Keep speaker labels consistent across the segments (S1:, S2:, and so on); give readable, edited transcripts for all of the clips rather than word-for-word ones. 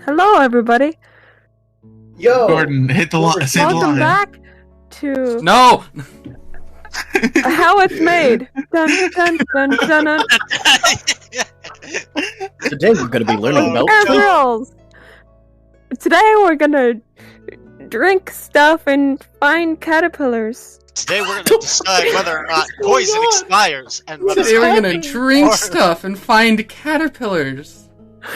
S1: Hello, everybody.
S2: Yo,
S3: Gordon, hit the line. Say the
S1: Welcome
S3: line.
S1: back to
S4: No!
S1: How It's Made. Dun, dun, dun, dun, dun.
S2: Today we're going to be learning about
S1: Air Girls. Today we're gonna drink stuff and find caterpillars.
S5: Today we're going to decide whether or not poison expires and whether
S4: Today we're gonna drink stuff and find caterpillars.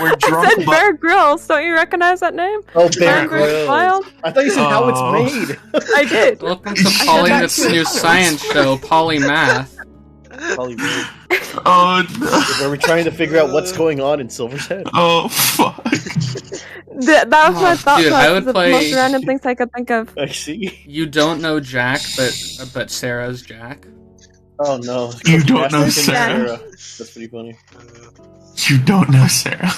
S3: We're
S1: I
S3: drunk,
S1: said
S3: but
S1: Bear Grylls. Don't you recognize that name?
S2: Oh,
S1: Bear Grylls Wild?
S2: I thought you said how
S3: Oh.
S2: it's made.
S1: I did.
S4: Welcome to Polymyth's new science show, Polymath.
S3: oh no.
S2: Where we're trying to figure out what's going on in Silver's head.
S3: Oh fuck.
S1: That was my thought
S4: Dude, I
S1: process
S4: would
S1: of
S4: play-
S1: the most random things I could think of.
S2: I see.
S4: You don't know Jack, but Sarah's Jack.
S2: Oh no.
S3: You don't know
S2: That's
S3: Sarah.
S2: That's pretty funny.
S3: You don't know Sarah.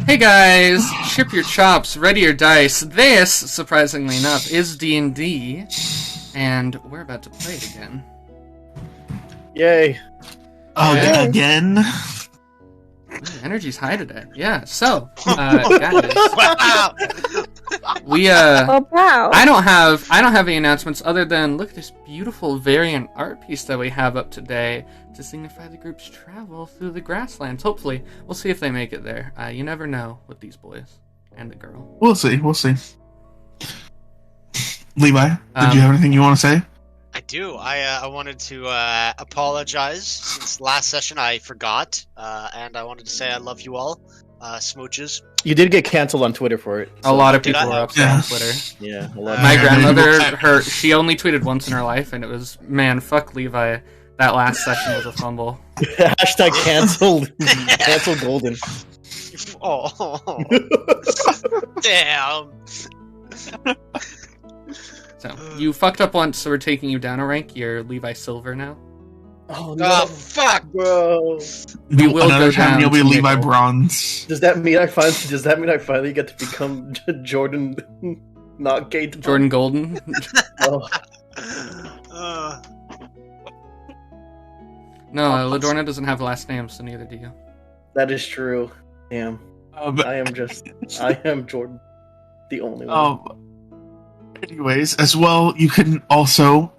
S4: Hey guys, ship your chops, ready your dice. This, surprisingly enough, is D&D, and we're about to play it again.
S2: Yay.
S3: Oh,
S4: Yeah.
S3: again?
S4: Ooh, energy's high today. Yeah, so, guys,
S5: wow.
S4: we,
S1: Oh, wow.
S4: I don't have any announcements other than look at this beautiful variant art piece that we have up today to signify the group's travel through the grasslands. Hopefully, we'll see if they make it there. You never know with these boys and the girl.
S3: We'll see. Levi, did you have anything you want to say?
S5: I do. I wanted to apologize since last session I forgot, and I wanted to say I love you all. Smooches.
S2: You did get canceled on Twitter for it.
S4: A lot of
S5: Did
S4: people
S5: I?
S4: were upset
S3: Yeah.
S4: on Twitter.
S2: Yeah, a lot.
S4: My
S5: Yeah,
S4: grandmother, she only tweeted once in her life, and it was, man, fuck Levi. That last session was a fumble.
S2: Hashtag canceled. Cancel Golden.
S5: Oh, damn.
S4: So, you fucked up once, so we're taking you down a rank. You're Levi Silver now.
S2: Oh
S5: Oh, fuck.
S2: bro.
S4: We will
S3: Another
S4: go
S3: time
S4: down
S3: you'll be
S4: to
S3: Levi
S4: nickel.
S3: Bronze.
S2: Does that mean I finally get to become Jordan, not GAITAN?
S4: Jordan Golden.
S2: Oh,
S5: Uh,
S4: No, Ladorna doesn't have a last name, so neither do you.
S2: that is true. Damn. I am Jordan, the only one.
S3: Anyways, as well, you can also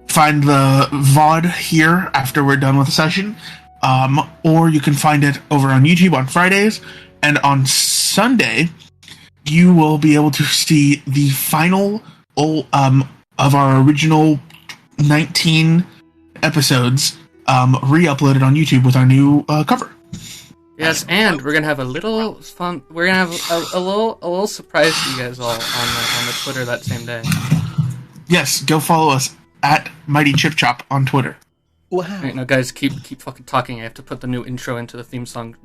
S3: find the VOD here after we're done with the session, or you can find it over on YouTube on Fridays, and on Sunday, you will be able to see the final of our original 19 episodes re-uploaded on YouTube with our new cover.
S4: Yes, and we're gonna have a little fun. We're gonna have a little surprise for you guys all on the Twitter that same day.
S3: Yes, go follow us at Mighty Chip Chop on Twitter.
S2: Wow.
S4: Alright, now guys, keep fucking talking. I have to put the new intro into the theme song.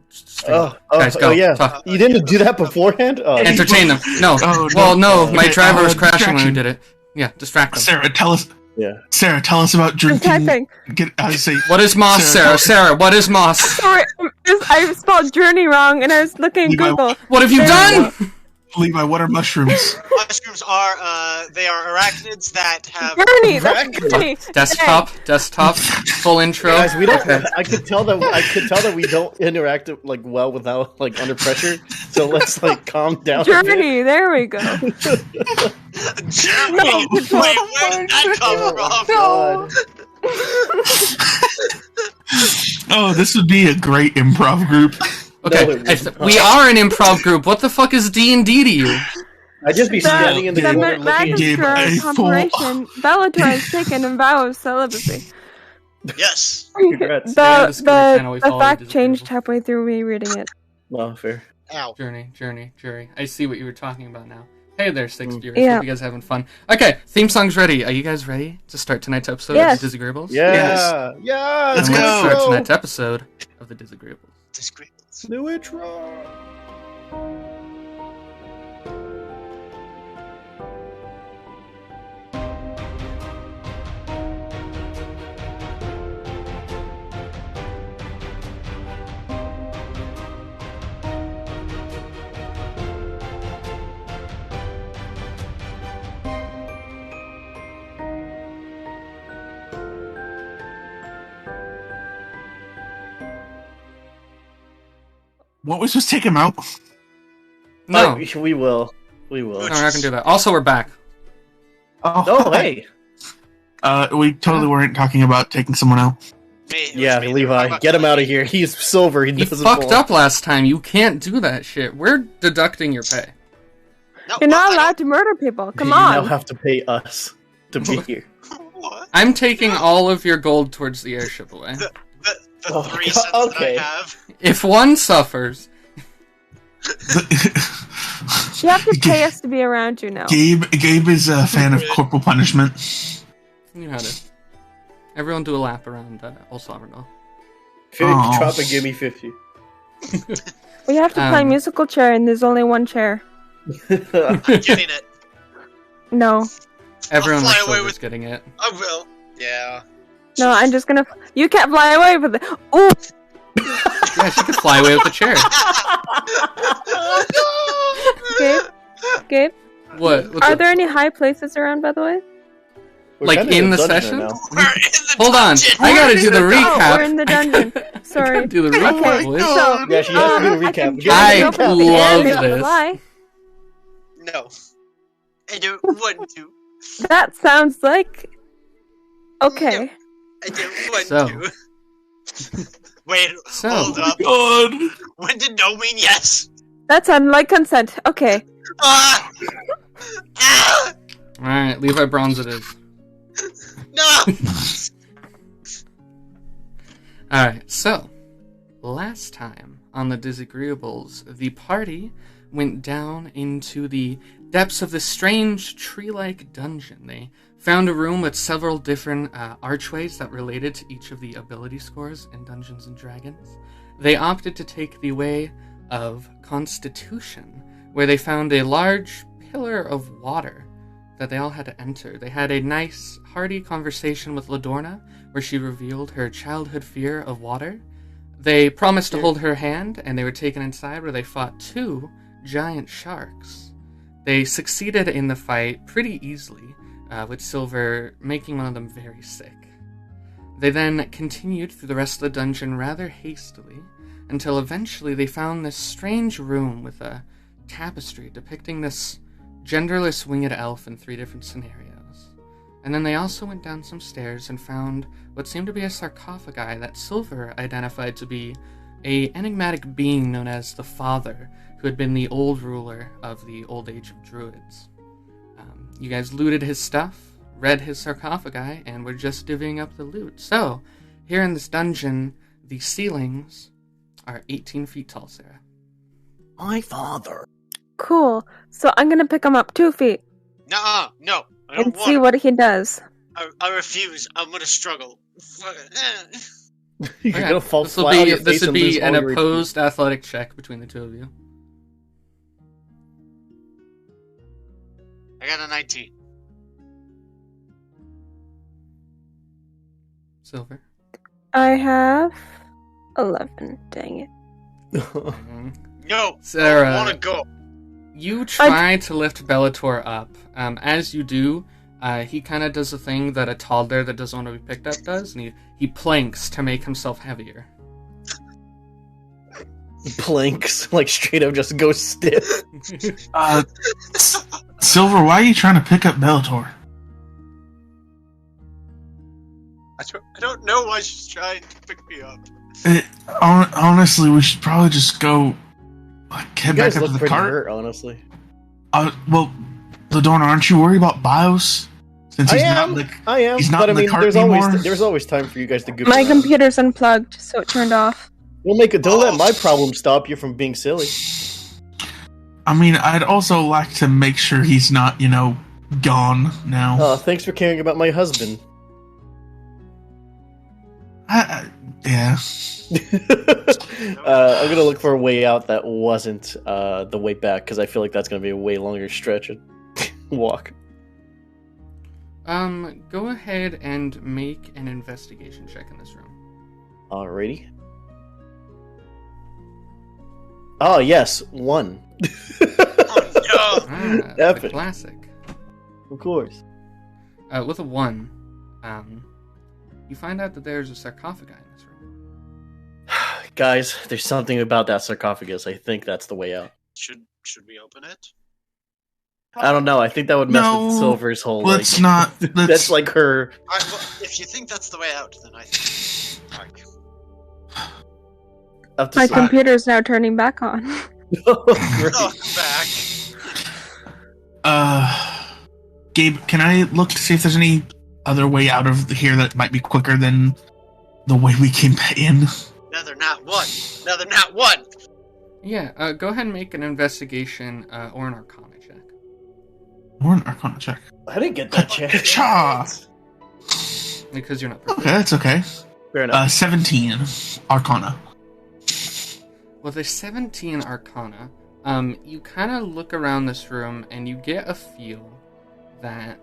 S2: Oh,
S4: go.
S2: yeah.
S4: Talk.
S2: You didn't do that beforehand? Oh.
S4: Entertain them. No.
S3: Oh,
S4: Well, no, my
S3: Okay,
S4: driver was crashing when we
S3: distraction.
S4: did it. Yeah, distract them.
S3: Sarah, tell us.
S2: Yeah.
S3: Sarah, tell us about
S1: I'm
S3: drinking.
S1: typing.
S4: What is moss, Sarah? Sarah, what is moss?
S1: Sorry, I spelled journey wrong, and I was looking at
S3: Levi,
S1: Google.
S4: What have you done?
S3: Levi, what are mushrooms?
S5: mushrooms are, they are arachnids that have...
S1: Journey, that's journey.
S4: Desktop, full intro.
S2: Guys, we don't.
S4: Okay.
S2: I could tell that we don't interact like well without like under pressure. So let's like calm down. a bit.
S1: Journey, there we go.
S5: Germany! Wait, where did that come from?
S3: Oh, this would be a great improv group.
S4: Okay,
S2: No, it wouldn't.
S4: we are an improv group. What the fuck is D&D to you?
S2: I'd just be standing in the
S1: The
S2: corner looking.
S3: Gabe, a
S1: Magistra
S3: full-
S1: Corporation, Bellator has taken a vow of celibacy.
S5: Yes.
S2: Congrats.
S4: Yeah, this group channel we
S1: The
S4: follow
S1: fact
S4: is
S1: changed
S4: beautiful.
S1: halfway through me reading it.
S2: Oh, fair.
S5: Ow.
S4: Journey. I see what you were talking about now. Hey there, Six viewers.
S1: Yeah.
S4: Hope you guys are having fun. Okay, theme song's ready. Are you guys ready to start tonight's episode
S1: Yes.
S4: of the Dizagreeables?
S2: Yeah. Yeah.
S3: Let's
S4: And
S3: go.
S4: let's start tonight's episode of the Dizagreeables.
S5: Disagreeables.
S2: New intro.
S3: Won't we just take him out?
S4: No,
S2: we will. We will.
S4: no, we're not gonna do that. Also, we're back.
S2: Oh, hey.
S3: We totally weren't talking about taking someone out.
S2: Yeah, Levi, get him out of here. He's silver. He
S4: You
S2: doesn't
S4: fucked
S2: belong.
S4: up last time. You can't do that shit. We're deducting your pay.
S5: No,
S1: You're not
S5: I
S1: allowed to murder people. Come
S2: You
S1: on.
S2: now have to pay us to be here.
S5: don't- What?
S4: I'm taking all of your gold towards the airship away.
S5: The
S2: Oh,
S5: 3
S2: God,
S5: cents
S2: okay.
S5: that I have.
S4: If one suffers,
S1: You have to pay us to be around you now.
S3: Gabe is a fan of corporal punishment.
S4: you had it. Everyone do a lap around El Salvador.
S3: Oh.
S2: Drop and give me 50.
S1: We have to play
S4: Um,
S1: musical chair, and there's only one chair.
S5: I'm getting it.
S1: No.
S4: Everyone
S5: fly
S4: with
S5: away
S4: silver's
S5: with-
S4: getting it.
S5: I will. Yeah.
S1: No, I'm just gonna. You can't fly away with it. Ooh!
S4: Yeah, she could fly away with the chair.
S1: Gabe? Gabe?
S4: What? What's
S1: Are
S4: up?
S1: there any high places around, by the way?
S2: We're
S4: Like,
S2: kinda
S4: in the
S2: dungeon
S4: session?
S2: now.
S5: We're in the
S4: Hold on,
S5: dungeon.
S4: I gotta do the
S1: Oh,
S4: recap.
S1: we're in the dungeon.
S4: I
S1: Sorry.
S4: gotta do the
S3: Oh
S4: recap,
S3: my
S4: boys.
S3: God.
S2: Yeah, she has to do a
S1: I
S2: recap.
S1: can
S2: Give
S1: jump
S4: I
S2: me a
S1: over
S2: recap.
S1: the
S4: love
S1: end and
S4: this.
S1: fly.
S5: No. I don't want to.
S1: That sounds like. Okay.
S5: I don't want
S4: So.
S5: to. Wait,
S4: So.
S5: hold up.
S3: God.
S5: When did no mean yes?
S1: That sounded like consent. Okay.
S5: Ah! Ah!
S4: Alright, Levi Bronze it is.
S5: No!
S4: Alright, so, last time on the Dizagreeables, the party went down into the depths of this strange tree-like dungeon. They found a room with several different archways that related to each of the ability scores in Dungeons & Dragons. They opted to take the way of Constitution, where they found a large pillar of water that they all had to enter. They had a nice, hearty conversation with Ladorna, where she revealed her childhood fear of water. They promised to hold her hand, and they were taken inside, where they fought 2 giant sharks. They succeeded in the fight pretty easily, with Silver making one of them very sick. They then continued through the rest of the dungeon rather hastily, until eventually they found this strange room with a tapestry depicting this genderless winged elf in 3 different scenarios. And then they also went down some stairs and found what seemed to be a sarcophagi that Silver identified to be a enigmatic being known as the Father, who had been the old ruler of the Old Age of Druids. You guys looted his stuff, read his sarcophagi, and were just divvying up the loot. So, here in this dungeon, the ceilings are 18 feet tall, Sarah.
S2: My father.
S1: Cool. So I'm gonna pick him up 2 feet
S5: Nuh-uh, no. I don't
S1: and
S5: want
S1: see
S5: it.
S1: what he does.
S5: I refuse. I'm gonna struggle.
S2: You're
S4: Okay,
S2: gonna fall
S4: this will
S2: flat on
S4: be
S2: your
S4: this
S2: face
S4: would
S2: and
S4: be
S2: lose
S4: an
S2: all your
S4: opposed athletic check between the 2 of you.
S5: I got a 19.
S4: Silver.
S1: I have 11. Dang it.
S4: Mhm.
S5: No,
S4: Sarah.
S5: I wanna go.
S4: You try to lift Bellator up. As you do, he kind of does the thing that a toddler that doesn't want to be picked up does, and he planks to make himself heavier.
S2: Planks, like straight up just go stiff.
S3: Silver, why are you trying to pick up Bellator?
S5: I don't know why she's trying to pick me up.
S3: Honestly, we should probably just go head
S2: You
S3: back
S2: guys
S3: up
S2: look
S3: to the
S2: pretty
S3: cart.
S2: hurt, honestly.
S3: Well, Ladorna, aren't you worried about Bios? Since
S2: I
S3: he's
S2: am.
S3: not
S2: I am.
S3: he's not
S2: But I
S3: in the
S2: mean,
S3: cart
S2: there's
S3: anymore.
S2: always time for you guys to goof
S1: My
S2: around.
S1: computer's unplugged, so it turned off.
S2: Don't let my problem stop you from being silly.
S3: I mean, I'd also like to make sure he's not, gone now.
S2: Thanks for caring about my husband.
S3: Yeah.
S2: I'm gonna look for a way out that wasn't the way back, because I feel like that's gonna be a way longer stretch and walk.
S4: Go ahead and make an investigation check in this room.
S2: Alrighty. Oh yes, 1.
S5: Oh
S4: Ah, the
S2: Epic.
S4: classic.
S2: Of course.
S4: With a 1, you find out that there's a sarcophagi in this room.
S2: Guys, there's something about that sarcophagus. I think that's the way out.
S5: Should we open it?
S2: I don't know. I think that would mess
S3: No,
S2: with Silver's whole.
S3: Let's
S2: like,
S3: not.
S2: That's like her.
S5: Alright, well, if you think that's the way out, then I think. Alright.
S2: Up to
S1: My
S2: Silver.
S1: computer's now turning back on.
S2: Oh, great.
S5: Oh, I'm back.
S3: Gabe, can I look to see if there's any other way out of here that might be quicker than the way we came in?
S5: Another nat 1. Another nat 1.
S4: Yeah, go ahead and make an investigation or an arcana check.
S3: Or an Arcana check.
S2: I didn't get that check.
S3: Cha!
S4: Because you're not
S3: Okay, that's okay.
S2: Fair enough.
S3: 17 Arcana.
S4: With a 17 arcana, you kind of look around this room and you get a feel that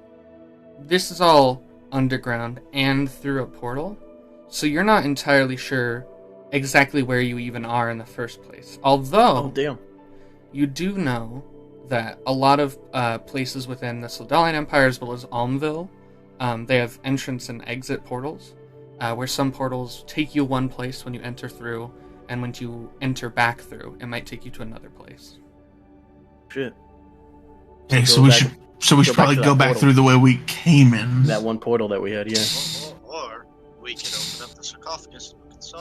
S4: this is all underground and through a portal, so you're not entirely sure exactly where you even are in the first place. Although,
S2: Oh damn.
S4: you do know that a lot of places within the Sildalian Empire, as well as Almville, they have entrance and exit portals, where some portals take you one place when you enter through, and when you enter back through, it might take you to another place.
S2: Shit.
S3: Okay,
S2: Go
S3: so we
S2: back-
S3: should
S2: go back
S3: probably
S2: to
S3: go
S2: that
S3: back
S2: portal.
S3: through the way we came in.
S2: That one portal that we had, yeah.
S5: Or we can open up the sarcophagus and console.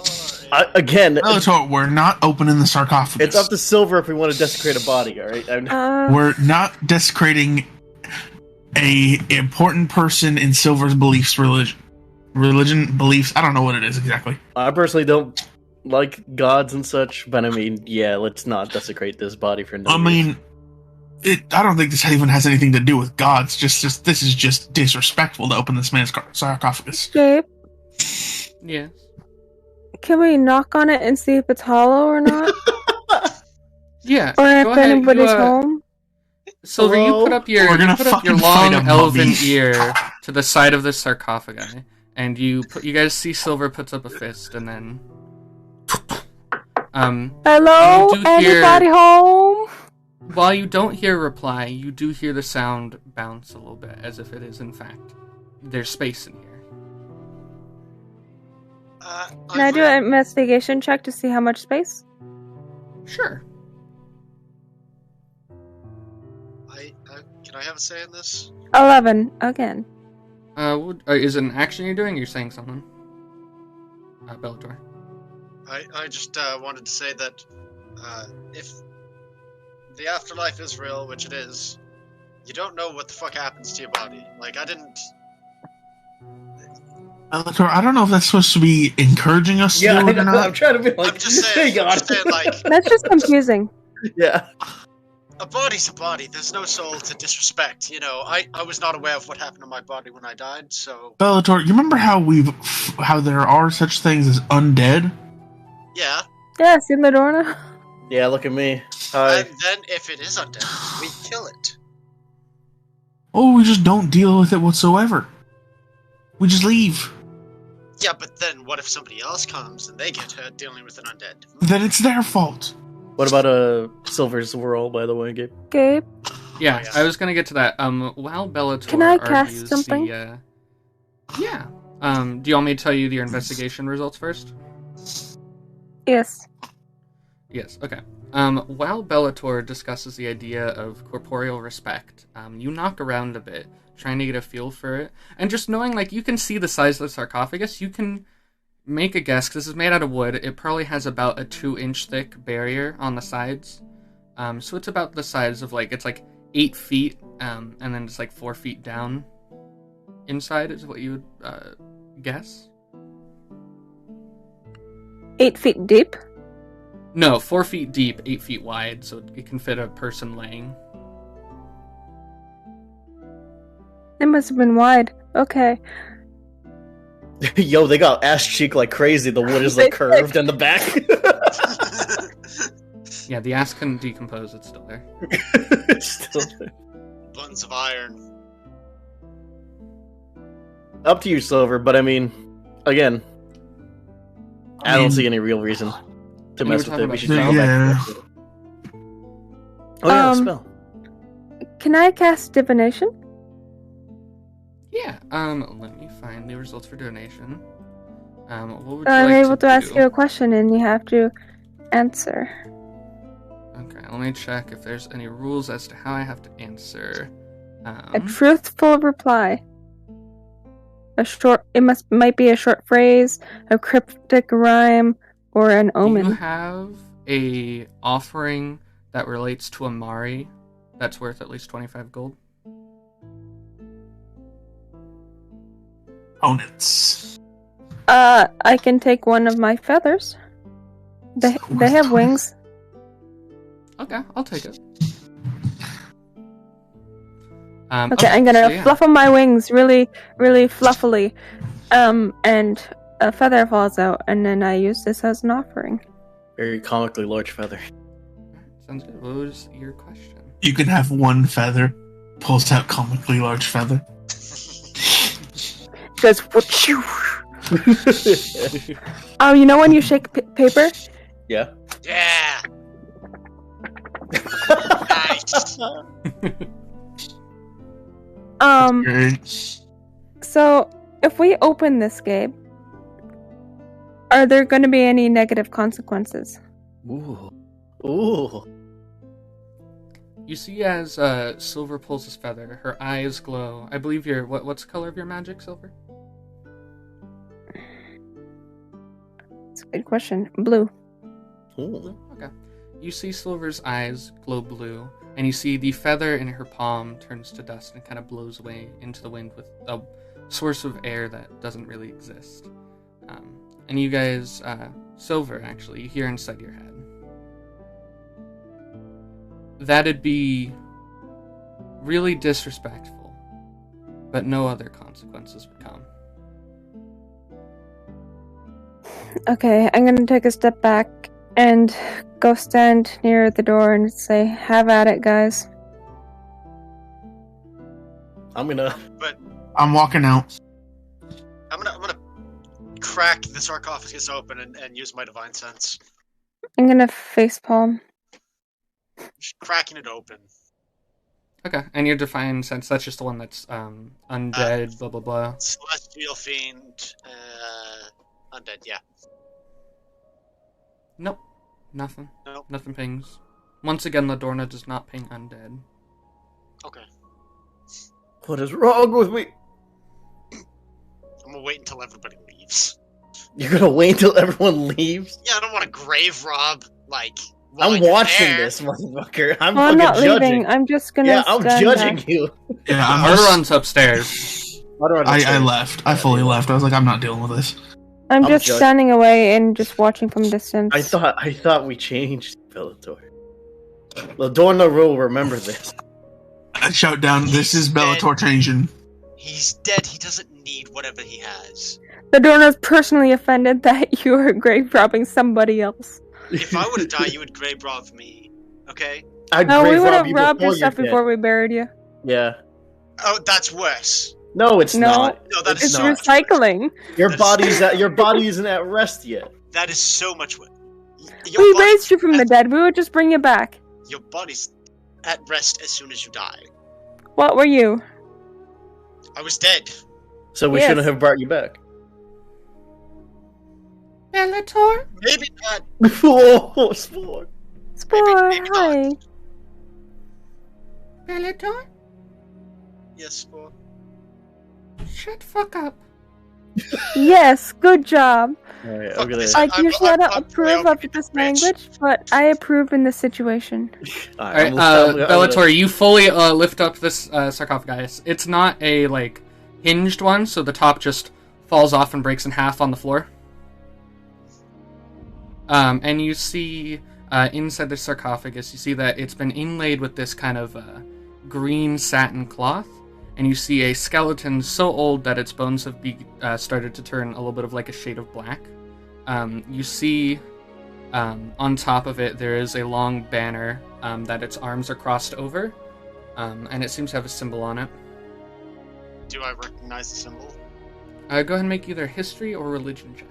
S2: Again,
S3: Bellator, we're not opening the sarcophagus.
S2: it's up to Silver if we want to desecrate a body. All right.
S3: We're not desecrating a important person in Silver's beliefs, religion, beliefs. I don't know what it is exactly.
S2: I personally don't like gods and such, but I mean, yeah, let's not desecrate this body for no
S3: I mean, I don't think this even has anything to do with gods. Just this is just disrespectful to open this man's sarcophagus.
S1: Gabe,
S4: Yes.
S1: can we knock on it and see if it's hollow or not?
S4: Yeah.
S1: Or
S4: go
S1: if
S4: ahead,
S1: anybody's home?
S4: Silver, you
S2: Hello?
S4: put up your
S3: We're gonna fucking fight
S4: long
S3: a
S4: elven
S3: mummy.
S4: ear to the side of the sarcophagi, and you guys see Silver puts up a fist, and then
S1: Hello?
S4: You do hear-
S1: Anybody home?
S4: while you don't hear a reply, you do hear the sound bounce a little bit, as if it is in fact there's space in here.
S1: Can I do an investigation check to see how much space?
S4: Sure.
S5: Can I have a say in this?
S1: 11, again.
S4: Is it an action you're doing? Or you're saying something. Bellator.
S5: I just wanted to say that if the afterlife is real, which it is, you don't know what the fuck happens to your body. Like, I didn't.
S3: Bellator, I don't know if that's supposed to be encouraging us to
S2: yeah,
S3: do
S2: I
S3: it or
S2: know,
S3: not.
S2: I'm trying to be like,
S5: I'm just saying.
S2: hang
S5: I'm
S2: on.
S5: just saying, like,
S1: That's just confusing.
S2: yeah.
S5: a body's a body. There's no soul to disrespect. You know, I was not aware of what happened to my body when I died, so
S3: Bellator, you remember how there are such things as undead?
S5: yeah.
S1: Yeah, see Ladorna?
S2: Yeah, look at me. Hi.
S5: And then if it is undead, we kill it.
S3: Oh, we just don't deal with it whatsoever. We just leave.
S5: Yeah, but then what if somebody else comes and they get hurt dealing with an undead?
S3: Then it's their fault.
S2: What about Silver's roll, by the way, Gabe?
S1: Gabe?
S4: Yeah,
S5: Oh, yeah.
S4: I was gonna get to that. While Bellator
S1: Can I cast
S4: argues
S1: something?
S4: Yeah. Do you want me to tell you your investigation results first?
S1: Yes.
S4: Yes, okay. While Bellator discusses the idea of corporeal respect, you knock around a bit, trying to get a feel for it. And just knowing, like, you can see the size of the sarcophagus, you can make a guess, because this is made out of wood. It probably has about a 2-inch thick barrier on the sides. So it's about the size of, like, it's like 8 feet, and then it's like 4 feet down inside is what you would guess.
S1: 8 feet deep?
S4: No, 4 feet deep, 8 feet wide, so it can fit a person laying.
S1: It must have been wide. Okay.
S2: Yo, they got ass cheek like crazy. The wood is like curved in the back.
S4: Yeah, the ass couldn't decompose, it's still there.
S2: Still,
S5: Buns of iron.
S2: up to you, Silver. But I mean, again, I don't see any real reason to
S4: You
S2: mess
S4: were
S2: with it. We
S4: talking
S2: should
S4: about
S2: go
S3: Yeah.
S2: back. Oh yeah,
S1: Um,
S2: spell.
S1: Can I cast divination?
S4: Yeah, let me find the results for donation. What would you
S1: I'm
S4: like
S1: able to ask
S4: do?
S1: you a question and you have to answer.
S4: Okay, let me check if there's any rules as to how I have to answer.
S1: A truthful reply. Might be a short phrase, a cryptic rhyme, or an
S4: Do you
S1: omen.
S4: have a offering that relates to a Mari that's worth at least 25 gold?
S3: Opponents.
S1: I can take one of my feathers. They have wings.
S4: Okay, I'll take it.
S1: Okay, I'm gonna
S4: so yeah.
S1: fluff on my wings really, really fluffily. And a feather falls out, and then I use this as an offering.
S2: Very comically large feather.
S4: Sounds good. What was your question?
S3: You can have one feather. Pulls out comically large feather.
S1: Goes whooshoo. Oh, you know when you shake paper?
S2: Yeah.
S5: Yeah. Nice.
S3: Great.
S1: So if we open this, Gabe, are there going to be any negative consequences?
S2: Ooh. Ooh.
S4: You see as Silver pulls his feather, her eyes glow. I believe what's the color of your magic, Silver?
S1: That's a good question. Blue.
S2: Ooh.
S4: Okay. You see Silver's eyes glow blue, and you see the feather in her palm turns to dust and kind of blows away into the wind with a source of air that doesn't really exist. And you guys, Silver, actually, you hear inside your head. That'd be really disrespectful, but no other consequences would come.
S1: Okay, I'm going to take a step back and go stand near the door and say, "Have at it, guys."
S2: I'm gonna
S3: I'm walking out.
S5: I'm gonna crack the sarcophagus open and use my divine sense.
S1: I'm going to facepalm.
S5: Just cracking it open.
S4: Okay, and your Divine Sense, that's just the one that's undead, blah blah blah.
S5: Celestial fiend, undead. Yeah.
S4: Nope, nothing.
S5: Nope.
S4: Nothing pings. Once again, Ladorna does not ping undead.
S5: Okay.
S2: What is wrong with me?
S5: I'm gonna wait until everybody leaves.
S2: You're gonna wait until everyone leaves?
S5: Yeah, I don't want to grave rob while
S2: I'm
S5: you're
S2: watching
S5: there.
S2: this, motherfucker. I'm
S1: Well, I'm
S2: fucking
S1: not
S2: judging.
S1: leaving. I'm just going to
S2: Yeah, I'm
S1: stand
S2: judging
S1: there.
S2: you.
S3: Yeah, I'm just,
S4: Arrtaron's upstairs.
S3: I left. I fully left. I was like, I'm not dealing with this.
S1: I'm
S2: I'm
S1: just
S2: judging.
S1: standing away and just watching from distance.
S2: I thought we changed Bellator. Ladorna will remember this.
S3: I shout down, "This is Bellator changing."
S5: He's dead. He doesn't need whatever he has.
S1: The Dorna's personally offended that you are grave robbing somebody else.
S5: If I would have died, you would grave rob me. Okay?
S2: I'd
S1: No, we
S2: grave
S1: would
S2: rob
S1: have
S2: you
S1: robbed your
S2: before
S1: stuff
S2: you're
S1: before
S2: dead.
S1: we buried you.
S2: Yeah.
S5: Oh, that's worse.
S2: No, it's
S1: No.
S2: not.
S5: No, that is
S1: It's
S5: so
S2: not.
S5: much worse.
S1: recycling.
S2: Your body isn't at rest yet.
S5: That is so much worse.
S1: We raised you from the dead. We would just bring you back.
S5: Your body's at rest as soon as you die.
S1: What were you?
S5: I was dead.
S2: So we
S1: Yes.
S2: shouldn't have brought you back.
S4: Bellator?
S5: Maybe not.
S2: Oh, Spore.
S1: Spore,
S5: maybe
S1: hi.
S4: Bellator?
S5: Yes, Spore.
S4: Shut fuck up.
S1: Yes, good job.
S2: Alright,
S5: Fuck
S2: I'm gonna.
S5: this.
S1: Like,
S5: I'm-
S1: usually I
S5: I'm-
S1: don't
S5: I'm
S1: approve
S5: really
S1: of this
S5: bitch.
S1: language, but I approve in this situation.
S4: Alright, Bellator, you fully lift up this sarcophagus. It's not a, hinged one, so the top just falls off and breaks in half on the floor. And you see, inside the sarcophagus, you see that it's been inlaid with this kind of green satin cloth, and you see a skeleton so old that its bones have started to turn a little bit of like a shade of black. You see, on top of it, there is a long banner that its arms are crossed over, and it seems to have a symbol on it.
S5: Do I recognize the symbol?
S4: Go ahead and make either history or religion check.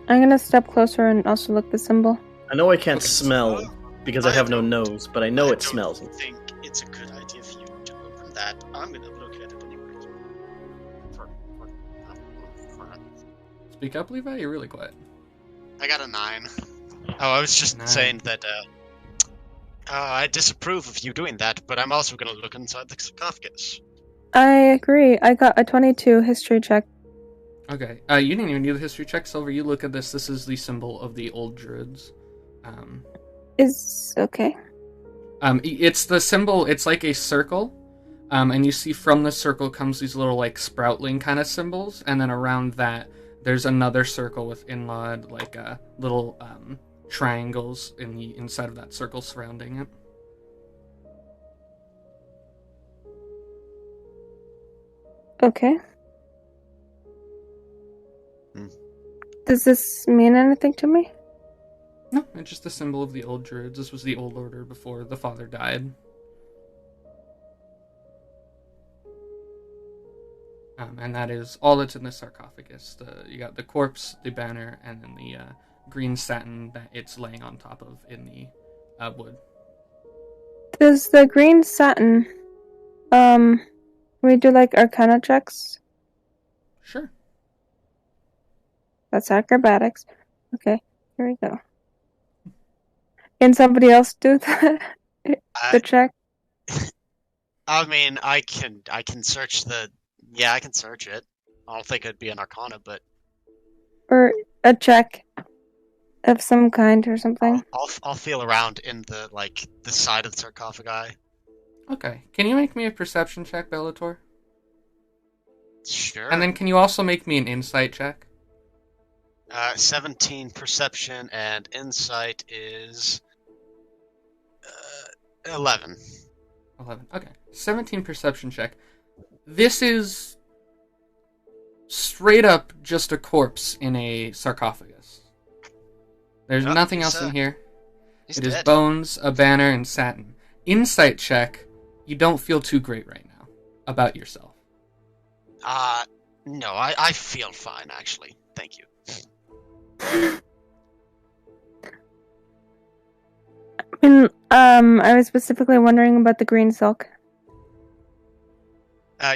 S1: I'm gonna step closer and also look the symbol.
S2: I know I can't
S4: Okay.
S2: smell because I have no nose, but I know it smells.
S5: I don't think it's a good idea for you to open that. I'm gonna look at it anyway.
S4: Speak up, Levi. You're really quiet.
S5: I got a 9. Oh, I was just
S4: Nine.
S5: saying that I disapprove of you doing that, but I'm also going to look inside the sarcophagus.
S1: I agree. I got a 22 history check.
S4: Okay. You didn't even do the history check, Silver. You look at this. This is the symbol of the old druids.
S1: Is okay.
S4: It's the symbol. It's like a circle. And you see from the circle comes these little like sproutling kind of symbols, and then around that there's another circle with inlaid like little triangles in the inside of that circle surrounding it.
S1: Okay.
S5: Hmm.
S1: Does this mean anything to me?
S4: No, it's just a symbol of the old druids. This was the old order before the father died. And that is all that's in the sarcophagus. You got the corpse, the banner, and then the green satin that it's laying on top of in the wood.
S1: Does the green satin, we do like arcana checks?
S4: Sure.
S1: That's acrobatics. Okay, here we go. Can somebody else do the check?
S5: I mean, I can search the. Yeah, I can search it. I don't think it'd be an arcana, but
S1: Or a check of some kind or something?
S5: I'll feel around in the side of the sarcophagi.
S4: Okay. Can you make me a perception check, Bellator?
S5: Sure.
S4: And then can you also make me an insight check?
S5: 17 perception and insight is 11.
S4: 11. Okay. 17 perception check. This is straight up just a corpse in a sarcophagus. There's
S5: Oh,
S4: nothing else in here.
S5: He's
S4: It is
S5: dead.
S4: bones, a banner, and satin. Insight check. You don't feel too great right now about yourself.
S5: No, I feel fine, actually. Thank you.
S1: And, I was specifically wondering about the green silk.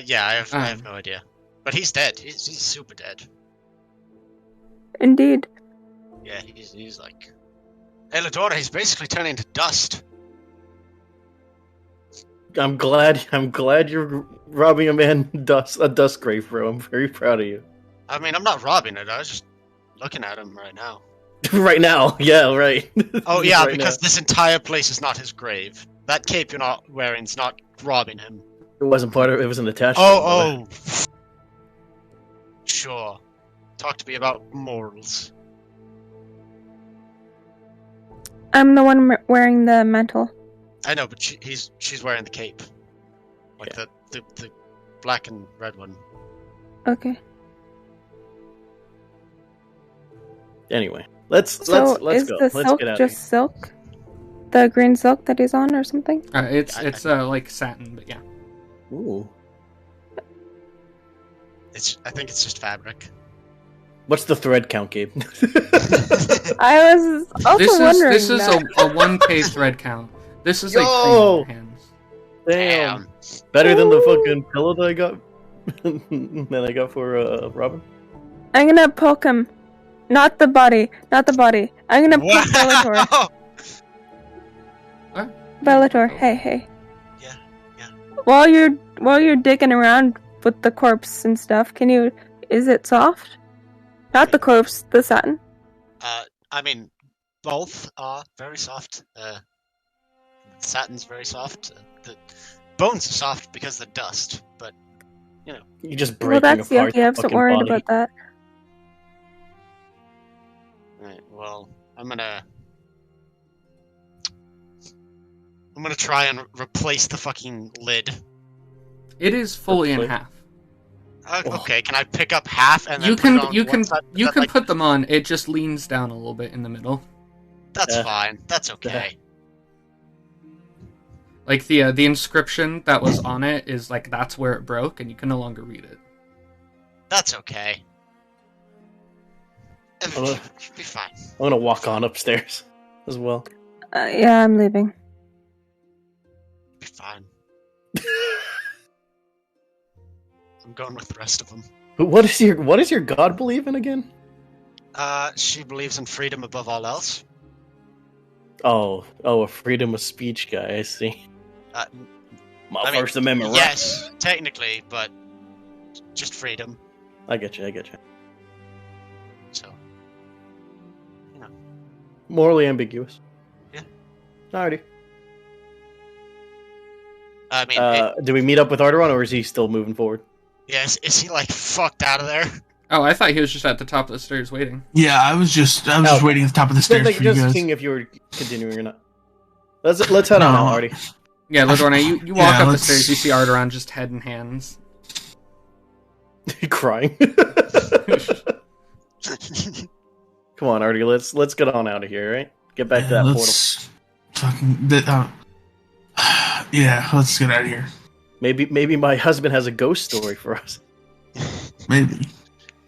S5: Yeah, I have no idea. But he's dead. He's super dead.
S1: Indeed.
S5: Yeah, he's like... Hey, Ladorna, he's basically turning to dust.
S2: I'm glad you're robbing a man a dust grave, bro. I'm very proud of you.
S5: I mean, I'm not robbing it. I was just looking at him right now.
S2: Right now, yeah, right.
S5: Oh, yeah,
S2: Right
S5: because
S2: now.
S5: this entire place is not his grave. That cape you're not wearing is not robbing him.
S2: It wasn't part of it. It wasn't attached.
S5: Oh. Sure. Talk to me about morals.
S1: I'm the one wearing the mantle.
S5: I know, but she's wearing the cape. Like the black and red one.
S1: Okay.
S2: Anyway, let's
S1: So
S2: go.
S1: is the
S2: Let's
S1: silk
S2: get out of
S1: just
S2: here.
S1: silk? The green silk that he's on or something?
S4: It's like satin, but yeah.
S2: Ooh.
S5: I think it's just fabric.
S2: What's the thread count, Gabe?
S1: I was also wondering
S4: This is
S1: that.
S4: a 1k thread count. This is like
S2: Yo!
S4: cream in your hands.
S2: Damn. Better than the fucking pillow that I got. that I got for Robin.
S1: I'm gonna poke him. Not the body. I'm gonna poke Bellator.
S5: Wow!
S1: Bellator, hey.
S5: Yeah.
S1: While you're digging around with the corpse and stuff, is it soft? Not the corpse, the satin.
S5: I mean, both are very soft. Satin's very soft. The bones are soft because of the dust, but you know.
S2: You just
S1: Well,
S2: breaking
S1: that's
S2: apart
S1: yucky. I
S2: the
S1: wasn't
S2: fucking
S1: worried
S2: body.
S1: about that.
S5: Right, well, I'm gonna try and replace the fucking lid.
S4: It is fully in
S2: Wait.
S4: half.
S5: Okay, can I pick up half and then
S4: You
S5: put it
S4: can
S5: on
S4: you
S5: one
S4: can
S5: side?
S4: you
S5: That,
S4: can
S5: like,
S4: put them on. It just leans down a little bit in the middle.
S5: That's
S2: Yeah.
S5: fine. That's okay.
S4: Like the inscription that was on it is like that's where it broke, and you can no longer read it.
S5: That's okay. It'll
S2: Hello?
S5: be fine.
S2: I'm gonna walk on upstairs as well.
S1: Yeah, I'm leaving.
S5: Be fine. I'm going with the rest of them.
S2: But what does your god believe in again?
S5: She believes in freedom above all else.
S2: a freedom of speech guy. I see. My First Amendment right.
S5: Yes, technically, but just freedom.
S2: I get you.
S5: So,
S2: morally ambiguous.
S5: Yeah.
S2: Alrighty.
S5: I mean,
S2: do we meet up with Arrtaron, or is he still moving forward?
S5: yes. Is he like fucked out of there?
S4: Oh, I thought he was just at the top of the stairs waiting.
S3: Yeah, I was just waiting at the top of the stairs for you
S2: Just
S3: guys.
S2: seeing if you were continuing or not. Let's head on out, Artie.
S4: Yeah, Ladorna, you walk up the stairs, you see Arrtaron just head in hands.
S2: Crying. Come on, Artie. Let's get on out of here, right? Get back to that portal.
S3: Yeah, let's get out of here.
S2: Maybe my husband has a ghost story for us.
S3: Maybe.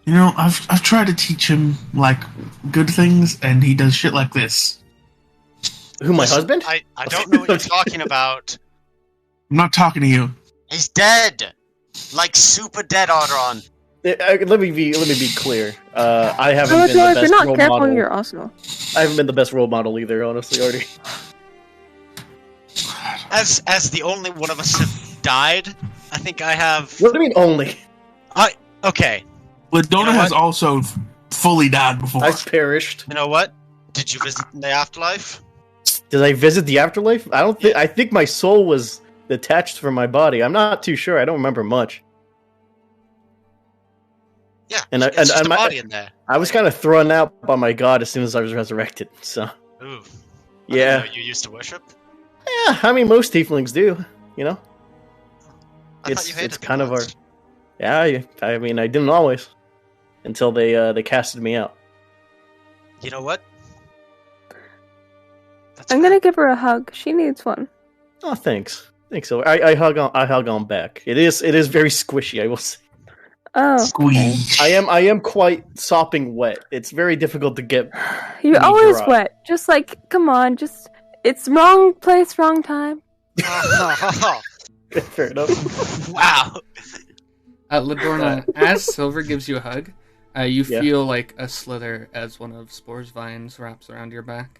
S3: I've tried to teach him like good things, and he does shit like this.
S2: Who, my husband?
S5: I don't know what you're talking about.
S3: I'm not talking to you.
S5: He's dead, like super dead, Arrtaron.
S2: Let me be clear. I haven't
S1: Oh,
S2: been
S1: no,
S2: the
S1: if you're
S2: best
S1: not
S2: role
S1: careful,
S2: model.
S1: you're Arsenal.
S2: I haven't been the best role model either, honestly, Artie.
S5: As the only one of us have died, I think I have.
S2: What do you mean only?
S5: Okay.
S3: Ladorna has also fully died before.
S2: I've perished.
S5: You know what? Did you visit the afterlife?
S2: Did I visit the afterlife? I don't think. I think my soul was detached from my body. I'm not too sure. I don't remember much.
S5: Yeah,
S2: and
S5: it's just a body in there.
S2: I was kind of thrown out by my god as soon as I was resurrected. So.
S5: Ooh.
S2: Yeah.
S5: I didn't know you used to worship?
S2: Yeah, I mean most tieflings do.
S5: I thought you hated
S2: it's kind
S5: them
S2: of our. Yeah, I mean I didn't always, until they casted me out.
S5: You know what?
S1: I'm gonna give her a hug. She needs one.
S2: Oh, thanks. So I hug on back. It is very squishy, I will say.
S1: Oh,
S3: Squeeze.
S2: I am quite sopping wet. It's very difficult to get.
S1: you're
S2: me
S1: always
S2: dry.
S1: wet. Just like, come on, it's wrong place, wrong time.
S2: Fair enough.
S5: Wow.
S4: Ladorna, as Silver gives you a hug, you
S2: Yeah.
S4: feel like a slither as one of Spore's vines wraps around your back.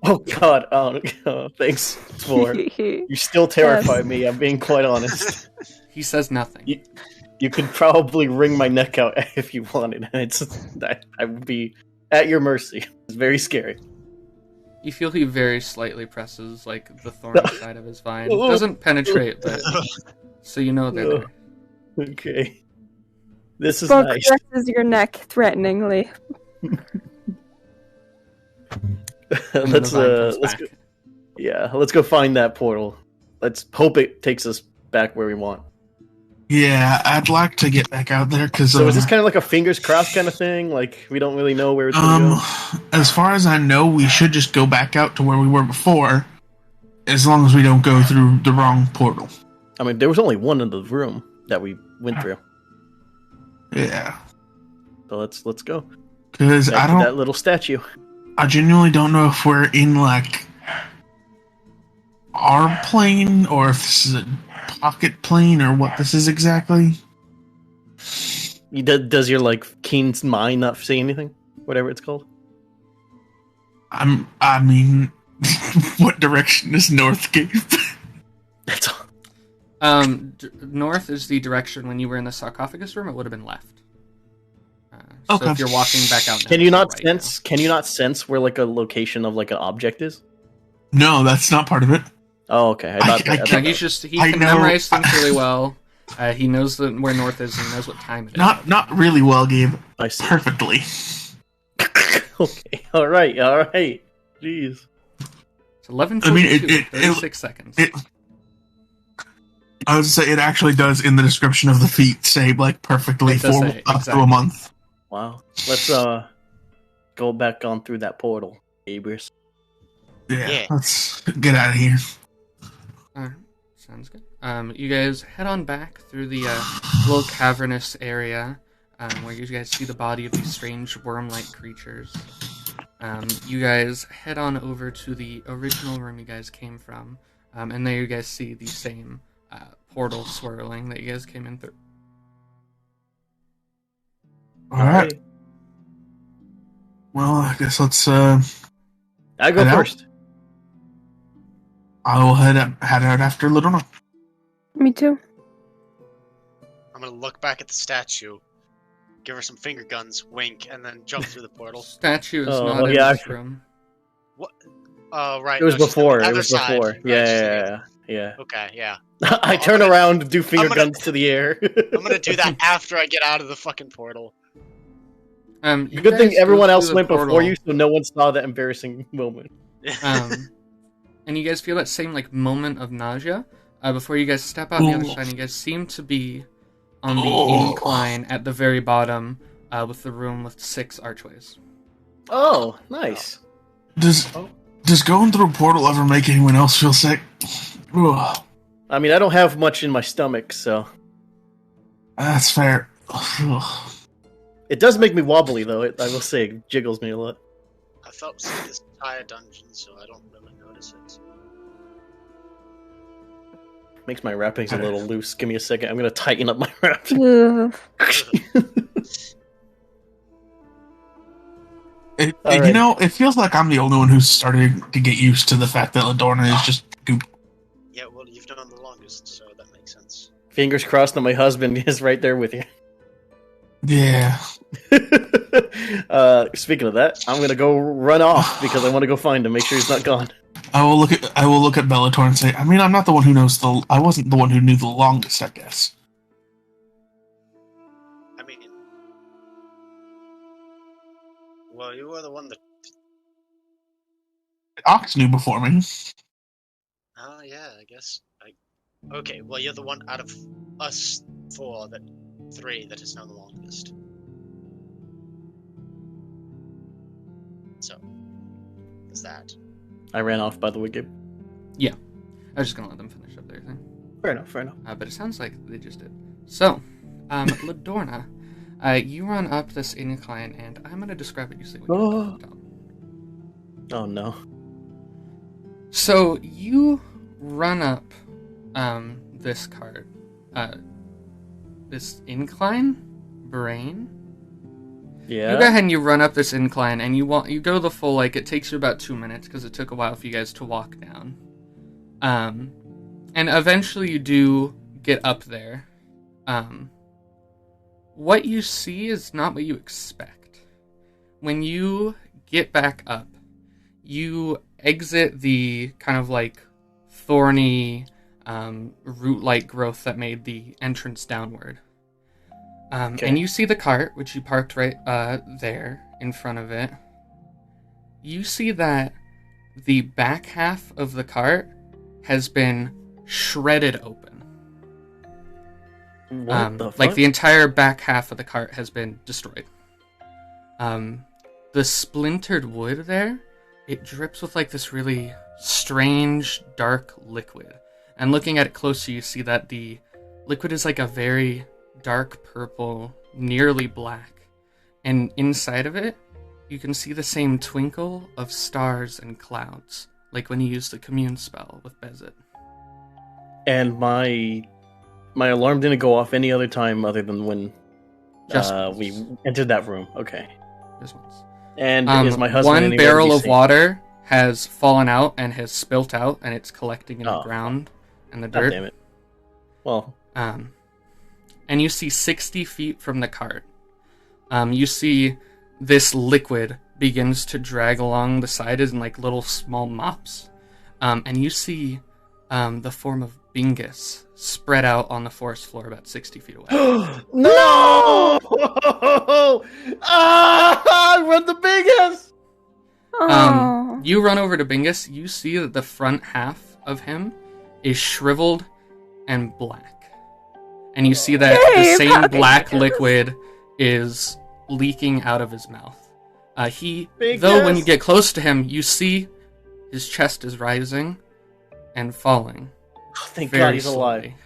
S2: Oh god. Oh, thanks for. You still terrify me. I'm being quite honest.
S4: He says nothing.
S2: You could probably wring my neck out if you wanted, and I would be at your mercy. It's very scary.
S4: You feel he very slightly presses like the thorny side of his vine. Doesn't penetrate, but so you know they're there.
S2: Okay. This is
S1: Spoke
S2: nice.
S1: presses your neck threateningly.
S4: And
S2: let's
S4: the vine comes
S2: let's
S4: back.
S2: go. Yeah, let's go find that portal. Let's hope it takes us back where we want.
S3: Yeah, I'd like to get back out there because.
S2: So is this kind of like a fingers crossed kind of thing? Like we don't really know where it's going to go.
S3: As far as I know, we should just go back out to where we were before, as long as we don't go through the wrong portal.
S2: I mean, there was only one in the room that we went through.
S3: Yeah,
S2: So let's go.
S3: because
S2: Back to that little statue.
S3: I genuinely don't know if we're in like our plane or if this is a pocket plane or what this is exactly.
S2: Does your like keen mind not see anything? Whatever it's called.
S3: I mean, what direction is North Cape?
S2: That's all.
S4: North is the direction when you were in the sarcophagus room. It would have been left.
S3: Okay.
S4: So if you're walking back out now,
S2: Can you not
S4: right
S2: sense? Can you not sense where like a location of like an object is?
S3: No, that's not part of it.
S2: Oh, okay. I thought
S3: I
S2: that.
S4: now. He
S3: I
S4: can
S3: know-
S4: memorize things really well. He knows where North is and he knows what time it is.
S3: Not really well, Gabe.
S2: I see.
S3: Perfectly.
S2: Okay. All right. Jeez.
S4: It's 11:42,
S3: I mean,
S4: 36 seconds.
S3: I would say it actually does in the description of the feat say like perfectly
S4: It does
S3: for
S4: say,
S3: up to
S4: exactly.
S3: a month.
S2: Wow. Let's go back on through that portal, Abers.
S3: Yeah, let's get out of here.
S4: Alright, sounds good. You guys head on back through the little cavernous area where you guys see the body of these strange worm-like creatures. You guys head on over to the original room you guys came from, and there you guys see the same portal swirling that you guys came in through.
S3: All right. Well, I guess let's.
S2: I go
S3: Head out?
S2: first.
S3: I will head out after Ladorna.
S1: Me too.
S5: I'm gonna look back at the statue, give her some finger guns, wink, and then jump through the portal.
S4: Statue is
S2: Oh,
S4: not
S2: well,
S4: in
S2: yeah,
S4: this room.
S5: What? Oh, right.
S2: It was
S5: no, she's on
S2: before.
S5: the
S2: It
S5: other
S2: was
S5: side.
S2: before.
S5: Right, she's on the
S2: Yeah.
S5: Okay, yeah.
S2: I
S5: I'm
S2: turn
S5: gonna-
S2: around, do finger
S5: I'm gonna-
S2: guns to the air.
S5: I'm gonna do that after I get out of the fucking portal.
S4: You
S2: Good thing
S4: guys go
S2: everyone
S4: through
S2: else
S4: the
S2: went
S4: portal,
S2: before you, so no one saw that embarrassing moment.
S4: And you guys feel that same like moment of nausea before you guys step out on the other side. And you guys seem to be on the incline at the very bottom, with the room with 6 archways.
S2: Oh, nice.
S3: Does going through a portal ever make anyone else feel sick? Ugh.
S2: I mean, I don't have much in my stomach, so
S3: That's fair. Ugh.
S2: it does make me wobbly, though. I will say, it jiggles me a lot.
S5: I felt sick this entire dungeon, so I don't really notice it.
S2: Makes my wrappings a little loose. Give me a second. I'm gonna tighten up my wraps.
S1: Ugh.
S3: You
S2: Alright.
S3: know, it feels like I'm the only one who's starting to get used to the fact that Ladorna is just goop.
S5: Yeah, well, you've known the longest, so that makes sense.
S2: Fingers crossed that my husband is right there with you.
S3: Yeah.
S2: Speaking of that, I'm gonna go run off because I want to go find him. Make sure he's not gone.
S3: I will look at Bellator and say, I mean, I'm not the one who knows I wasn't the one who knew the longest, I guess.
S5: I mean, well, you were the one that.
S3: Ox knew before me.
S5: Oh yeah, I guess. Okay, well, you're the one out of us 3 that has known the longest. So, there's that.
S2: I ran off, by the way, Gabe.
S4: I was just gonna let them finish up their thing.
S2: Fair enough.
S4: But it sounds like they just did. So, Ladorna, you run up this incline, and I'm gonna describe what you see when you get to the top.
S2: Oh no.
S4: So you run up this cart, this incline, brain.
S2: Yeah.
S4: You go ahead and you run up this incline, and you go the full, like, it takes you about 2 minutes because it took a while for you guys to walk down. And eventually you do get up there. What you see is not what you expect. When you get back up, you exit the kind of like thorny root-like growth that made the entrance downward. And you see the cart, which you parked right there in front of it. You see that the back half of the cart has been shredded open.
S2: What the fuck?
S4: Like the entire back half of the cart has been destroyed. The splintered wood there, it drips with like this really strange dark liquid. And looking at it closer, you see that the liquid is like a very dark purple, nearly black. And inside of it, you can see the same twinkle of stars and clouds, like when you use the commune spell with Bezit.
S2: And my alarm didn't go off any other time other than when
S4: Just
S2: we entered that room. Okay.
S4: Just once.
S2: And is my husband
S4: One
S2: anywhere
S4: barrel
S2: to be
S4: of
S2: seen?
S4: water has fallen out and has spilt out, and it's collecting in the
S2: Oh.
S4: ground and the
S2: God
S4: dirt.
S2: damn it. Well,
S4: And you see 60 feet from the cart. You see this liquid begins to drag along the side in like little small mops. And you see the form of Bingus spread out on the forest floor about 60 feet away.
S2: no! Ah! Run the biggest!
S1: Oh.
S4: You run over to Bingus. You see that the front half of him is shriveled and black. And you see that the
S1: Hey,
S4: same
S1: Poppy.
S4: black liquid is leaking out of his mouth.
S2: Big
S4: Though when
S2: yes.
S4: you get close to him, you see his chest is rising and falling.
S2: Thank
S4: very
S2: God he's alive.
S4: slowly.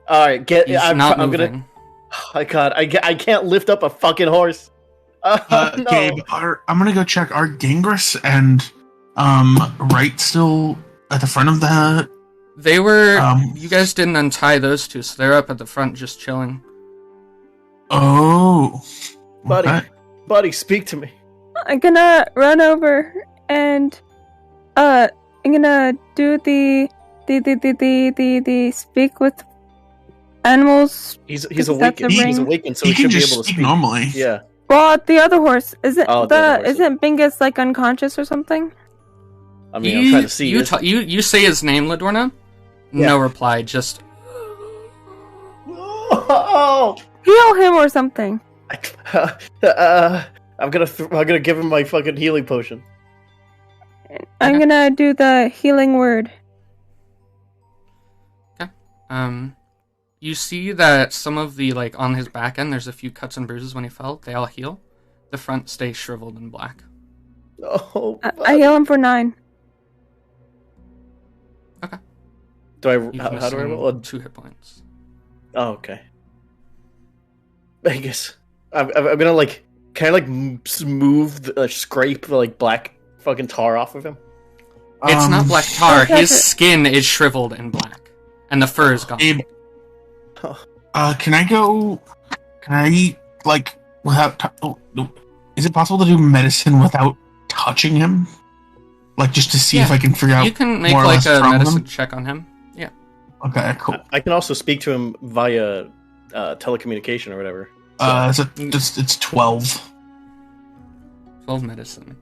S2: Alright,
S4: He's not
S2: I'm
S4: moving.
S2: gonna. Oh my God, I can't lift up a fucking horse. No.
S3: Gabe, I'm gonna go check. Are Gingras and Wright still at the front of the?
S4: They were.
S3: Um,
S4: You guys didn't untie those two, so they're up at the front just chilling.
S3: Oh,
S2: Buddy,
S3: okay.
S2: buddy, speak to me.
S1: I'm gonna run over and I'm gonna do the the speak with animals?
S2: He's
S1: That's
S2: awakened.
S1: a
S2: He's
S1: ring.
S2: awakened, so
S3: He
S2: he
S3: can
S2: should be
S3: just
S2: able to
S3: speak
S2: speak.
S3: normally.
S2: Yeah.
S1: Well, the other horse isn't
S2: Oh, the other horse.
S1: isn't Bingus like unconscious or something?
S2: I mean, I'm trying to see.
S4: You say his name, Ladorna?
S2: Yeah.
S4: No reply, just...
S2: Oh!
S1: Heal him or something.
S2: I'm gonna give him my fucking healing potion.
S1: I'm gonna do the healing word.
S4: Okay. You see that some of the, like, on his back end, there's a few cuts and bruises when he fell. They all heal. The front stays shriveled and black.
S2: Oh,
S1: I heal him for 9.
S4: Okay.
S2: How do I roll?
S4: 2 hit points.
S2: Oh, okay. I guess I'm gonna like kind of like scrape the like black fucking tar off of him.
S4: It's not black tar.
S1: Okay.
S4: His skin is shriveled and black, and the fur is gone.
S3: Abe, can I like without? Is it possible to do medicine without touching him? Like just to see if I can figure out.
S4: You can make
S3: more or
S4: like
S3: less
S4: a
S3: from
S4: medicine
S3: him?
S4: check on him. Yeah.
S3: Okay, cool.
S2: I can also speak to him via telecommunication or whatever.
S3: It's 12.
S4: 12 medicine.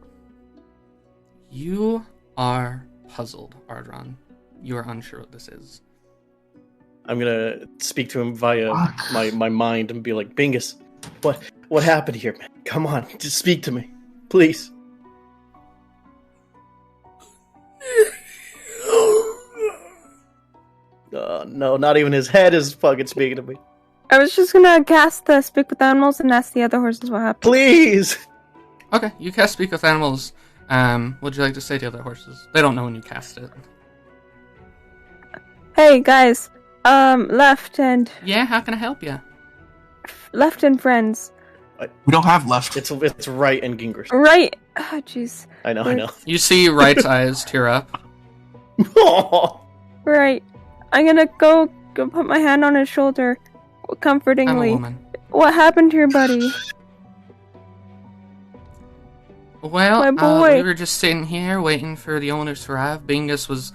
S4: You are puzzled, Arrtaron. You are unsure what this is.
S2: I'm gonna speak to him via my mind and be like, Bingus, what happened here, man? Come on, just speak to me, please. No, not even his head is fucking speaking to me.
S1: I was just gonna cast the speak with animals and ask the other horses what happened.
S2: Please!
S4: Okay, you cast Speak with Animals. What'd you like to say to the other horses? They don't know when you cast it.
S1: Hey guys, left and
S4: Yeah, how can I help you?
S1: friends.
S3: We don't have left.
S2: It's right and Gingers.
S1: Right. Oh jeez.
S2: I know.
S4: You see Wright's eyes tear up.
S1: Right. I'm gonna go put my hand on his shoulder,
S4: I'm a
S1: comfortingly.
S4: woman.
S1: What happened to your buddy?
S4: Well,
S1: My boy.
S4: we were just sitting here waiting for the owners to arrive. Bingus was,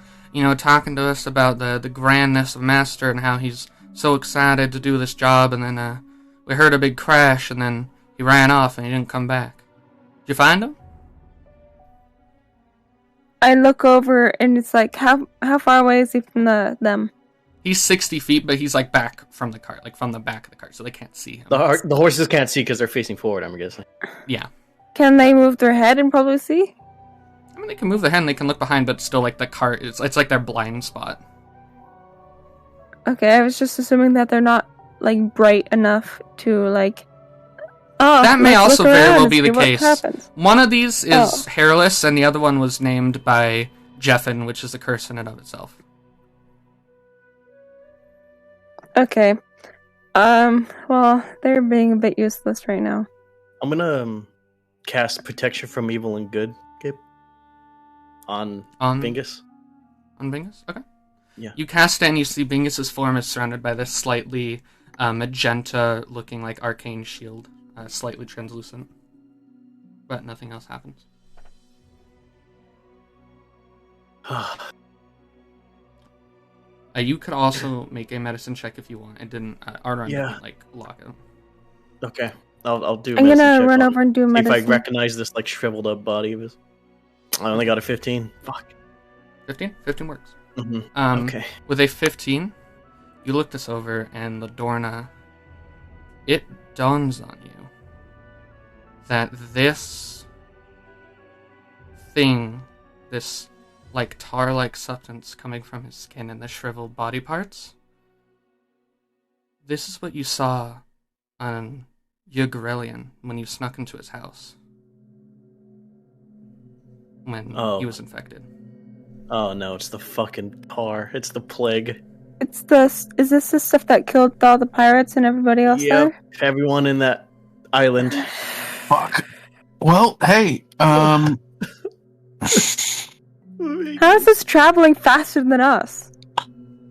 S4: talking to us about the grandness of Master and how he's so excited to do this job, and then we heard a big crash, and then he ran off and he didn't come back. Did you find him?
S1: I look over and it's like, how far away is he from them?
S4: He's 60 feet, but he's like back from the cart, like from the back of the cart, so they can't see him.
S2: The horses can't see because they're facing forward, I'm guessing.
S4: Yeah.
S1: Can they move their head and probably see?
S4: I mean, they can move their head and they can look behind, but still, like, the cart, it's like their blind spot.
S1: Okay, I was just assuming that they're not like bright enough to like. Oh,
S4: That may
S1: let's
S4: also
S1: look
S4: very
S1: around
S4: well
S1: and
S4: be
S1: see
S4: the
S1: what
S4: case.
S1: happens.
S4: One of these is hairless, and the other one was named by Jeffin, which is a curse in and of itself.
S1: Okay. Well, they're being a bit useless right now.
S2: I'm gonna cast Protection from Evil and Good, Gabe. On Bingus.
S4: On Bingus? Okay.
S2: Yeah.
S4: You cast it, and you see Bingus's form is surrounded by this slightly magenta-looking, like, arcane shield. Slightly translucent. But nothing else happens. You could also make a medicine check if you want. It didn't. Arrtaron didn't like lock it.
S2: Okay, I'll do.
S1: I'm
S2: medicine
S1: gonna
S2: check
S1: run
S2: on
S1: over and do
S2: it.
S1: medicine.
S2: If I recognize this like shriveled up body of his. I only got a 15. Fuck.
S4: 15? 15 works.
S2: Mm-hmm. Okay.
S4: With a 15, you look this over, and Ladorna, it dawns on you that this thing, this like tar-like substance coming from his skin and the shriveled body parts, this is what you saw on Gertrand when you snuck into his house when he was infected.
S2: Oh no, it's the fucking tar. It's the plague.
S1: Is this the stuff that killed all the pirates and everybody else there?
S2: Everyone in that island.
S3: Fuck. Well, hey,
S1: How is this traveling faster than us?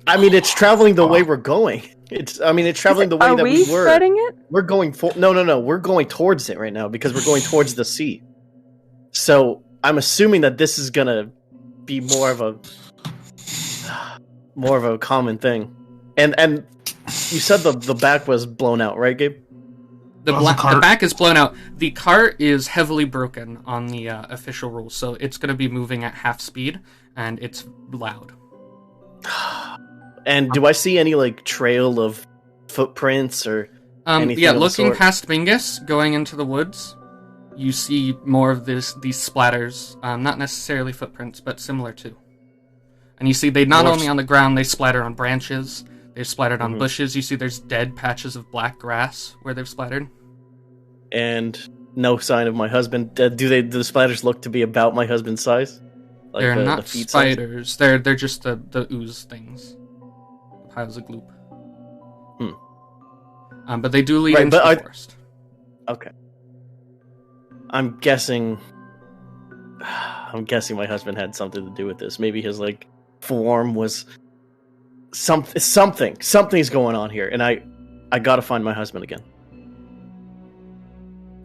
S2: I mean, it's traveling the way we're going. It's traveling the way that we were.
S1: Are we spreading it?
S2: We're going No. We're going towards it right now because we're going towards the sea. So I'm assuming that this is gonna be more of a. more of a common thing. And you said the back was blown out, right, Gabe?
S4: The back is blown out. The cart is heavily broken on the official rules, so it's going to be moving at half speed, and it's loud.
S2: And do I see any like trail of footprints or anything?
S4: Yeah,
S2: of the
S4: looking
S2: sort?
S4: past Bingus, going into the woods, you see more of these splatters. Not necessarily footprints, but similar to. And you see they not only on the ground, they splatter on branches. They've splattered on bushes. You see there's dead patches of black grass where they've splattered.
S2: And no sign of my husband. Do the splatters look to be about my husband's size? Like
S4: They're not
S2: the feet
S4: spiders. They're just the ooze things. Piles of gloop. But they do lead into the forest.
S2: Okay. I'm guessing my husband had something to do with this. Maybe his like form was something's going on here, and I gotta find my husband again.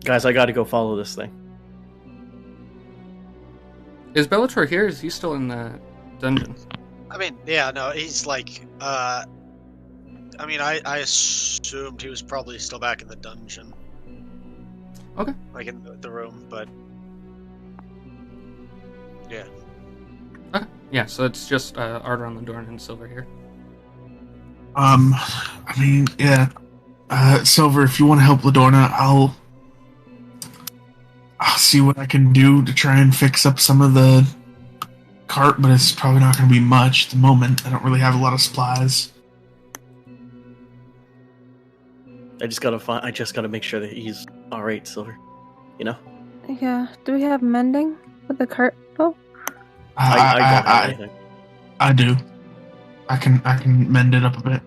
S2: Guys, I gotta go follow this thing.
S4: Is Bellator here? Is he still in the dungeon?
S5: I mean, yeah, no, he's like, I mean, I assumed he was probably still back in the dungeon.
S4: Okay.
S5: Like in the room, but yeah.
S4: Okay. Yeah, so it's just Arrtaron, Ladorna, and Silver here.
S3: I mean, yeah. Silver, if you want to help Ladorna, I'll see what I can do to try and fix up some of the cart, but it's probably not going to be much at the moment. I don't really have a lot of supplies.
S2: I just gotta make sure that he's all right, Silver. You know.
S1: Yeah. Do we have mending with the cart though?
S2: I don't have anything.
S3: I do. I can mend it up a bit.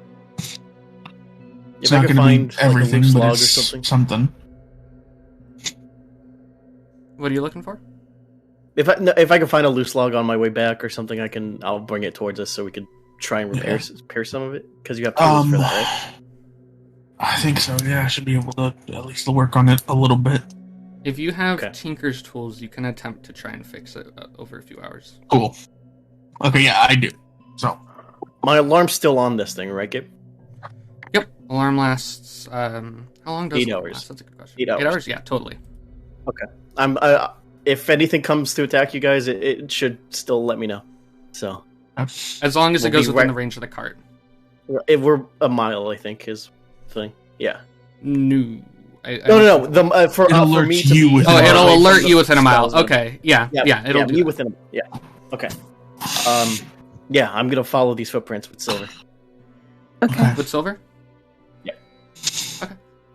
S2: If
S3: It's
S2: I
S3: not
S2: can
S3: going
S2: find
S3: to be everything,
S2: like a loose
S3: but
S2: log or
S3: it's
S2: something.
S4: What are you looking for?
S2: If I can find a loose log on my way back or something, I'll bring it towards us so we could try and repair some of it. Because you have tools for that, right?
S3: I think so. Yeah, I should be able to at least work on it a little bit.
S4: If you have Tinker's tools, you can attempt to try and fix it over a few hours.
S3: Cool. Okay, yeah, I do. So
S2: my alarm's still on this thing, right, Gabe?
S4: Yep. Alarm lasts. How long does
S2: 8
S4: alarm
S2: hours.
S4: last? That's a good question.
S2: 8 hours.
S4: 8 hours? Yeah, totally.
S2: Okay. If anything comes to attack you guys, it should still let me know. So
S4: as long as it goes within the range of the cart.
S2: If we're a mile, I think is thing. Yeah.
S4: No.
S2: No. For me to be.
S4: It'll alert you within a mile. Okay. Yeah. It'll do
S2: me
S4: that.
S2: within. Yeah. Okay. Yeah, I'm gonna follow these footprints with Silver.
S1: Okay.
S4: With Silver?
S2: Yeah.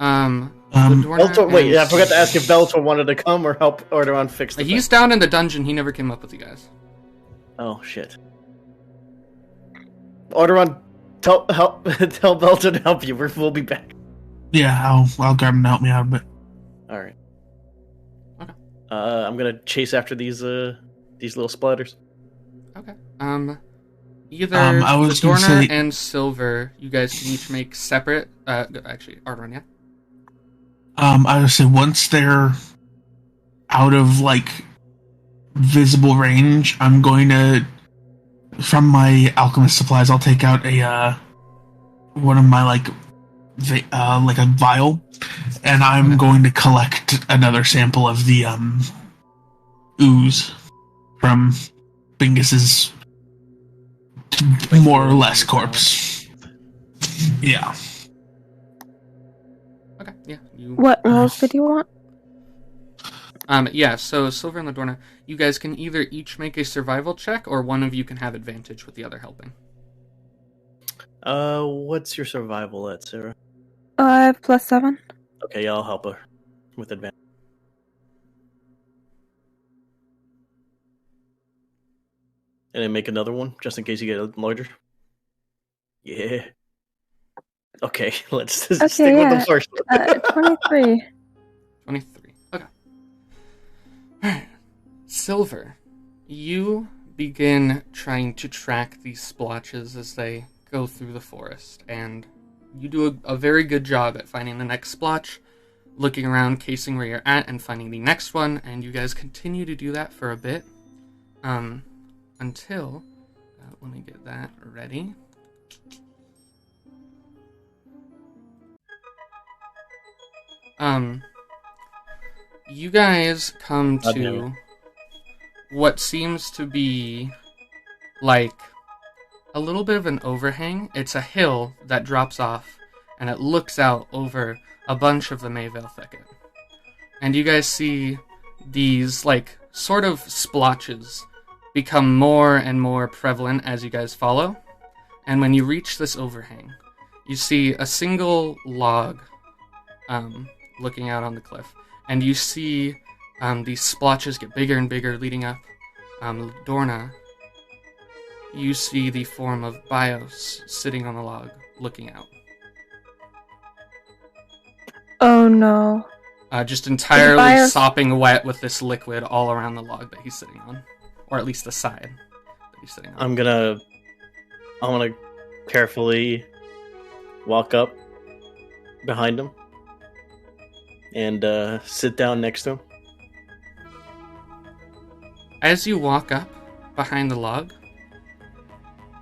S4: Okay.
S2: Wait, I forgot to ask if Bellator wanted to come or help Arrtaron fix the
S4: He's
S2: thing.
S4: down in the dungeon. He never came up with you guys.
S2: Oh shit. Arrtaron, tell Bellator to help you. We'll be back.
S3: yeah, I'll grab him and help me out a bit.
S2: All right.
S4: Okay.
S2: I'm gonna chase after these little splatters.
S4: Okay. Either
S3: I was gonna
S4: Ladorna
S3: say-
S4: and Silver, you guys can each make separate. Actually, Arrtaron, yeah.
S3: I would say once they're out of like visible range, I'm going to, from my alchemist supplies, I'll take out a one of my like a vial, and I'm going to collect another sample of the ooze from Bingus's more or less corpse. Yeah.
S4: Okay, yeah.
S1: What rolls did you want?
S4: Yeah, so Silver and Ladorna, you guys can either each make a survival check, or one of you can have advantage with the other helping.
S2: What's your survival at, Sarah?
S1: I have +7.
S2: Okay, yeah, I'll help her with advantage. And then make another one, just in case you get larger. Yeah. Okay, let's stick with the first one.
S1: 23.
S4: 23. Okay. Alright. Silver, you begin trying to track these splotches as they go through the forest, and you do a very good job at finding the next splotch, looking around, casing where you're at, and finding the next one, and you guys continue to do that for a bit, until let me get that ready. You guys come to what seems to be like a little bit of an overhang. It's a hill that drops off, and it looks out over a bunch of the Mayvale thicket. And you guys see these, like, sort of splotches become more and more prevalent as you guys follow. And when you reach this overhang, you see a single log looking out on the cliff. And you see these splotches get bigger and bigger leading up. Ladorna, you see the form of Bios sitting on the log looking out.
S1: Oh no.
S4: Just entirely
S1: Bios
S4: sopping wet with this liquid all around the log that he's sitting on. Or at least the side that he's sitting on.
S2: I'm gonna carefully walk up behind him and sit down next to him.
S4: As you walk up behind the log,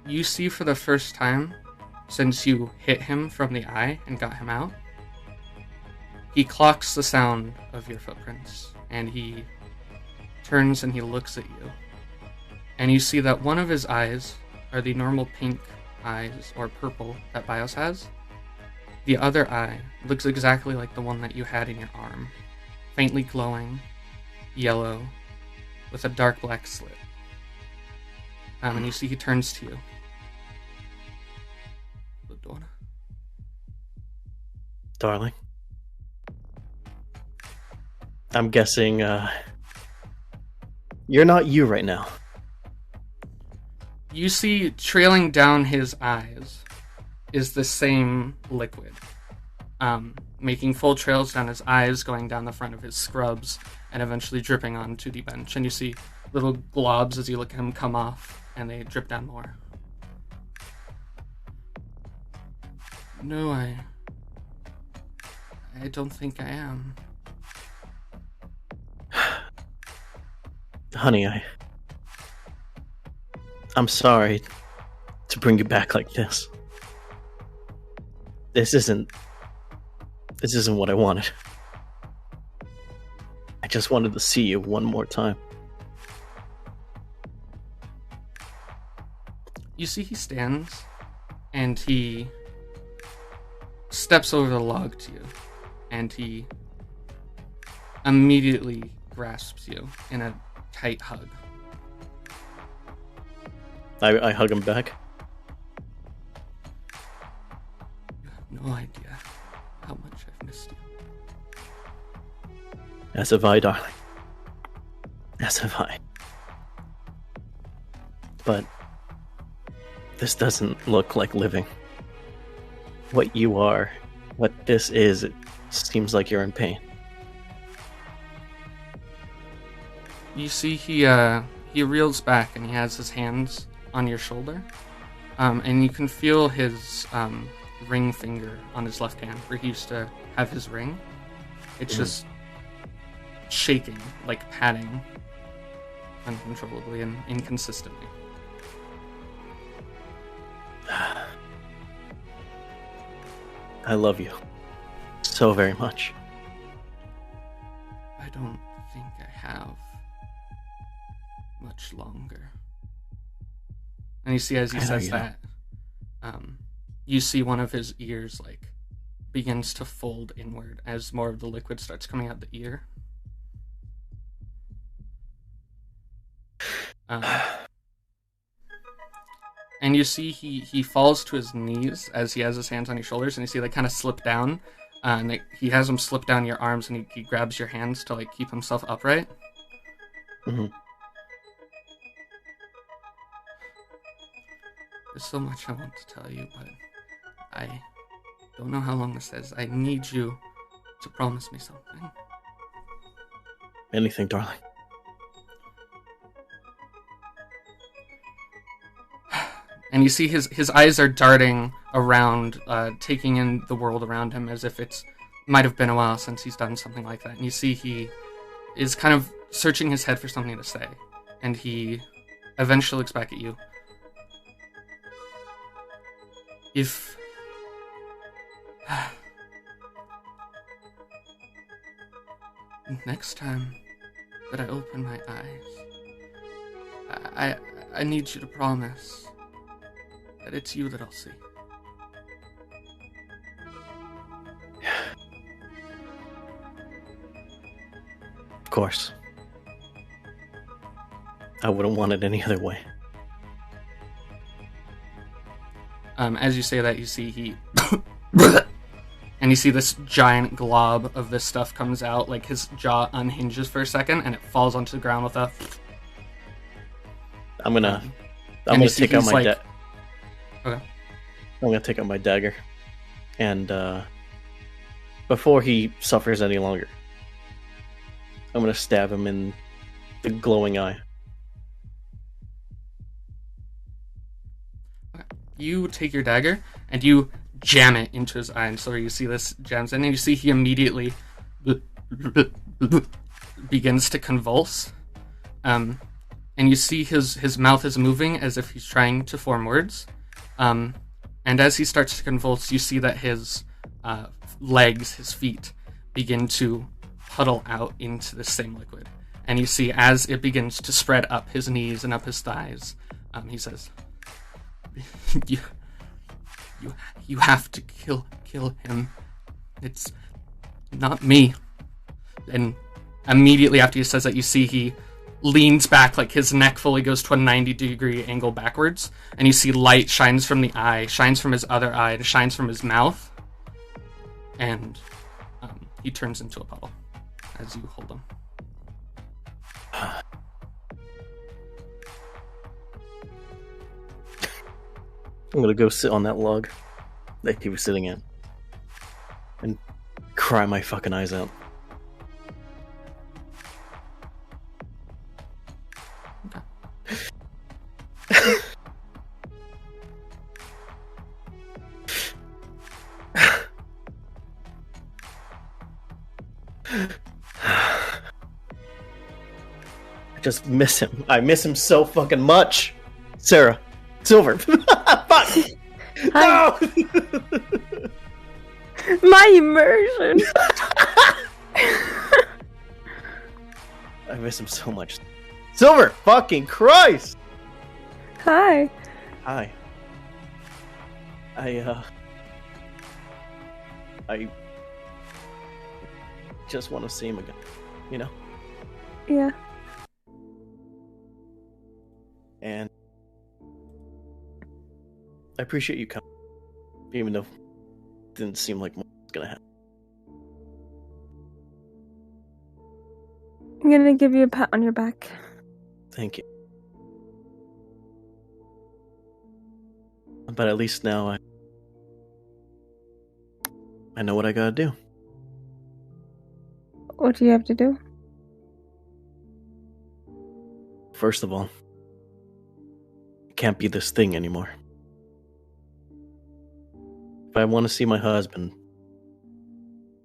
S4: you see for the first time, since you hit him from the eye and got him out, he clocks the sound of your footprints, and he turns and he looks at you. And you see that one of his eyes are the normal pink eyes, or purple, that Bios has. The other eye looks exactly like the one that you had in your arm, faintly glowing, yellow, with a dark black slit. And you see he turns to you. Ladorna.
S2: Darling. I'm guessing, you're not you right now.
S4: You see, trailing down his eyes is the same liquid. Making full trails down his eyes, going down the front of his scrubs, and eventually dripping onto the bench. And you see little globs as you look at him come off, and they drip down more. No, I don't think I am.
S2: Honey, I'm sorry to bring you back like this. This isn't what I wanted. I just wanted to see you one more time.
S4: You see he stands, and he steps over the log to you, and he immediately grasps you in a tight hug.
S2: I hug him back.
S4: You have no idea how much I've missed you.
S2: As have I, darling. As have I. But this doesn't look like living. What you are, what this is, it seems like you're in pain.
S4: You see he reels back and he has his hands on your shoulder. And you can feel his ring finger on his left hand where he used to have his ring. It's just shaking, like patting uncontrollably and inconsistently.
S2: I love you so very much.
S4: I don't think I have much longer. And you see as he says that, you see one of his ears like begins to fold inward as more of the liquid starts coming out the ear. And you see he falls to his knees as he has his hands on your shoulders, and you see they kind of slip down. And he has them slip down your arms, and he grabs your hands to like keep himself upright.
S2: Mm-hmm.
S4: There's so much I want to tell you, but I don't know how long this is. I need you to promise me something.
S2: Anything, darling.
S4: And you see his eyes are darting around, taking in the world around him as if it's might have been a while since he's done something like that. And you see he is kind of searching his head for something to say. And he eventually looks back at you. If next time that I open my eyes, I need you to promise that it's you that I'll see.
S2: Of course. I wouldn't want it any other way.
S4: As you say that, you see he... and you see this giant glob of this stuff comes out, like his jaw unhinges for a second, and it falls onto the ground with a...
S2: I'm gonna take out my I'm gonna take out my dagger, and before he suffers any longer, I'm gonna stab him in the glowing eye.
S4: Okay. You take your dagger and you jam it into his eye, and so you see this jams in, and you see he immediately begins to convulse. And you see his mouth is moving as if he's trying to form words. And as he starts to convulse, you see that his legs, his feet, begin to puddle out into the same liquid. And you see as it begins to spread up his knees and up his thighs, he says, You have to kill him. It's not me. And immediately after he says that, you see he leans back, like his neck fully goes to a 90-degree angle backwards, and you see light shines from the eye, shines from his other eye, and shines from his mouth, and he turns into a puddle as you hold him.
S2: I'm gonna go sit on that log that he was sitting in and cry my fucking eyes out. I just miss him. I miss him so fucking much. Sarah. Silver. Fuck!
S1: Hi.
S2: No!
S1: My immersion.
S2: I miss him so much. Silver! Fucking Christ!
S1: Hi.
S2: Hi. I just want to see him again. You know?
S1: Yeah.
S2: And I appreciate you coming, even though it didn't seem like much was gonna happen.
S1: I'm gonna give you a pat on your back.
S2: Thank you. But at least now I know what I gotta do.
S1: What do you have to do?
S2: First of all, it can't be this thing anymore. If I want to see my husband,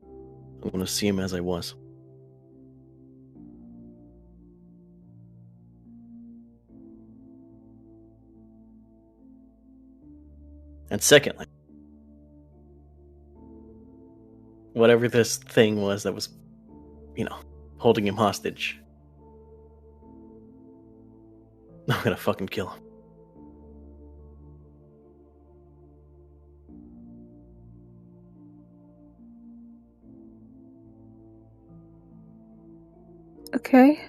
S2: I want to see him as I was. And secondly, whatever this thing was that was, holding him hostage, I'm gonna fucking kill him.
S1: Okay.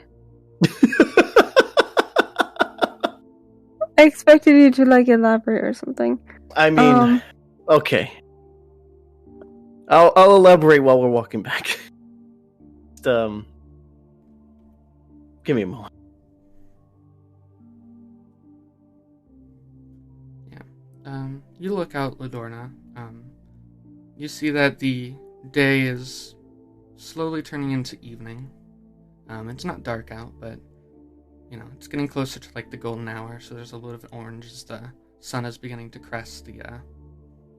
S1: I expected you to elaborate or something.
S2: I mean, okay. I'll elaborate while we're walking back. Just, give me a moment.
S4: Yeah. You look out, Ladorna. You see that the day is slowly turning into evening. It's not dark out, but it's getting closer to the golden hour, so there's a little bit of orange as the sun is beginning to crest the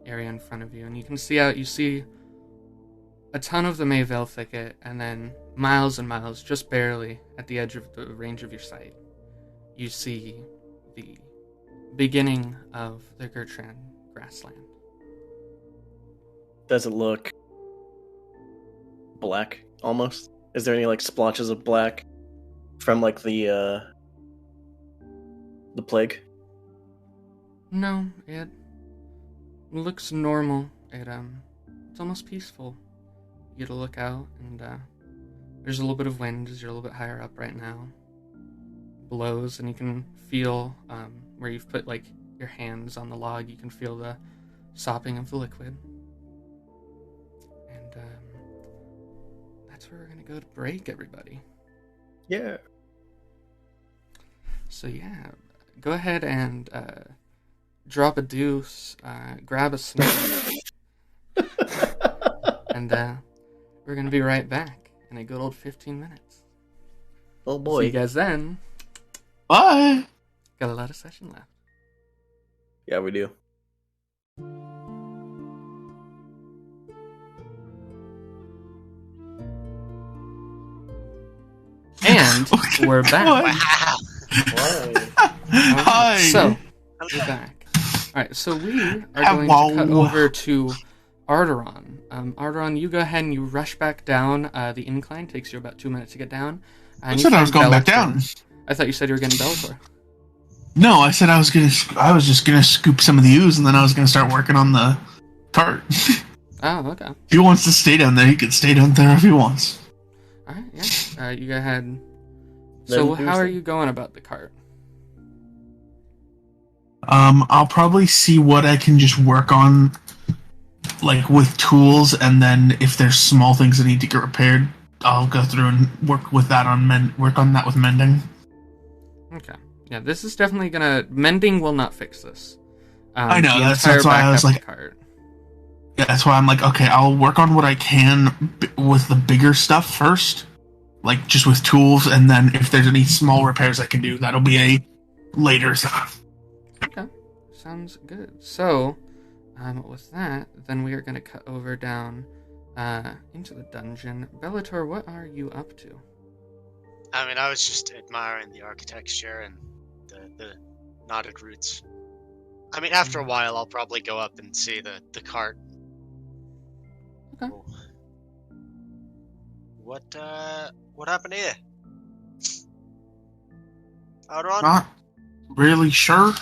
S4: area in front of you. And you can see out, you see a ton of the Mayvale thicket, and then miles and miles, just barely at the edge of the range of your sight, you see the beginning of the Gertrand Grassland.
S2: Does it look black almost? Is there any like splotches of black from like the plague?
S4: No, it looks normal. It's almost peaceful. You get to look out, and there's a little bit of wind as you're a little bit higher up right now. Blows, and you can feel where you've put like your hands on the log. You can feel the sopping of the liquid, and that's where we're gonna go to break, everybody.
S2: Yeah.
S4: So yeah, go ahead and drop a deuce, grab a snack, and we're gonna be right back in a good old 15 minutes.
S2: Oh boy.
S4: See you guys then.
S3: Bye.
S4: Got a lot of session left.
S2: Yeah, we do.
S4: And we're back.
S3: Hi.
S4: So, we're back. Alright, so we are going to cut over to Arrtaron. Arrtaron, you go ahead and you rush back down the incline. Takes you about 2 minutes to get down.
S3: I said I was going back down.
S4: I thought you said you were getting Bellator.
S3: No, I said I was just gonna scoop some of the ooze, and then I was gonna start working on the cart.
S4: Oh, okay.
S3: If he wants to stay down there, he can stay down there if he wants.
S4: Alright, yeah. You go ahead. So, how are you going about the cart?
S3: I'll probably see what I can just work on, like with tools, and then if there's small things that need to get repaired, I'll go through and work with that work on that with mending.
S4: Okay. Yeah, this is definitely mending will not fix this.
S3: I know, that's why I was like, yeah, that's why I'm like, okay, I'll work on what I can with the bigger stuff first, like just with tools, and then if there's any small repairs I can do, that'll be a later stuff.
S4: Okay, sounds good. So, with that, then we are going to cut over down into the dungeon. Bellator, what are you up to?
S5: I mean, I was just admiring the architecture and the knotted roots. I mean, after a while, I'll probably go up and see the cart.
S4: Okay.
S5: Oh. What happened here? Arrtaron?
S3: Not really sure.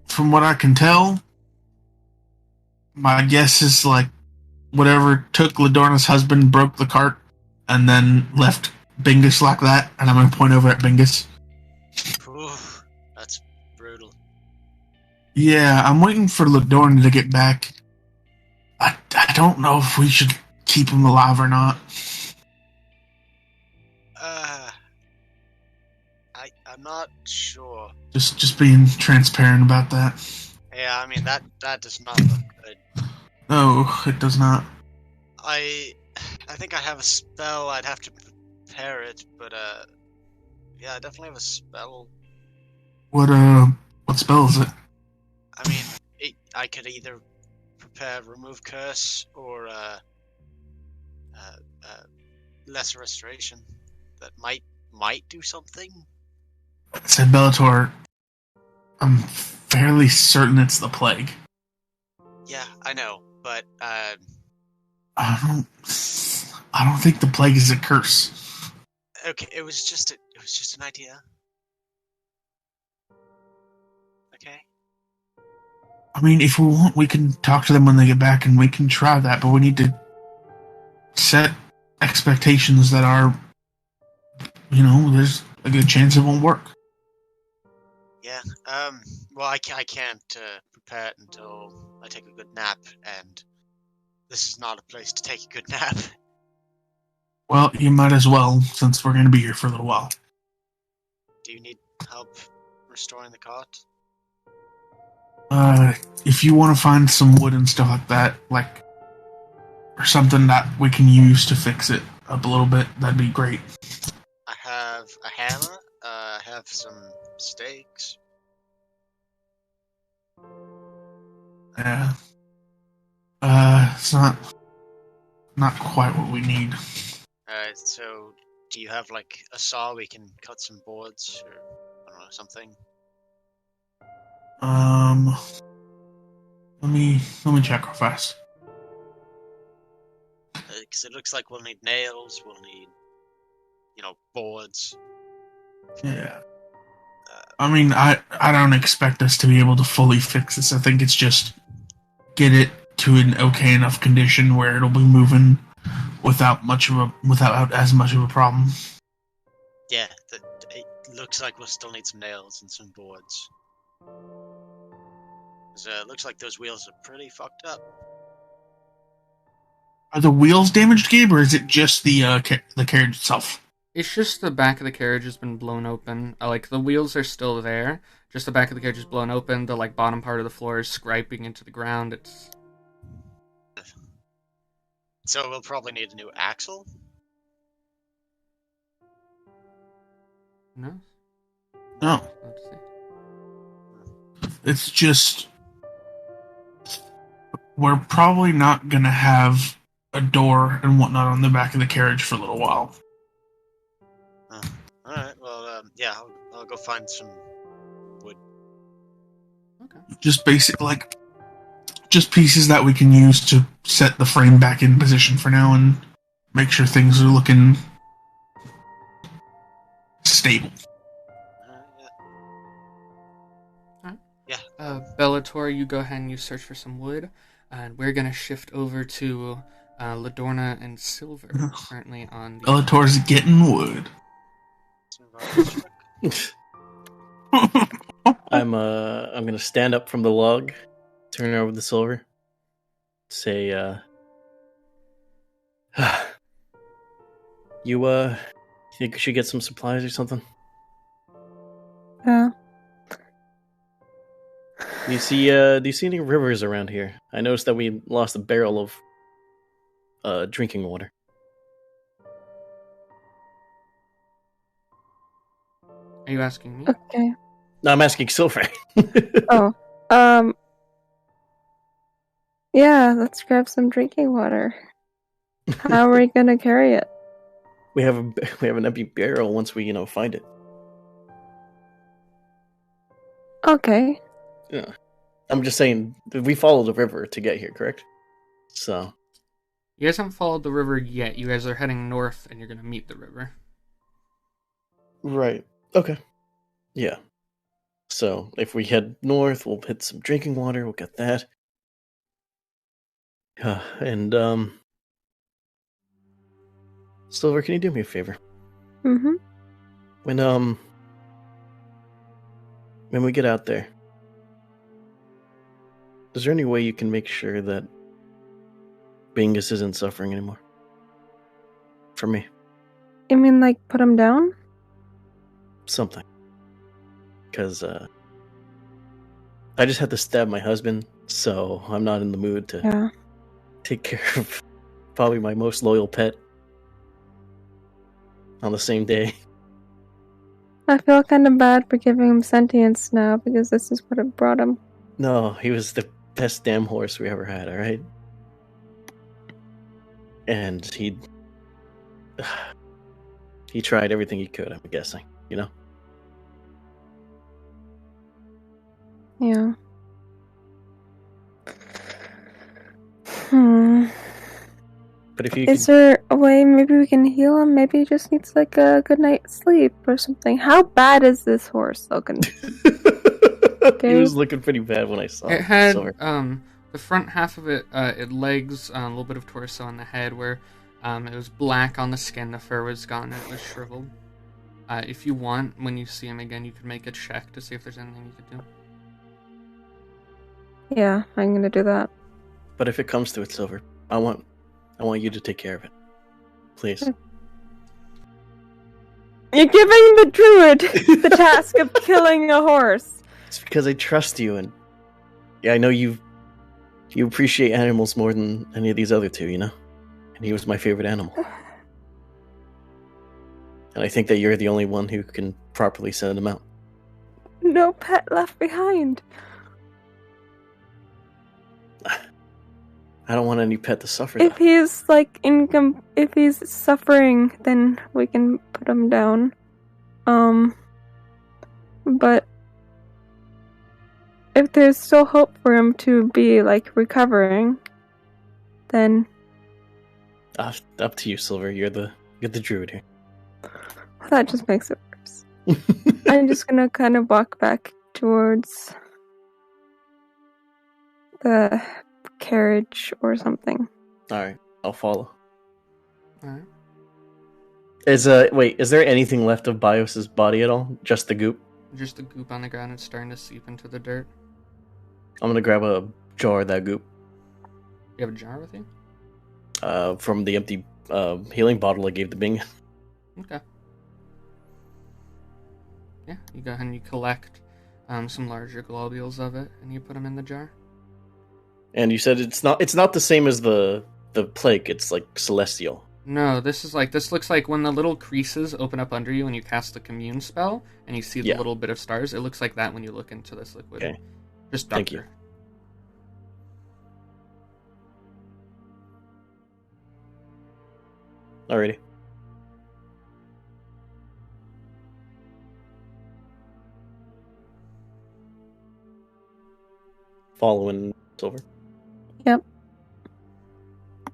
S3: From what I can tell, my guess is like whatever took Ladorna's husband broke the cart and then left Bingus like that, and I'm going to point over at Bingus.
S5: Oof, that's brutal.
S3: Yeah, I'm waiting for Ladorna to get back. I don't know if we should keep him alive or not.
S5: I'm not sure.
S3: Just being transparent about that.
S5: Yeah, I mean that does not look good.
S3: No, it does not.
S5: I think I have a spell. I'd have to prepare it, but yeah, I definitely have a spell.
S3: What spell is it?
S5: I mean, I could either prepare remove curse or lesser restoration that might do something.
S3: I said Bellator. I'm fairly certain it's the plague.
S5: Yeah, I know, but
S3: I don't think the plague is a curse.
S5: Okay, it was just an idea. Okay.
S3: I mean, if we want, we can talk to them when they get back, and we can try that. But we need to set expectations that are, there's a good chance it won't work.
S5: Yeah. Well, I can't prepare it until I take a good nap, and this is not a place to take a good nap.
S3: Well, you might as well, since we're going to be here for a little while.
S5: Do you need help restoring the cart?
S3: If you want to find some wood and stuff like that, or something that we can use to fix it up a little bit, that'd be great.
S5: I have a hammer. I have some stakes.
S3: Yeah. It's not quite what we need.
S5: So do you have a saw we can cut some boards or I don't know, something?
S3: Let me check real fast.
S5: Because it looks like we'll need nails, we'll need, boards.
S3: Yeah. I mean, I don't expect us to be able to fully fix this. I think it's just get it to an okay enough condition where it'll be moving without as much of a problem.
S5: Yeah, it looks like we'll still need some nails and some boards. It looks like those wheels are pretty fucked up.
S3: Are the wheels damaged, Gabe, or is it just the carriage itself?
S4: It's just the back of the carriage has been blown open. Like, the wheels are still there, just the back of the carriage is blown open. The, bottom part of the floor is scraping into the ground. It's...
S5: So we'll probably need a new axle?
S4: No?
S3: No.
S4: Let's see.
S3: It's just... We're probably not going to have a door and whatnot on the back of the carriage for a little while.
S5: Alright, well, yeah, I'll go find some wood.
S4: Okay.
S3: Just basic, just pieces that we can use to set the frame back in position for now and make sure things are looking stable.
S5: Yeah.
S4: Bellator, you go ahead and you search for some wood, and we're gonna shift over to Ladorna and Silver, currently on the...
S3: Bellator's getting wood.
S2: I'm gonna stand up from the log, turn over the Silver, say, you think we should get some supplies or something?
S1: Yeah.
S2: Do you see any rivers around here? I noticed that we lost a barrel of drinking water.
S4: Are you asking me?
S1: Okay.
S2: No, I'm asking Silver.
S1: Oh. Yeah, let's grab some drinking water. How are we gonna carry it?
S2: We have an empty barrel once we find it.
S1: Okay.
S2: Yeah. I'm just saying, we followed the river to get here, correct? So.
S4: You guys haven't followed the river yet. You guys are heading north, and you're going to meet the river.
S2: Right. Okay. Yeah. So, if we head north, we'll hit some drinking water, we'll get that. And, Silver, can you do me a favor?
S1: Mm-hmm.
S2: When we get out there, is there any way you can make sure that Bingus isn't suffering anymore? For me.
S1: You mean put him down?
S2: Something. Because, I just had to stab my husband, so I'm not in the mood to take care of probably my most loyal pet on the same day.
S1: I feel kind of bad for giving him sentience now, because this is what it brought him.
S2: No, he was the best damn horse we ever had, alright? And he tried everything he could, I'm guessing,
S1: Yeah.
S2: But if you
S1: Is there a way maybe we can heal him? Maybe he just needs a good night's sleep or something. How bad is this horse looking?
S2: He was looking pretty bad when I saw it.
S4: It had
S2: Sorry.
S4: the front half of it, it legs, a little bit of torso on the head, where it was black on the skin, the fur was gone, and it was shriveled. If you want, when you see him again, you could make a check to see if there's anything you could do.
S1: Yeah, I'm gonna do that.
S2: But if it comes to it, Silver, I want you to take care of it. Please.
S1: You're giving the druid the task of killing a horse.
S2: It's because I trust you, and yeah, I know you appreciate animals more than any of these other two, And he was my favorite animal. And I think that you're the only one who can properly send him out.
S1: No pet left behind.
S2: I don't want any pet to suffer.
S1: If he's if he's suffering, then we can put him down. But if there's still hope for him to be recovering, then
S2: Up to you, Silver. You're the druid here.
S1: That just makes it worse. I'm just gonna kind of walk back towards the carriage or something.
S2: Alright, I'll follow.
S4: Alright.
S2: Is there anything left of Bios's body at all? Just the goop?
S4: Just the goop on the ground. It's starting to seep into the dirt.
S2: I'm gonna grab a jar of that goop.
S4: You have a jar with you?
S2: From the empty healing bottle I gave to Bing.
S4: Okay. Yeah, you go ahead and you collect some larger globules of it, and you put them in the jar.
S2: And you said it's not the same as the plague. It's like celestial.
S4: No, this looks like when the little creases open up under you and you cast the commune spell, and you see the little bit of stars. It looks like that when you look into this liquid.
S2: Okay.
S4: Just darker.
S2: Thank you. Alrighty. Following Silver.
S1: Yep.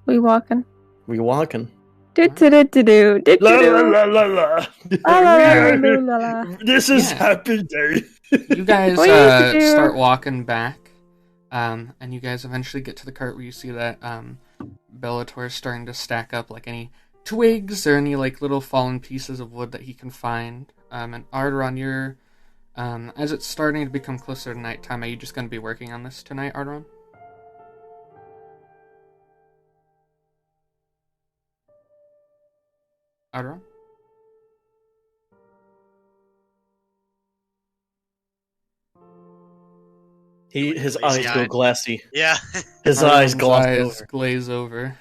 S1: We walking.
S2: We walking.
S1: Do do do do do do
S2: La la
S1: do.
S2: la la la.
S1: La la la la la la.
S2: This is happy day.
S4: You guys
S1: What do you have to do?
S4: start walking back, and you guys eventually get to the cart where you see that Bellator is starting to stack up like any twigs or any like little fallen pieces of wood that he can find. And Arrtaron, you're as it's starting to become closer to nighttime, are you just going to be working on this tonight, Arrtaron? Arrtaron?
S2: His eyes go glassy.
S5: Yeah.
S2: His eyes
S4: Arrtaron's
S2: glaze
S4: eyes
S2: over.
S4: glaze over.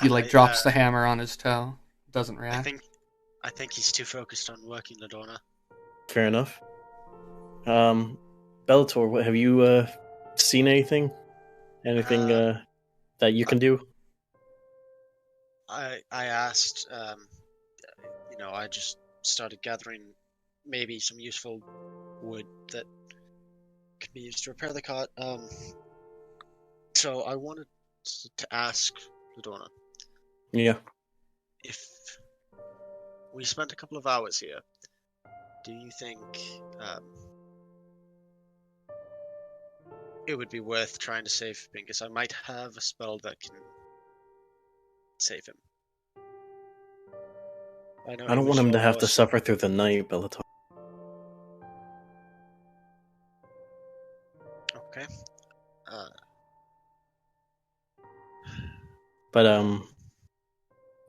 S4: He drops the hammer on his toe. Doesn't react.
S5: I think he's too focused on working Ladorna.
S2: Fair enough. Bellator, have you seen anything? Anything that you can do?
S5: I asked, I just started gathering maybe some useful wood that could be used to repair the cart. So I wanted to ask Ladorna.
S2: Yeah.
S5: If we spent a couple of hours here, do you think it would be worth trying to save Bingus? I might have a spell that can save him. I
S2: don't want him to have to suffer through the night, Bellator.
S5: Okay.
S2: But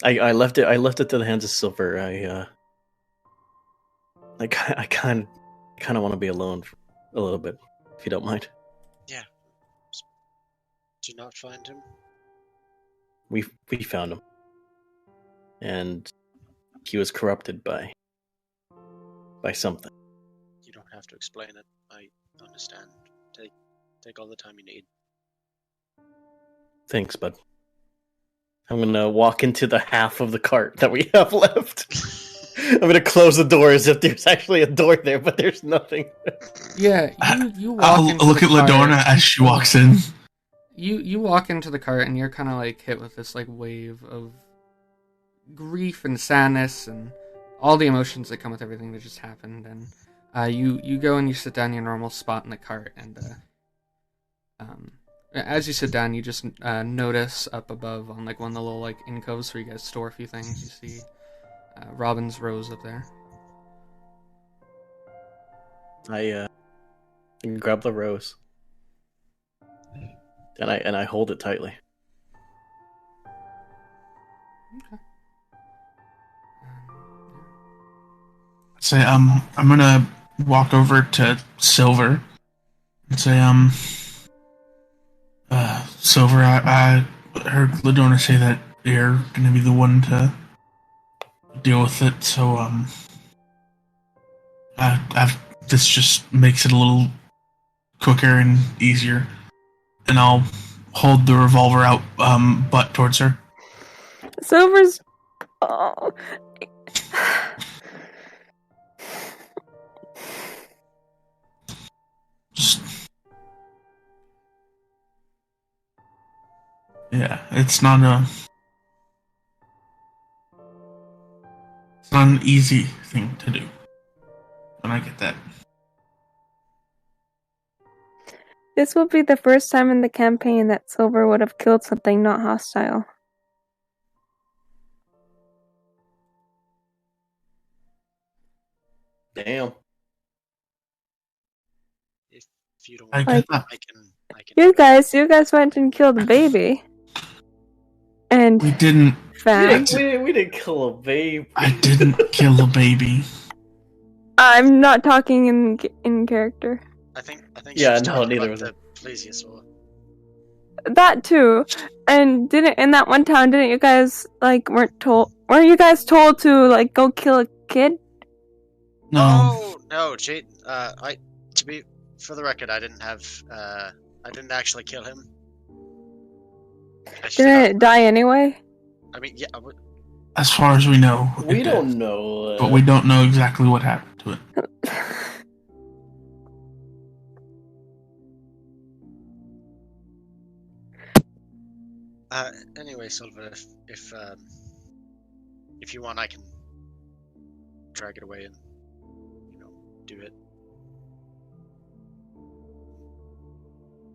S2: I left it to the hands of Silver. I kind of want to be alone for a little bit, if you don't mind.
S5: Yeah. Did you not find him?
S2: We found him, and he was corrupted by something.
S5: You don't have to explain it. I understand. Take all the time you need.
S2: Thanks, bud. I'm gonna walk into the half of the cart that we have left. I'm gonna close the door as if there's actually a door there, but there's nothing.
S4: Yeah, you walk
S3: I'll
S4: into
S3: look
S4: the
S3: at
S4: cart.
S3: Ladorna as she walks in.
S4: You walk into the cart and you're kind of like hit with this like wave of grief and sadness and all the emotions that come with everything that just happened. And you go and you sit down in your normal spot in the cart, and as you sit down, you just notice up above on like one of the little like incoves where you guys store a few things. You see Robin's rose up there.
S2: I grab the rose. And I hold it tightly.
S4: Okay.
S3: Say, I'm gonna walk over to Silver and say, Silver, I heard Ladorna say that you're gonna be the one to deal with it, so, this just makes it a little quicker and easier. And I'll hold the revolver out, butt towards her.
S1: Silver's. Oh.
S3: Yeah, it's not fun, easy thing to do. And I get that.
S1: This will be the first time in the campaign that Silver would have killed something not hostile.
S2: Damn.
S5: If you don't
S3: I
S5: want
S3: get
S5: to,
S3: that.
S5: I can.
S1: You guys went and killed the baby. And
S3: We didn't.
S1: Fam.
S2: We didn't kill a baby.
S3: I didn't kill a baby.
S1: I'm not talking in character.
S5: I think.
S2: Yeah,
S5: she's
S2: no,
S5: talking
S2: neither
S5: about
S2: was
S5: the plesiosaur.
S1: That too. And in that one town, didn't you guys weren't you guys told to go kill a kid?
S3: No.
S5: Oh no, Jade. To be for the record, I didn't actually kill him.
S1: Didn't it die anyway?
S5: I mean, yeah.
S3: As far as we know.
S2: We don't know.
S3: But we don't know exactly what happened to it.
S5: Anyway, Silver, if you want, I can drag it away and do it.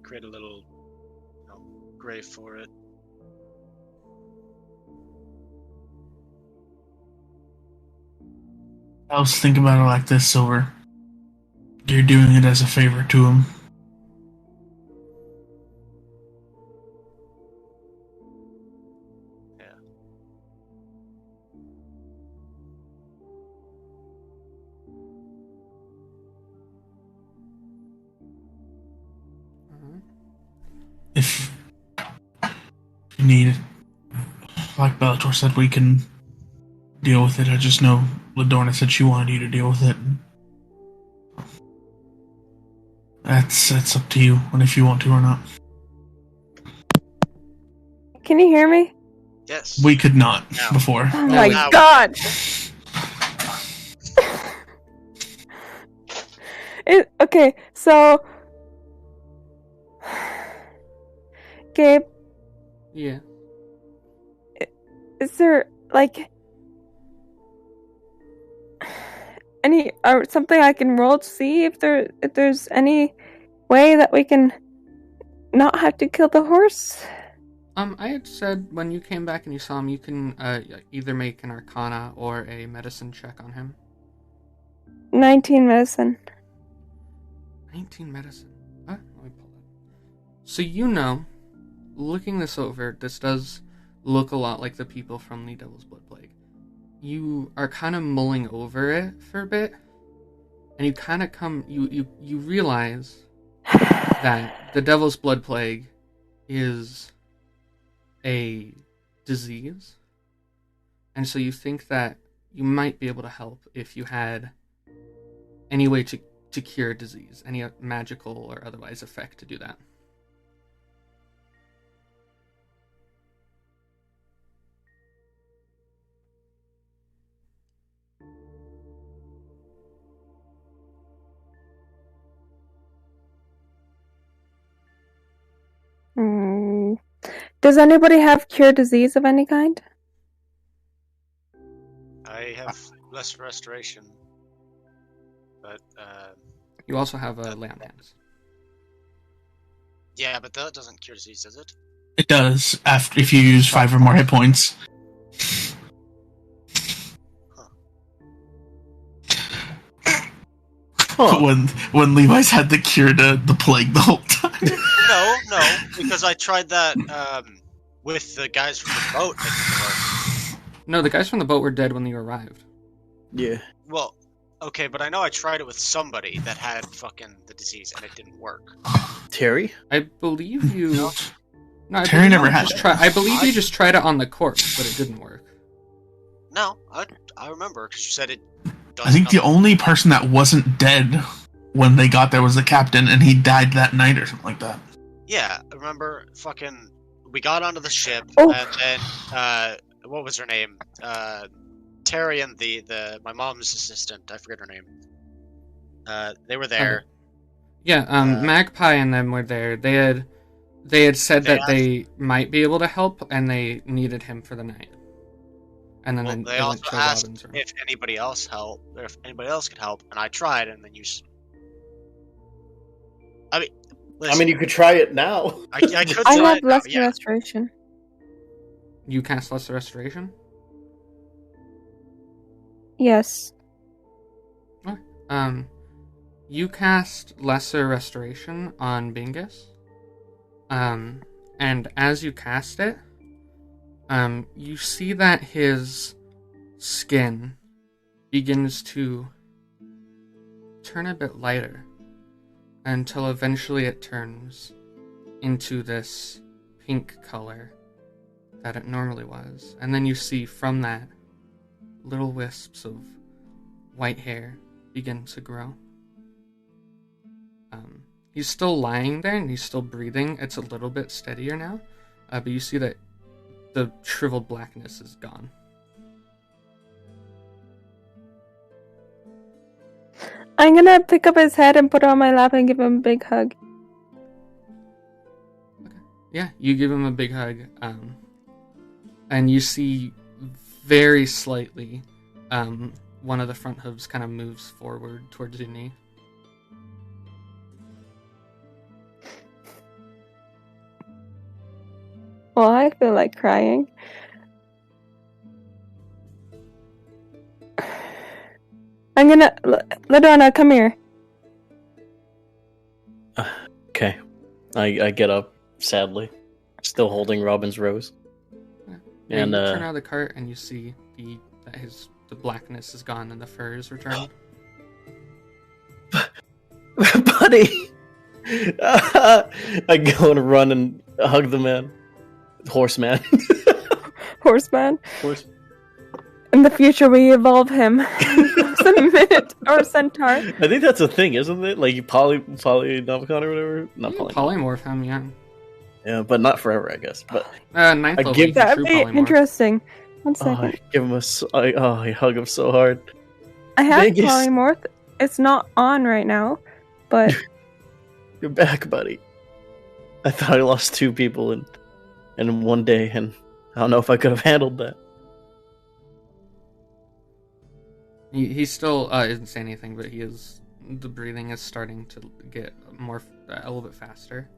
S5: Create a little grave for it.
S3: I was thinking about it like this, Silver. You're doing it as a favor to him. If you need it, like Bellator said, we can deal with it. I just know Ladorna said she wanted you to deal with it. That's up to you, and if you want to or not.
S1: Can you hear me?
S5: Yes.
S3: We could not
S5: No.
S3: before.
S1: Oh my god! Okay, so Gabe.
S4: Yeah.
S1: Is there any something I can roll to see if there's any way that we can not have to kill the horse?
S4: I had said when you came back and you saw him, you can either make an Arcana or a medicine check on him.
S1: 19 medicine.
S4: 19 medicine. Let me pull that. So looking this over, this does look a lot like the people from the Devil's Blood Plague. You are kind of mulling over it for a bit, and you kind of you realize that the Devil's Blood Plague is a disease, and so you think that you might be able to help if you had any way to cure disease, any magical or otherwise effect to do that.
S1: Does anybody have cure disease of any kind?
S5: I have less restoration, but
S4: You also have lay on hands.
S5: yeah, but that doesn't cure disease, does it?
S3: It does, if you use 5 or more hit points.
S2: Huh.
S3: When Levi's had the cure to the plague the whole time.
S5: No, because I tried that with the guys from the boat.
S4: No, the guys from the boat were dead when you arrived.
S2: Yeah.
S5: Well, okay, but I know I tried it with somebody that had fucking the disease and it didn't work.
S2: Terry?
S4: I believe you. No,
S3: Terry never had it.
S4: I believe you just tried it on the corpse, but it didn't work.
S5: No, I remember because you said it.
S3: I think the only person that wasn't dead when they got there was the captain, and he died that night or something like that.
S5: Yeah, I remember fucking. We got onto the ship,
S1: Oh.
S5: and then what was her name? Terry and the my mom's assistant. I forget her name. They were there.
S4: Yeah, Magpie and them were there. They had said that they might be able to help, and they needed him for the night. And then
S5: Well,
S4: they
S5: they also
S4: went to
S5: asked
S4: Robin's room.
S5: if anybody else helped, or if anybody else could help, and I tried, and then you. I mean, listen,
S2: you could try it now.
S5: I could
S1: I
S5: try
S1: have
S5: it now,
S1: lesser
S5: yeah.
S1: restoration.
S4: You cast Lesser Restoration?
S1: Yes.
S4: You cast Lesser Restoration on Bingus. And as you cast it, you see that his skin begins to turn a bit lighter until eventually it turns into this pink color that it normally was. And then you see from that little wisps of white hair begin to grow. He's still lying there and he's still breathing. It's a little bit steadier now, but you see that the shriveled blackness is gone.
S1: I'm gonna pick up his head and put it on my lap and give him a big hug.
S4: Okay. Yeah, you give him a big hug, and you see very slightly one of the front hooves kind of moves forward towards your knee.
S1: Well, I feel like crying. I'm gonna... Ladorna, come here.
S2: Okay. I get up, sadly. Still holding Robin's rose.
S4: Yeah,
S2: And
S4: you turn out of the cart and you see that the blackness is gone and the fur is returned.
S2: Buddy! I go and run and hug the man. Horseman.
S1: Horseman.
S2: Horse.
S1: In the future, we evolve him. Submit or centaur.
S2: I think that's a thing, isn't it? Like Polynomicon or whatever? Not
S4: You
S2: Polymorph.
S4: polymorph him, yeah.
S2: Yeah, but not forever, I guess. But
S4: Ninth level,
S2: give-
S4: he's a
S1: That'd
S4: true
S1: be
S4: polymorph.
S1: interesting. One
S2: oh,
S1: second.
S2: I give him I hug him so hard.
S1: I have
S2: Vegas.
S1: polymorph. It's not on right now, but
S2: You're back, buddy. I thought I lost 2 people in one day, and I don't know if I could have handled that.
S4: He still isn't saying anything, but the breathing is starting to get a little bit faster.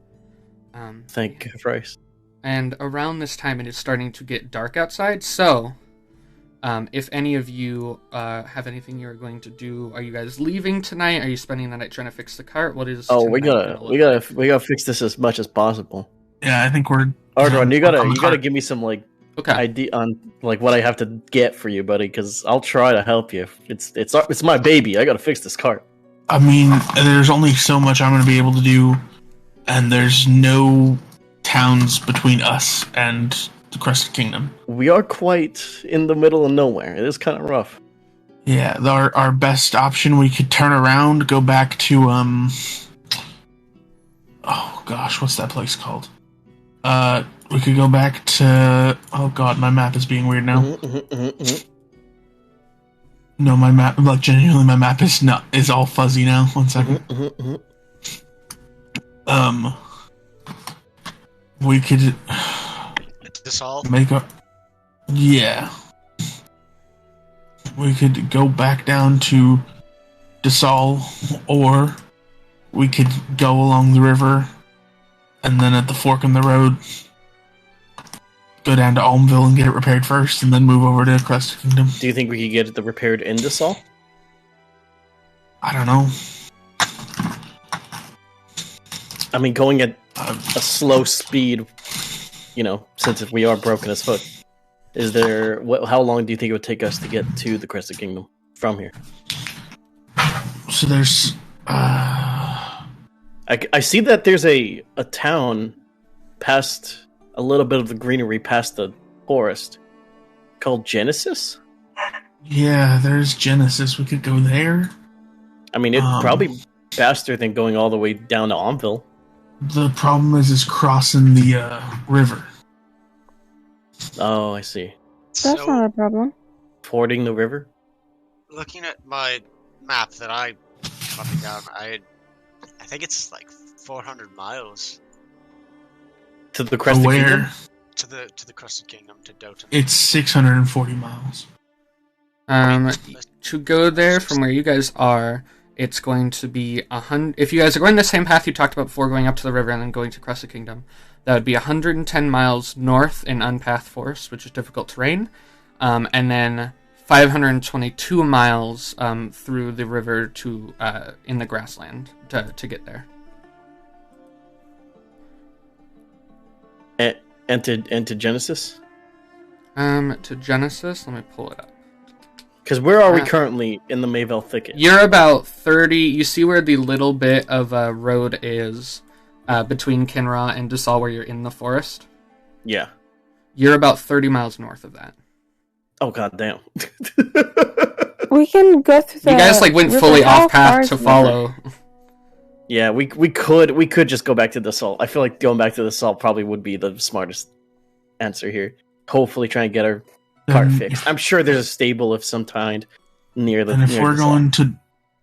S2: Thank Christ.
S4: And around this time, it is starting to get dark outside. So, if any of you have anything you are going to do, are you guys leaving tonight? Are you spending the night trying to fix the cart? What is?
S2: Oh, we
S4: tonight
S2: gotta
S4: gonna look
S2: we gotta fix this as much as possible.
S3: Yeah, I think we're.
S2: Arrtaron, you
S3: on the
S2: gotta
S3: cart.
S2: give me some
S4: like? Okay.
S2: idea on like what I have to get for you, buddy, because I'll try to help you. It's my baby. I gotta fix this cart.
S3: I mean, there's only so much I'm going to be able to do, and there's no towns between us and the Crusted Kingdom.
S2: We are quite in the middle of nowhere. It is kind of rough.
S3: Yeah, our best option, we could turn around, go back to, oh gosh, what's that place called? We could go back to, oh god, my map is being weird now. No, my map, like, genuinely, my map is all fuzzy now. 1 second. We could
S5: Dissolve.
S3: make a, yeah. We could go back down to Desal, or we could go along the river, and then at the fork in the road, go down to Almville and get it repaired first, and then move over to Crusted Kingdom.
S2: Do you think we could get it repaired in Desal?
S3: I don't know.
S2: I mean, going at a slow speed, since we are broken as foot, is there? How long do you think it would take us to get to the Crusted Kingdom from here?
S3: So there's,
S2: I see that there's a town past a little bit of the greenery, past the forest, called Genesis.
S3: yeah, there's Genesis. We could go there.
S2: I mean, it's probably faster than going all the way down to Almville.
S3: The problem is crossing the river.
S2: Oh, I see.
S1: that's not a problem.
S2: Fording the river?
S5: Looking at my map that I copied down, I think it's like 400 miles.
S2: To the Crested Kingdom?
S3: Where?
S5: to the Crusted Kingdom to Doton?
S3: It's 640 miles.
S4: To go there from where you guys are, it's going to be 100. If you guys are going the same path you talked about before, going up to the river and then going to Crusted Kingdom, that would be 110 miles north in unpathed forest, which is difficult terrain, and then 522 miles through the river to in the grassland to get there.
S2: And to Genesis?
S4: To Genesis, let me pull it up.
S2: Because where are we currently in the Mayville Thicket?
S4: You're about 30. You see where the little bit of a road is between Kinra and Desal, where you're in the forest?
S2: Yeah.
S4: You're about 30 miles north of that.
S2: Oh, god damn.
S1: We can go through the...
S4: You guys went fully off path to follow.
S2: Yeah, we could just go back to the Salt. I feel like going back to the Salt probably would be the smartest answer here. Hopefully try and get our cart fixed. I'm sure there's a stable of some kind near the.
S3: And if we're going to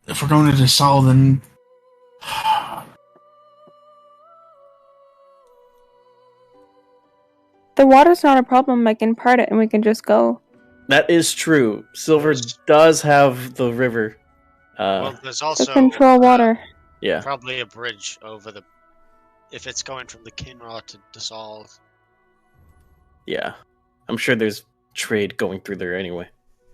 S3: the Salt, then
S1: the water's not a problem. I can part it and we can just go.
S2: That is true. Silver does have the river.
S5: Well, there's also
S1: to control water.
S2: Yeah.
S5: Probably a bridge over the... If it's going from the Kinra to Desal.
S2: Yeah. I'm sure there's trade going through there anyway.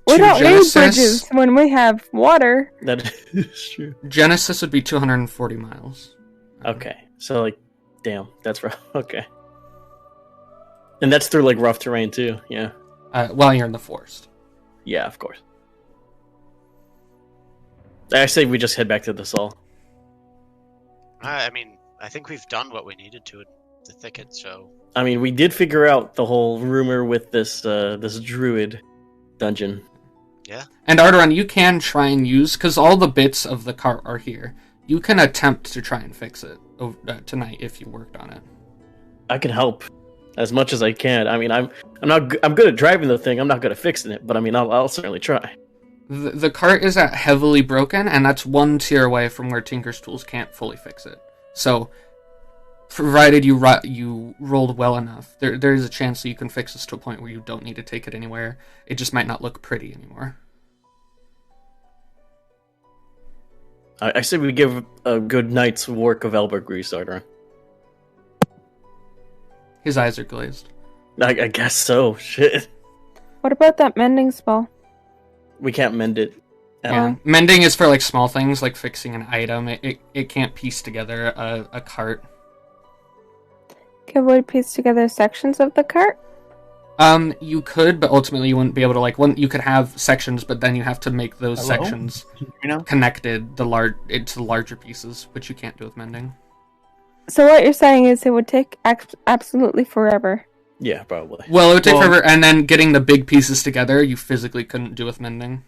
S1: We don't need bridges when we have water.
S2: That is true.
S4: Genesis would be 240 miles.
S2: Okay. So, damn. That's rough. Okay. And that's through, rough terrain, too. Yeah.
S4: While you're in the forest.
S2: Yeah, of course. I say we just head back to the Sol.
S5: I mean, I think we've done what we needed to in the thicket, so...
S2: I mean, we did figure out the whole rumor with this druid dungeon.
S5: Yeah.
S4: And Arrtaron, you can try and use, because all the bits of the cart are here, you can attempt to try and fix it tonight if you worked on it.
S2: I can help as much as I can. I mean, I'm good at driving the thing. I'm not good at fixing it, but I mean, I'll certainly try.
S4: The cart is at heavily broken, and that's one tier away from where Tinker's Tools can't fully fix it. So, provided you rolled well enough, there is a chance that you can fix this to a point where you don't need to take it anywhere. It just might not look pretty anymore.
S2: I say we give a good night's work of elbow grease, Arrtaron.
S4: His eyes are glazed.
S2: I guess so. Shit.
S1: What about that mending spell?
S2: We can't mend it.
S4: Yeah. Mending is for small things like fixing an item. It can't piece together a cart.
S1: Can we piece together sections of the cart?
S4: You could, but ultimately you wouldn't be able to you could have sections, but then you have to make those sections connected to larger pieces, which you can't do with mending.
S1: So what you're saying is it would take absolutely forever.
S2: Yeah, probably.
S4: Well, it would take forever, and then getting the big pieces together, you physically couldn't do with mending.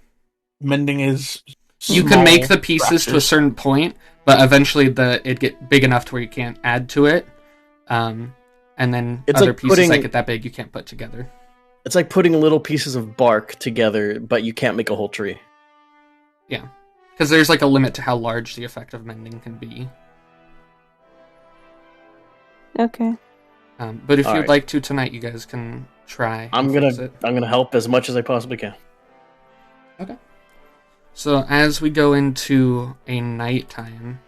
S3: Mending is
S4: you can make the pieces to a certain point, but eventually it get big enough to where you can't add to it, and then it's other pieces that get that big you can't put together.
S2: It's like putting little pieces of bark together, but you can't make a whole tree.
S4: Yeah, because there's a limit to how large the effect of mending can be.
S1: Okay.
S4: But if you'd like to tonight, you guys can try.
S2: I'm gonna help as much as I possibly can.
S4: Okay. So as we go into a nighttime,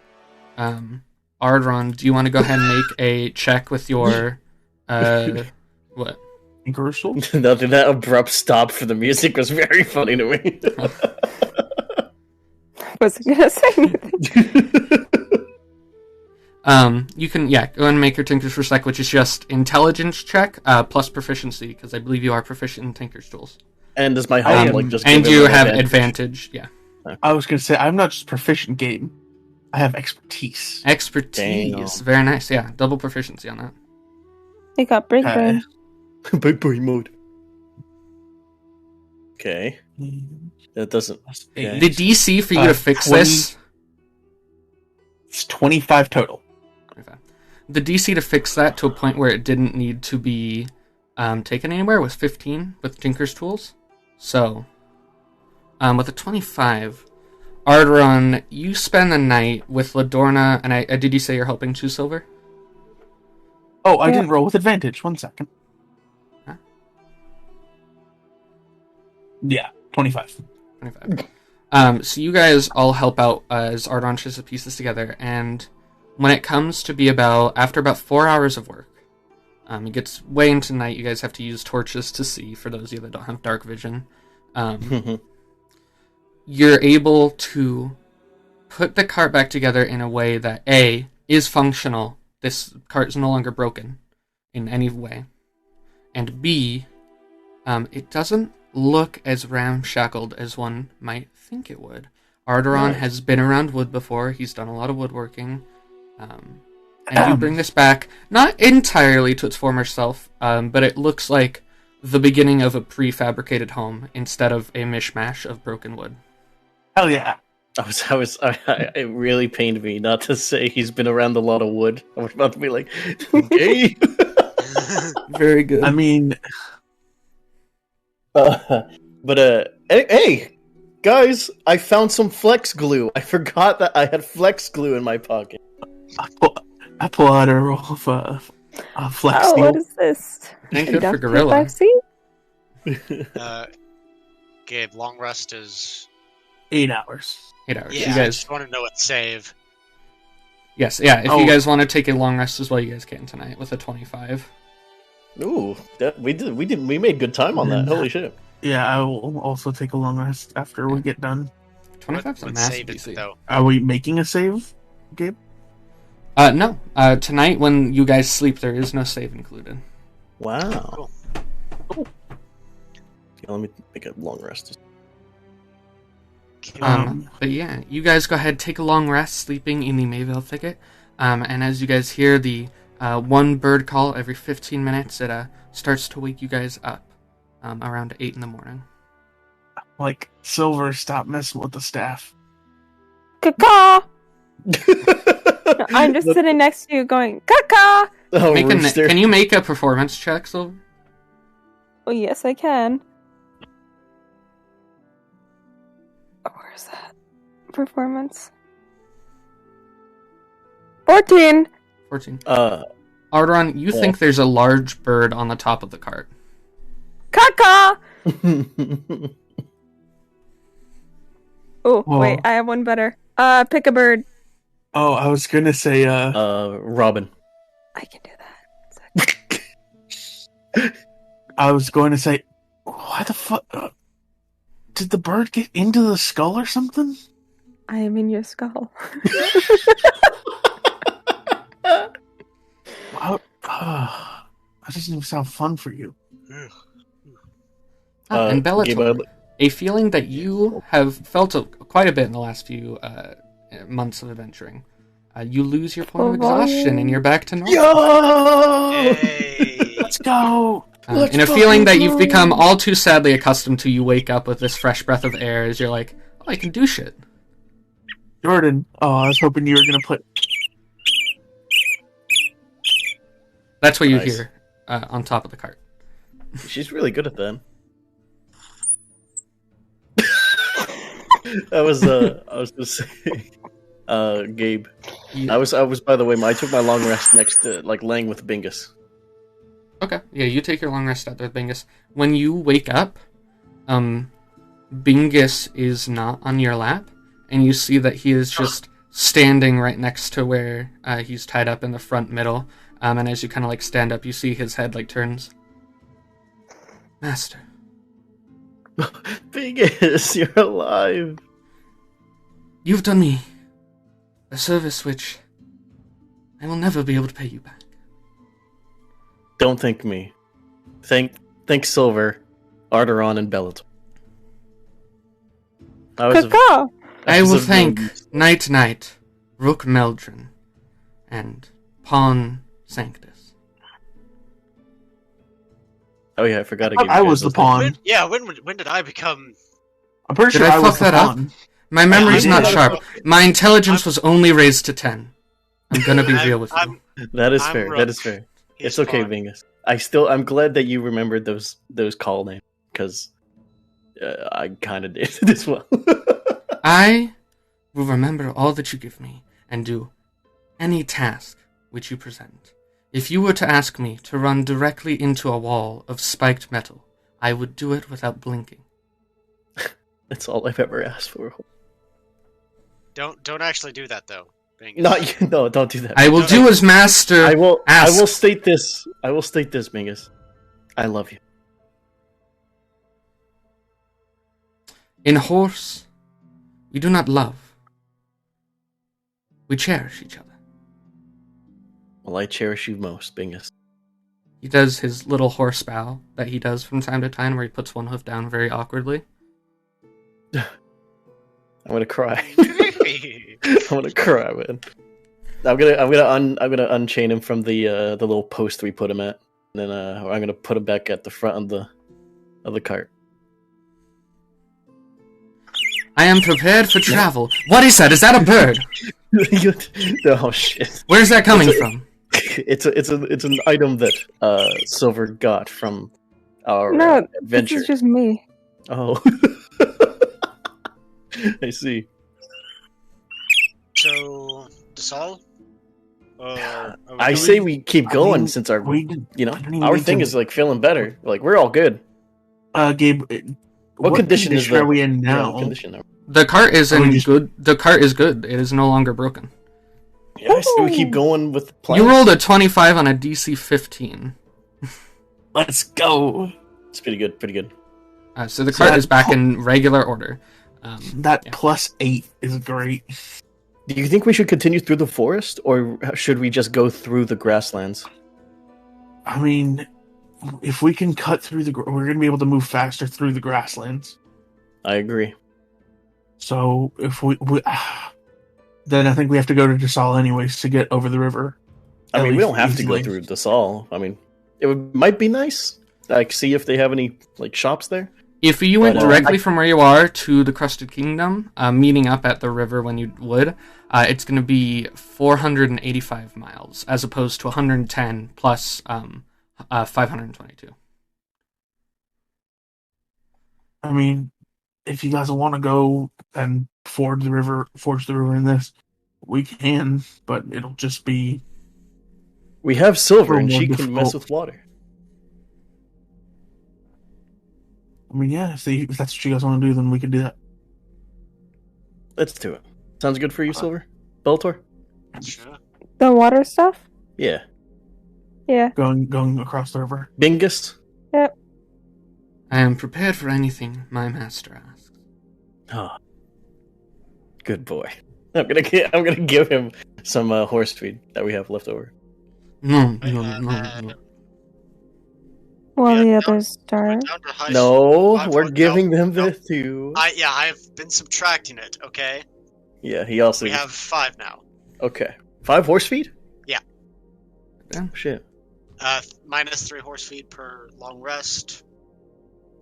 S4: Arrtaron, do you want to go ahead and make a check with your what?
S3: Crystal?
S2: That abrupt stop for the music was very funny to me.
S1: I wasn't gonna say anything.
S4: You can, go ahead and make your Tinker's Respect, which is just intelligence check, plus proficiency, because I believe you are proficient in Tinker's Tools.
S2: And does my help, just
S4: and you have advantage, yeah.
S3: Okay. I was going to say, I'm not just proficient, Gabe. I have expertise.
S4: Expertise. Very nice, yeah. Double proficiency on that.
S1: They got big brain.
S2: Big brain mode. Okay. That doesn't... Okay.
S4: The DC for you to fix this...
S3: It's 25 total.
S4: The DC to fix that to a point where it didn't need to be taken anywhere was 15 with Tinker's Tools. So, with a 25, Arrtaron, you spend the night with Ladorna, and did you say you're helping 2 silver?
S3: Oh, I didn't roll with advantage. 1 second. Yeah, 25.
S4: 25. So you guys all help out as Arrtaron tries to piece this together, and when it comes to be after about 4 hours of work, it gets way into night. You guys have to use torches to see, for those of you that don't have dark vision. You're able to put the cart back together in a way that A, is functional. This cart is no longer broken in any way. And B, it doesn't look as ramshackled as one might think it would. Arrtaron has been around wood before. He's done a lot of woodworking. And you bring this back, not entirely to its former self, but it looks like the beginning of a prefabricated home instead of a mishmash of broken wood.
S3: Hell yeah.
S2: It really pained me not to say he's been around a lot of wood. I was about to be like, "Hey."
S4: Very good.
S3: I mean,
S2: hey, guys, I found some flex glue. I forgot that I had flex glue in my pocket.
S3: I pull out a roll of flex steel.
S1: What is this?
S4: Ain't good for gorilla.
S5: Gabe, long rest is
S3: 8 hours.
S4: 8 hours.
S5: Yeah,
S4: You
S5: I
S4: guys,
S5: just want to know what save.
S4: yes, yeah. If you guys want to take a long rest as well, you guys can tonight with a 25.
S2: Ooh, we made good time on that. Holy shit!
S3: Yeah, I will also take a long rest after we get done.
S4: 25's a
S5: What
S4: massive
S5: save is it,
S4: DC.
S5: though?
S3: Are we making a save, Gabe?
S4: No. Tonight, when you guys sleep, there is no save included.
S2: Wow.
S5: Cool.
S2: Yeah, let me make a long rest.
S4: But yeah, you guys go ahead, take a long rest, sleeping in the Mayville thicket. And as you guys hear the one bird call every 15 minutes, it starts to wake you guys up around 8 in the morning.
S3: Like, Silver, stop messing with the staff.
S1: Caw. I'm just sitting next to you going, caw.
S2: Oh,
S4: Can you make a performance check, Silver?
S1: Oh, yes, I can. Where is that? Performance. 14.
S4: 14. Arrtaron, you think there's a large bird on the top of the cart.
S1: Caw. Oh,
S3: Whoa.
S1: wait, I have one better. Pick a bird.
S3: Oh, I was gonna say,
S2: Robin.
S1: I can do that.
S3: I was going to say, why the fuck? Did the bird get into the skull or something?
S1: I am in your skull.
S3: Wow. That doesn't even sound fun for you.
S4: And Bellator, a feeling that you have felt quite a bit in the last few months of adventuring. You lose your point of exhaustion and you're back to normal.
S3: Yo!
S5: Hey.
S3: Let's go!
S4: In a feeling that you've become all too sadly accustomed to, you wake up with this fresh breath of air as you're like, oh, I can do shit.
S3: Jordan, I was hoping you were going to put...
S4: That's what you hear on top of the cart.
S2: She's really good at that. I was gonna say, Gabe.
S4: Yeah.
S2: I was by the way, I took my long rest next to laying with Bingus.
S4: Okay, yeah, you take your long rest out there with Bingus. When you wake up, Bingus is not on your lap, and you see that he is just standing right next to where he's tied up in the front middle. And as you kind of stand up, you see his head turns. Master.
S2: Bingus, you're alive.
S4: You've done me a service which I will never be able to pay you back.
S2: Don't thank me. Thank Silver, Arrtaron, and Bellator.
S4: I will thank Night, Rook Meldrin, and Pawn Sanctus.
S2: Oh yeah, I forgot to give you
S3: I was the pawn.
S5: When did I become...
S3: I'm pretty
S4: Did
S3: sure
S4: I
S3: I was
S4: fuck
S3: the
S4: that up?
S3: pawn.
S4: My memory's not
S5: Yeah.
S4: sharp. My intelligence was only raised to 10. I'm gonna be real with you.
S2: That is
S5: I'm
S2: fair.
S5: Rook.
S2: That is fair.
S5: He's
S2: It's okay,
S5: pawn.
S2: Bingus. I'm glad that you remembered those call names because I kind of did as well.
S4: I will remember all that you give me and do any task which you present. If you were to ask me to run directly into a wall of spiked metal, I would do it without blinking.
S2: That's all I've ever asked for.
S5: Don't actually do that though.
S2: Not you. No, don't do that.
S4: I will do as Master.
S2: I will
S4: asks.
S2: state this. I will state this, Mingus. I love you.
S4: In horse, we do not love. We cherish each other.
S2: Well, I cherish you most, Bingus.
S4: He does his little horse bow that he does from time to time, where he puts one hoof down very awkwardly.
S2: I'm gonna cry. I'm gonna cry, man. I'm gonna unchain him from the little post we put him at, and then I'm gonna put him back at the front of the cart.
S4: I am prepared for travel. What is that? Is that a bird?
S2: Oh shit!
S4: Where's that coming from?
S2: It's an item that Silver got from our adventure.
S1: This is just me.
S2: Oh, I see.
S5: So, Desal?
S2: I say we keep going since our our thing is like feeling better. Like we're all good.
S3: Gabe,
S2: what condition is
S3: are we in now?
S4: The cart is in good. The cart is good. It is no longer broken.
S2: Yeah, so we keep going with the plan.
S4: You rolled a 25 on a DC 15.
S3: Let's go.
S2: It's pretty good. Pretty good.
S4: So the cart is back in regular order.
S3: +8 is great.
S2: Do you think we should continue through the forest, or should we just go through the grasslands?
S3: I mean, if we can cut through we're going to be able to move faster through the grasslands.
S2: I agree.
S3: So if we then I think we have to go to Desal anyways to get over the river.
S2: I mean, we don't have to go through Desal. I mean, might be nice. Like, see if they have any like shops there.
S4: If you went directly from where you are to the Crusted Kingdom, meeting up at the river when you would, it's going to be 485 miles, as opposed to 110 plus 522.
S3: I mean, if you guys want to go and forge the river in this, we can, but it'll just be...
S2: We have Silver, and she can mess with water.
S3: I mean, yeah, if that's what you guys want to do, then we can do that.
S2: Let's do it. Sounds good for you, Silver? Bellator?
S5: Sure.
S1: The water stuff?
S2: Yeah.
S1: Yeah.
S3: Going across the river.
S2: Bingus?
S1: Yep.
S4: I am prepared for anything my master asks.
S2: Oh. Good boy. I'm gonna give him some horse feed that we have left over.
S4: No.
S1: While the others starve.
S2: No, we're giving them this too.
S5: I've been subtracting it, okay?
S2: Yeah, he also...
S5: We have 5 now.
S2: Okay. 5 horse feed?
S5: Yeah.
S2: Oh, shit.
S5: -3 horse feed per long rest.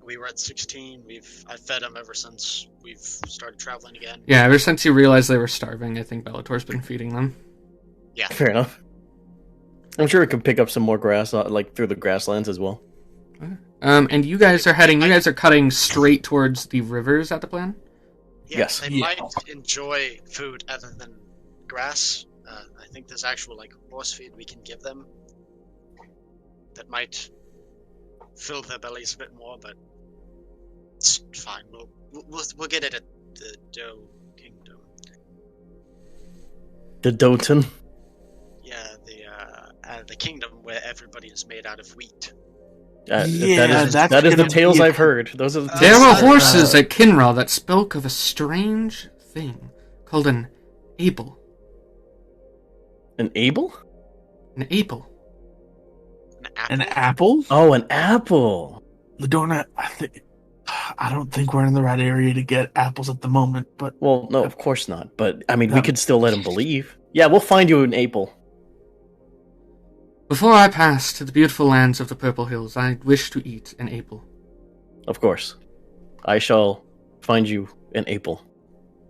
S5: We were at 16. I've fed them ever since we've started traveling again.
S4: Yeah, ever since you realized they were starving, I think Bellator's been feeding them.
S5: Yeah.
S2: Fair enough. I'm sure we can pick up some more grass, like through the grasslands as well.
S4: And you guys are cutting straight towards the rivers at the plan?
S5: Yeah,
S2: yes.
S5: They might enjoy food other than grass. I think there's actual horse feed we can give them that might fill their bellies a bit more, but it's fine. We'll get it at the Doe Kingdom.
S2: The Doton?
S5: Yeah, the kingdom where everybody is made out of wheat.
S2: That is the tales I've heard. Those are
S4: there were horses at Kinral that spoke of a strange thing called an able.
S2: An able?
S4: An able.
S3: An apple?
S2: Oh, an apple.
S3: Ladorna, I don't think we're in the right area to get apples at the moment, but...
S2: Well, no, of course not. But, I mean, we could still let him believe. Yeah, we'll find you an apple.
S4: Before I pass to the beautiful lands of the Purple Hills, I wish to eat an apple.
S2: Of course. I shall find you an apple.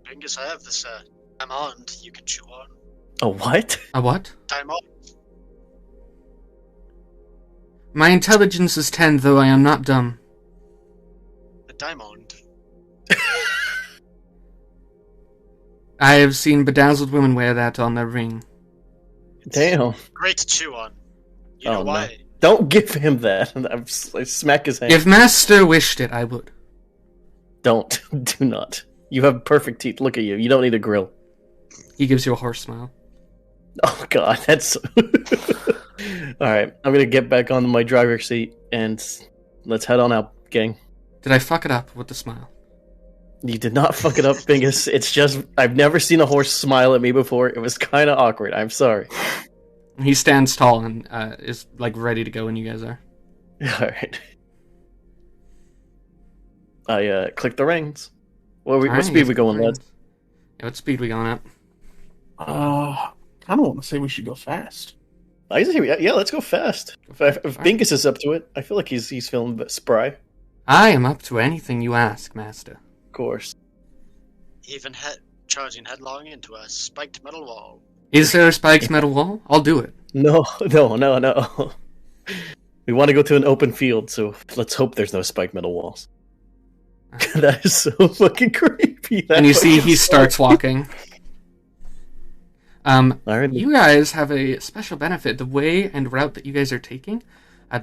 S5: Bingus, I have this diamond you can chew on.
S2: A what?
S4: A what?
S5: Diamond.
S4: My intelligence is 10, though I am not dumb.
S5: A diamond.
S4: I have seen bedazzled women wear that on their ring.
S2: Damn.
S5: Great to chew on. You know why?
S2: No. Don't give him that. I smack his hand.
S4: If Master wished it, I would.
S2: Don't. Do not. You have perfect teeth. Look at you. You don't need a grill.
S4: He gives you a horse smile.
S2: Oh god, that's... Alright, I'm gonna get back on my driver's seat, and let's head on out, gang.
S4: Did I fuck it up with the smile?
S2: You did not fuck it up, Bingus. It's just, I've never seen a horse smile at me before. It was kind of awkward. I'm sorry.
S4: He stands tall and is like ready to go when you guys are.
S2: Alright. I click the reins. What speed we going, lads?
S4: Yeah, what speed we going at?
S3: I don't want to say we should go fast.
S2: Yeah, let's go fast. If Bingus is up to it, I feel like he's feeling spry.
S4: I am up to anything you ask, Master.
S2: Of course.
S5: Even charging headlong into a spiked metal wall.
S4: Is there a spiked metal wall? I'll do it.
S2: No. We want to go to an open field, so let's hope there's no spiked metal walls. That is so fucking creepy.
S4: And you see he starts walking.
S2: Right.
S4: You guys have a special benefit. The way and route that you guys are taking,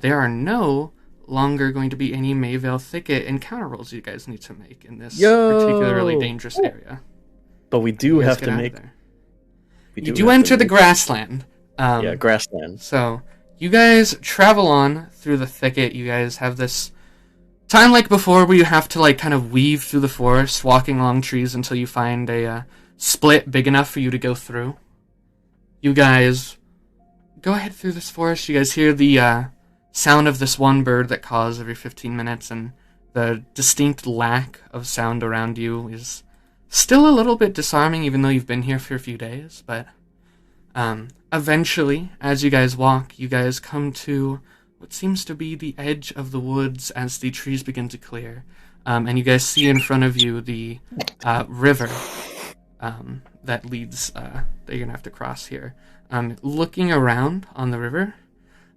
S4: there are no longer going to be any Mayvale Thicket encounter rolls you guys need to make in this particularly dangerous area.
S2: But we do have to make...
S4: You do enter the grassland.
S2: Yeah, grassland.
S4: So, you guys travel on through the thicket. You guys have this time like before where you have to like kind of weave through the forest, walking along trees until you find a split big enough for you to go through. You guys go ahead through this forest. You guys hear the sound of this one bird that calls every 15 minutes, and the distinct lack of sound around you is still a little bit disarming, even though you've been here for a few days. But eventually, as you guys walk, you guys come to what seems to be the edge of the woods as the trees begin to clear. And you guys see in front of you the river that leads, that you're going to have to cross here. Looking around on the river,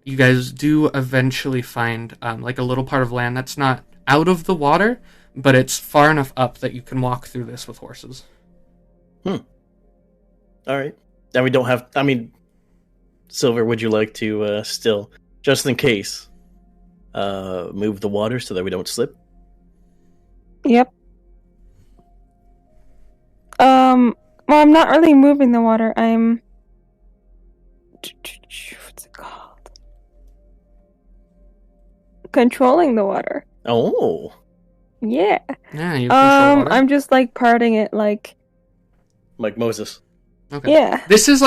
S4: you guys do eventually find like a little part of land that's not out of the water, but it's far enough up that you can walk through this with horses.
S2: Alright. And we don't have... I mean, Silver, would you like to still, just in case, move the water so that we don't slip?
S1: Yep. Well, I'm not really moving the water. I'm... What's it called? Controlling the water.
S2: Oh.
S1: Yeah.
S4: Yeah, you control water.
S1: I'm just like parting it like
S2: Moses.
S4: Okay.
S1: Yeah.
S4: This is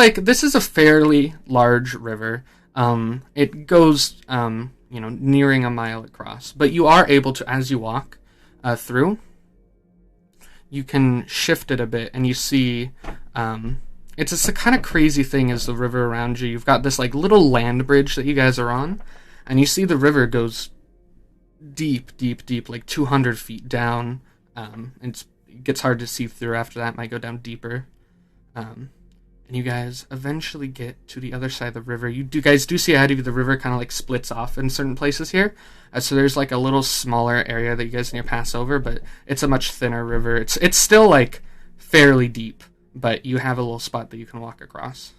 S4: a fairly large river. It goes nearing a mile across, but you are able to, as you walk through, you can shift it a bit, and you see it's a kind of crazy thing as the river around you. You've got this like little land bridge that you guys are on, and you see the river goes deep, like 200 feet down. It gets hard to see through after that. It might go down deeper. And you guys eventually get to the other side of the river. You guys do see ahead of you the river kind of like splits off in certain places here. So there's like a little smaller area that you guys need to pass over, but it's a much thinner river. It's still like fairly deep, but you have a little spot that you can walk across.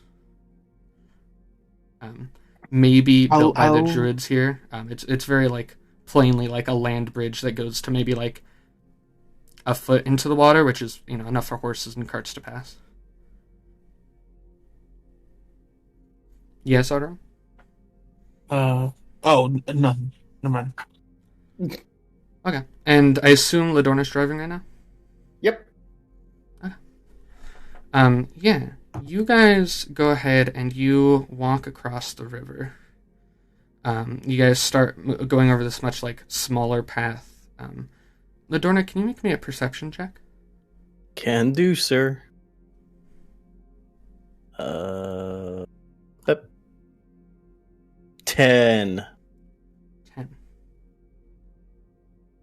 S4: Maybe built by the druids here. It's very like plainly like a land bridge that goes to maybe like a foot into the water, which is enough for horses and carts to pass. Yes, Arrtaron?
S3: Nothing. Never mind.
S4: Okay. And I assume Ladorna's driving right now?
S2: Yep.
S4: Okay. Yeah. You guys go ahead and you walk across the river. You guys start going over this much like smaller path. Ladorna, can you make me a perception check?
S2: Can do, sir. 10.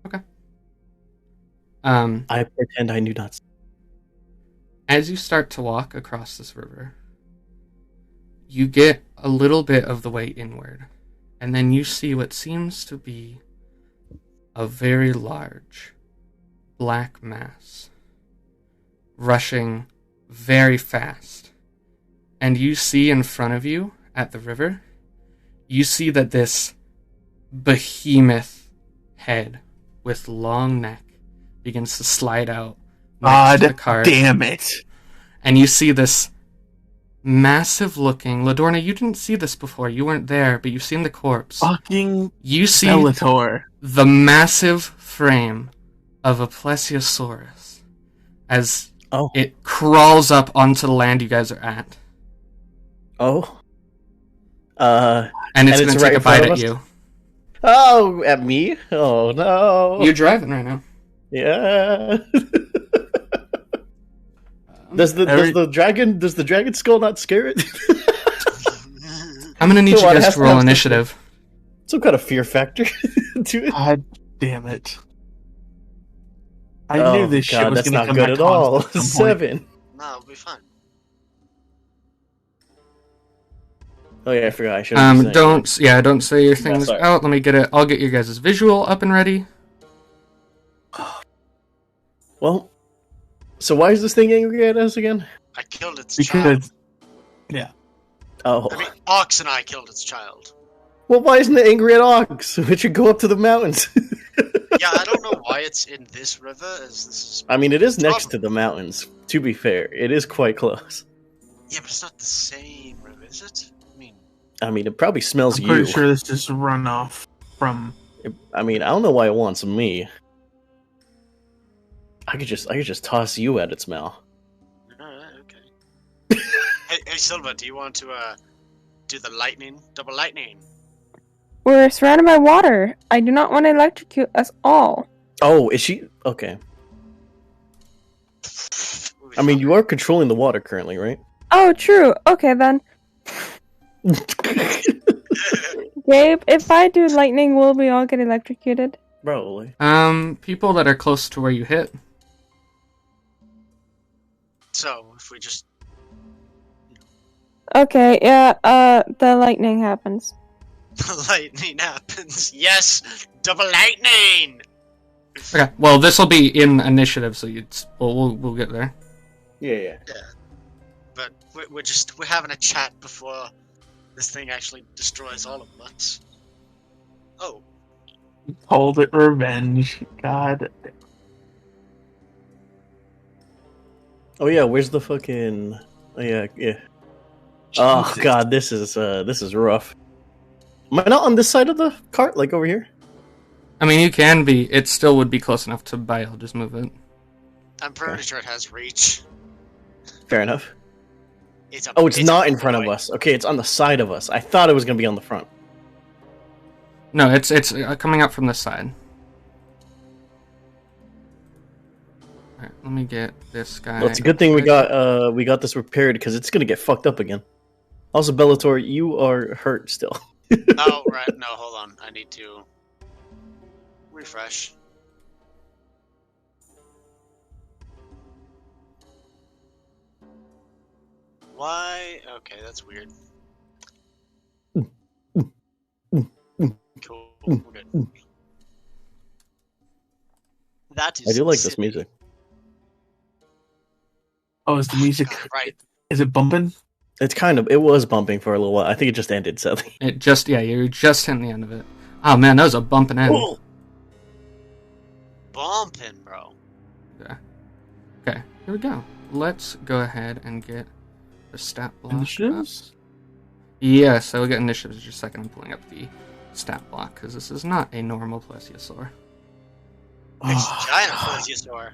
S4: Okay.
S2: I pretend I knew not.
S4: As you start to walk across this river, you get a little bit of the way inward, and then you see what seems to be a very large black mass rushing very fast. And you see in front of you at the river, you see that this behemoth head with long neck, begins to slide out next to the cart.
S3: Damn it.
S4: And you see this massive looking... Ladorna, you didn't see this before. You weren't there, but you've seen the corpse.
S3: Fucking
S4: You see
S3: Bellator.
S4: the massive frame of a plesiosaurus as it crawls up onto the land you guys are at.
S2: Oh.
S4: And it's going to take a bite at you.
S2: Oh, at me? Oh, no.
S4: You're driving right now.
S2: Yeah. Does the dragon skull not scare it?
S4: I'm going to need you guys to roll initiative.
S2: Some kind of fear factor to it.
S3: God damn it. I knew this shit was going to come
S2: good
S3: back
S2: at all.
S3: at some point.
S2: 7.
S5: No, it'll be fine.
S2: Oh yeah, I forgot. I should have
S4: don't say your things out. Let me get it. I'll get your guys' visual up and ready.
S2: Well, so why is this thing angry at us again?
S5: I killed its child.
S3: Yeah.
S2: Oh.
S5: I mean, Ox and I killed its child.
S2: Well, why isn't it angry at Ox? It should go up to the mountains.
S5: Yeah, I don't know why it's in this river. As this is.
S2: I mean, it is next to the mountains. To be fair, it is quite close.
S5: Yeah, but it's not the same river, is it?
S2: I mean, it probably smells
S3: I'm pretty
S2: you.
S3: sure this is runoff from.
S2: I mean, I don't know why it wants me. I could just toss you at its mouth.
S5: Alright, okay. hey, Silva, do you want to do the lightning, double lightning?
S1: We're surrounded by water. I do not want to electrocute us all.
S2: Oh, is she okay? I mean, you are controlling the water currently, right?
S1: Oh, true. Okay then. Gabe, if I do lightning, will we all get electrocuted?
S2: Probably.
S4: People that are close to where you hit.
S5: So, if we just...
S1: Okay, yeah, the lightning happens.
S5: The lightning happens. Yes! Double lightning!
S4: Okay, well, this will be in initiative, so we'll get there.
S2: Yeah.
S5: But we're having a chat before this thing actually destroys all of us. Oh.
S3: Hold it, revenge. God.
S2: Oh yeah, where's the fucking? Oh yeah. Oh god, this is rough. Am I not on this side of the cart, like over here?
S4: I mean, you can be. It still would be close enough to buy. I'll just move it.
S5: I'm pretty sure it has reach.
S2: Fair enough. It's not in front of us. Okay, it's on the side of us. I thought it was gonna be on the front.
S4: No, it's coming up from this side. Alright, let me get this guy.
S2: Well, it's a good thing we got this repaired because it's gonna get fucked up again. Also, Bellator, you are hurt still.
S5: Oh right, no, hold on. I need to refresh. Why? Okay, that's weird. Cool, we're good. That is.
S2: I do like this music.
S3: Oh, is the music
S5: right?
S3: Is it bumping?
S2: It was bumping for a little while. I think it just ended sadly.
S4: You're just hitting the end of it. Oh man, that was a bumping end.
S2: Whoa.
S5: Bumping, bro.
S4: Okay, here we go. Let's go ahead and get the stat block.
S3: Initiatives?
S4: Yeah, so we'll get initiatives in just a second. I'm pulling up the stat block because this is not a normal plesiosaur.
S5: It's a giant plesiosaur.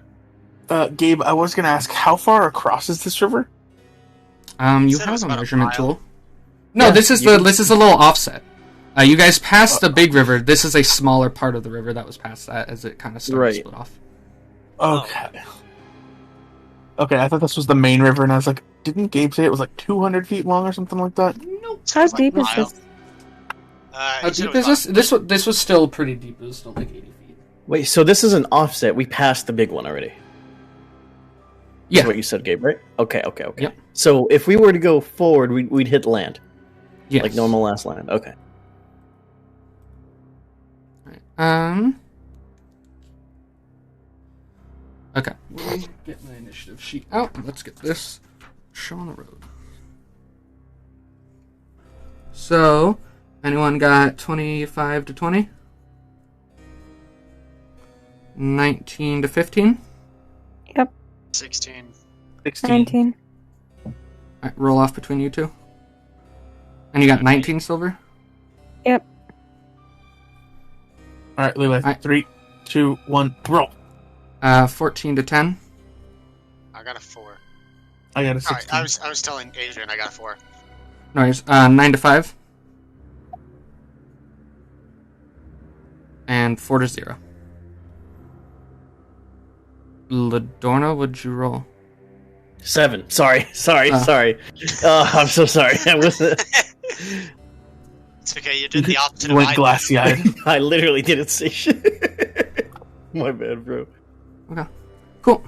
S3: Gabe, I was gonna ask, how far across is this river?
S4: You have a measurement tool. No, yeah, this is a little offset. You guys passed the big river. This is a smaller part of the river that was past that as it kind of started to split off.
S3: Okay. Okay, I thought this was the main river, and I was like, didn't Gabe say it was like 200 feet long or something like that?
S5: Nope.
S1: How deep is this?
S4: How deep is this? This was still pretty deep. It was still like 80 feet.
S2: Wait, so this is an offset. We passed the big one already.
S4: Yeah.
S2: That's what you said, Gabe, right? Okay.
S4: Yep.
S2: So if we were to go forward, we'd hit land.
S4: Yes.
S2: Like normal last land. Okay.
S4: Alright. Okay. Let me get my initiative sheet out. Let's get this show on the road. So, anyone got 25 to 20? 19 to 15.
S1: Yep.
S5: 16.
S1: 19.
S4: Alright, roll off between you two. And you got 19 silver?
S1: Yep.
S3: Alright, Levi.
S4: Alright.
S3: 3, 2, 1, roll.
S4: 14 to 10.
S5: I got a 4.
S3: I got a
S5: Sorry,
S3: 16.
S5: I was telling Adrian I got a 4.
S4: No worries. 9 to 5. And 4 to 0. Ladorna, what'd you roll?
S2: 7. Sorry. I'm so sorry. I wasn't.
S5: It's okay, you did the opposite
S3: You
S5: of
S3: went
S5: I did.
S3: glassy-eyed.
S2: I literally didn't say shit. My bad, bro.
S4: Okay. Cool.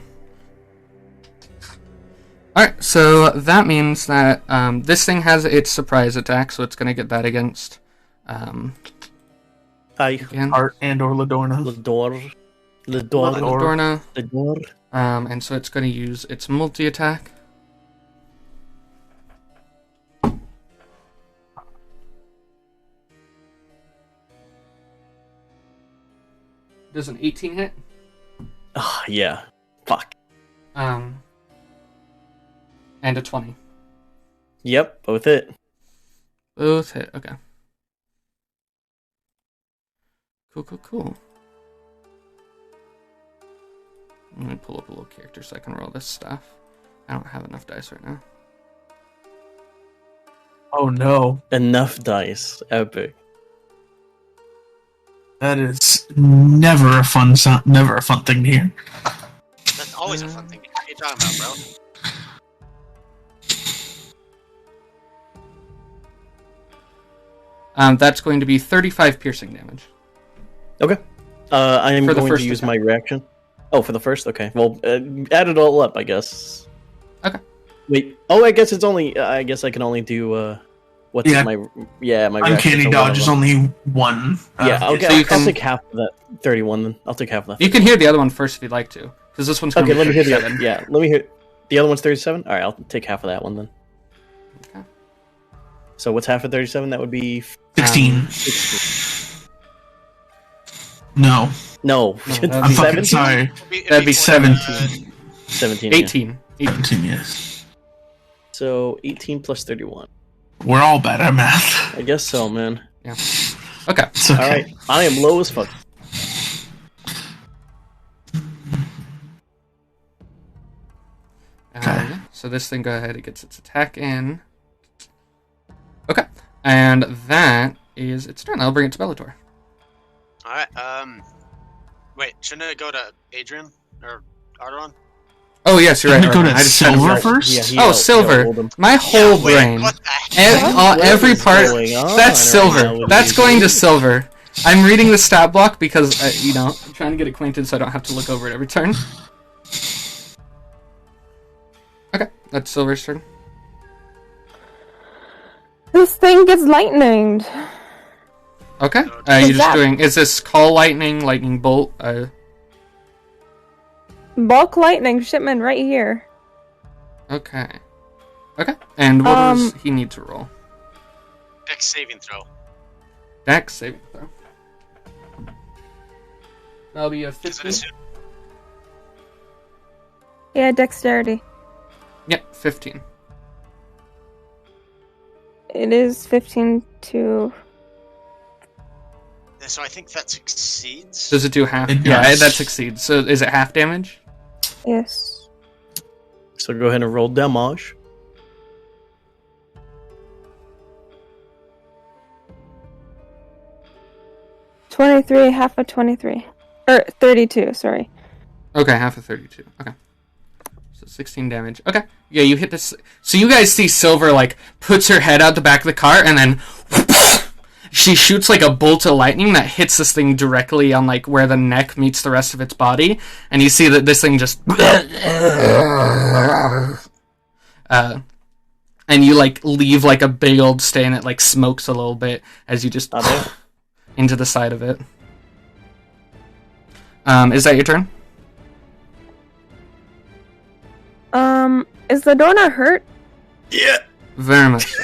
S4: Alright, so that means that this thing has its surprise attack, so it's going to get that against
S2: Hi.
S4: again.
S3: Art and or Ladorna.
S4: Ladorna.
S2: Lador.
S4: And so it's going to use its multi-attack. Does an 18 hit?
S2: Ah, yeah. Fuck.
S4: And a 20.
S2: Yep, both it.
S4: Both hit, okay. Cool. Let me pull up a little character so I can roll this stuff. I don't have enough dice right now.
S3: Oh no.
S2: Enough dice. Epic.
S3: That is never a fun thing to hear.
S5: That's always a fun thing. What are you talking about, bro?
S4: That's going to be 35 piercing damage.
S2: Okay. I am
S4: For the
S2: going to
S4: first
S2: use
S4: attack.
S2: my reaction. Oh, for the first? Okay. Well, add it all up, I guess.
S4: Okay.
S2: Wait. Oh, I guess it's only... I guess I can only do... what's
S3: Yeah.
S2: my... Yeah, my
S3: Uncanny
S2: reaction.
S3: dodge is only 1.
S2: Yeah, okay.
S4: So you
S2: I'll
S4: can-
S2: take half of that 31 then. I'll take half of that.
S4: You can hear the other one first if you'd like to, because this one's going
S2: Okay,
S4: to be
S2: let me hear the
S4: 37.
S2: other. Yeah, let me hear... The other one's 37? Alright, I'll take half of that one then.
S4: Okay.
S2: So what's half of 37? That would be...
S3: 16.
S2: 16.
S3: No.
S2: No.
S4: that'd
S3: I'm
S4: be
S3: fucking sorry.
S4: That'd be
S5: 17.
S2: 17. Yeah.
S4: 18.
S3: 17, yes.
S2: So 18 plus 31.
S3: We're all bad at math.
S2: I guess so, man.
S4: Yeah. Okay.
S3: It's okay.
S2: Alright, I am low as fuck.
S3: Okay.
S4: So this thing, go ahead, it gets its attack in. Okay. And that is its turn. I'll bring it to Bellator.
S5: Alright, wait, shouldn't it go to Adrian? Or Arrtaron?
S4: Oh, yes, you're right.
S3: Didn't it go
S4: Arrtaron.
S3: to
S4: I just had it
S3: silver
S4: right.
S3: first?
S2: Yeah,
S4: Oh, silver. My whole brain.
S5: What the heck?
S4: Every
S2: is
S4: part.
S2: going on
S4: That's
S2: right
S4: silver.
S2: now with
S4: That's
S2: these
S4: going to
S2: dudes?
S4: silver. I'm reading the stat block because, I'm trying to get acquainted so I don't have to look over it every turn. Okay, that's Silver's turn.
S1: This thing gets lightninged.
S4: Okay,
S1: What's
S4: you're just
S1: that?
S4: doing. Is this call lightning bolt?
S1: Bulk lightning shipment right here.
S4: Okay. Okay, and what does he need to roll?
S5: Dex saving throw.
S4: Dex saving throw. That'll be a
S5: Is it
S4: 15.
S5: assumed?
S1: Yeah, dexterity.
S4: Yep, 15.
S1: It is 15 to...
S5: So I think that succeeds.
S4: Does it do half?
S3: It
S4: Yeah,
S3: does.
S4: that succeeds. So is it half damage?
S1: Yes.
S2: So go ahead and roll damage.
S1: Half of 23. Or 32, sorry.
S4: Okay, half of 32. Okay. So 16 damage. Okay. Yeah, you hit this. So you guys see Silver, puts her head out the back of the car, and then she shoots, a bolt of lightning that hits this thing directly on, where the neck meets the rest of its body. And you see that this thing just... and you, leave, a big old stain. It, smokes a little bit as you just... into the side of it. Is that your turn?
S1: Is the Ladorna hurt?
S2: Yeah.
S4: Very much so.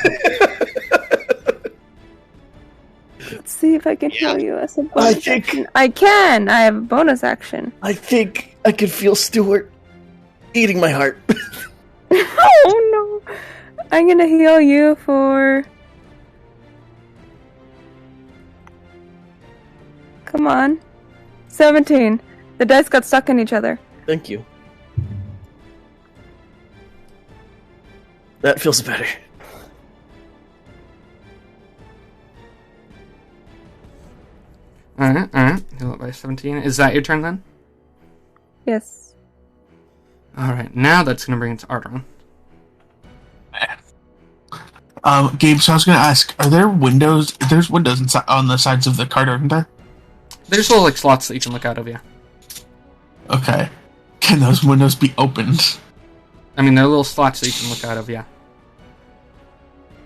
S1: see if I can heal you as a bonus
S2: I think-
S1: action. I can! I have a bonus action.
S2: I think I can feel Stuart eating my heart.
S1: Oh no! I'm gonna heal you for... Come on. 17. The dice got stuck in each other.
S2: Thank you. That feels better.
S4: Alright. Heal it by 17. Is that your turn then?
S1: Yes.
S4: Alright, now that's going to bring it to Arrtaron.
S3: Gabe, so I was going to ask, are there windows? There's windows inside, on the sides of the cart, aren't there?
S4: There's little like slots that you can look out of, yeah.
S3: Okay. Can those windows be opened?
S4: I mean, there are little slots that you can look out of, yeah.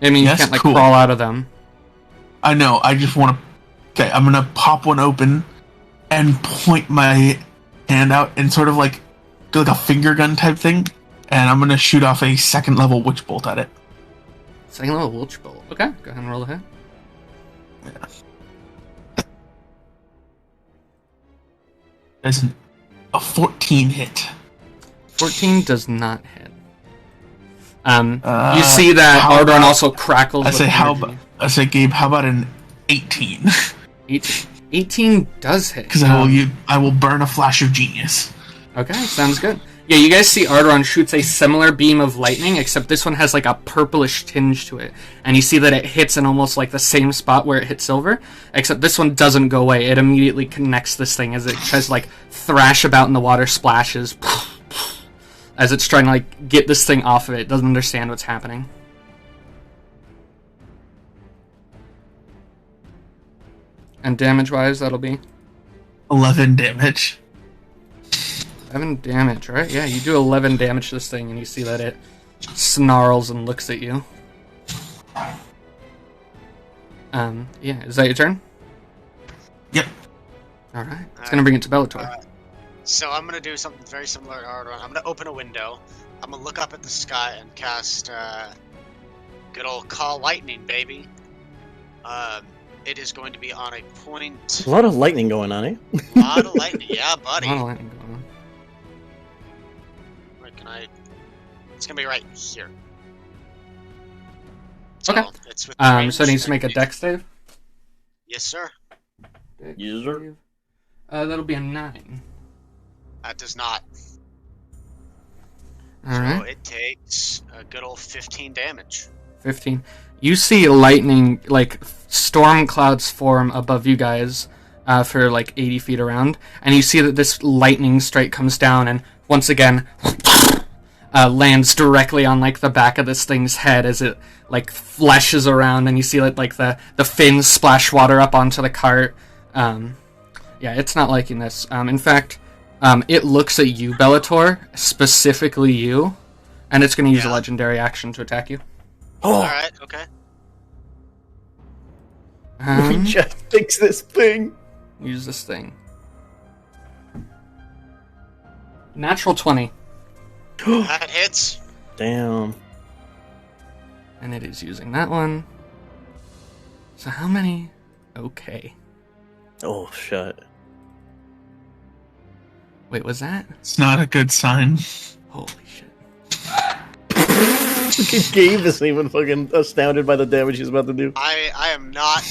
S4: I mean,
S3: Yes,
S4: you can't like
S3: cool.
S4: crawl out of them.
S3: I know, I just want to... Okay, I'm going to pop one open and point my hand out and sort of like do like a finger gun type thing, and I'm going to shoot off a second level witch bolt at it.
S4: Second level Witch Bolt. Okay, go ahead and roll ahead.
S3: There's a 14 hit.
S4: 14 does not hit. You see that
S3: how
S4: Arrtaron
S3: about-
S4: also crackles.
S3: I
S4: with
S3: say,
S4: energy.
S3: Gabe, how about an 18?
S4: 18 does hit.
S3: Because I will burn a flash of genius.
S4: Okay, sounds good. Yeah, you guys see Arrtaron shoots a similar beam of lightning, except this one has like a purplish tinge to it. And you see that it hits in almost like the same spot where it hit Silver, except this one doesn't go away. It immediately connects this thing as it tries to like thrash about in the water, splashes, as it's trying to like get this thing off of it. It doesn't understand what's happening. And damage-wise, that'll be
S3: 11 damage.
S4: 11 damage, right? Yeah, you do 11 damage to this thing, and you see that it snarls and looks at you. Yeah, is that your turn?
S3: Yep.
S4: Alright, it's gonna bring it to Bellator.
S5: So I'm gonna do something very similar to Arrtaron. I'm gonna open a window. I'm gonna look up at the sky and cast good old Call Lightning, baby. It is going to be on a point.
S2: A lot of lightning going on, eh?
S5: A lot of lightning, yeah, buddy.
S4: A lot of lightning going on.
S5: Where can I? It's gonna be right here. So
S4: Okay.
S5: It's with
S4: So it needs to make a dex save.
S5: Yes, sir.
S4: Dex
S2: Yes, sir.
S4: save. That'll be a 9.
S5: That does not. So
S4: Alright,
S5: it takes a good old 15 damage.
S4: 15. You see lightning, like, storm clouds form above you guys for, like, 80 feet around. And you see that this lightning strike comes down and, once again, lands directly on, like, the back of this thing's head as it, like, flashes around. And you see, like the fins splash water up onto the cart. Yeah, it's not liking this. In fact, it looks at you, Bellator, specifically you. And it's going to use a legendary action to attack you.
S2: Oh,
S5: Alright, okay.
S2: we just fixed this thing.
S4: Use this thing. Natural 20.
S5: That hits.
S2: Damn.
S4: And it is using that one. So how many? Okay.
S2: Oh, shit.
S4: Wait, was that?
S3: It's not a good sign.
S4: Holy shit.
S2: Gabe isn't even fucking astounded by the damage he's about to do.
S5: I am not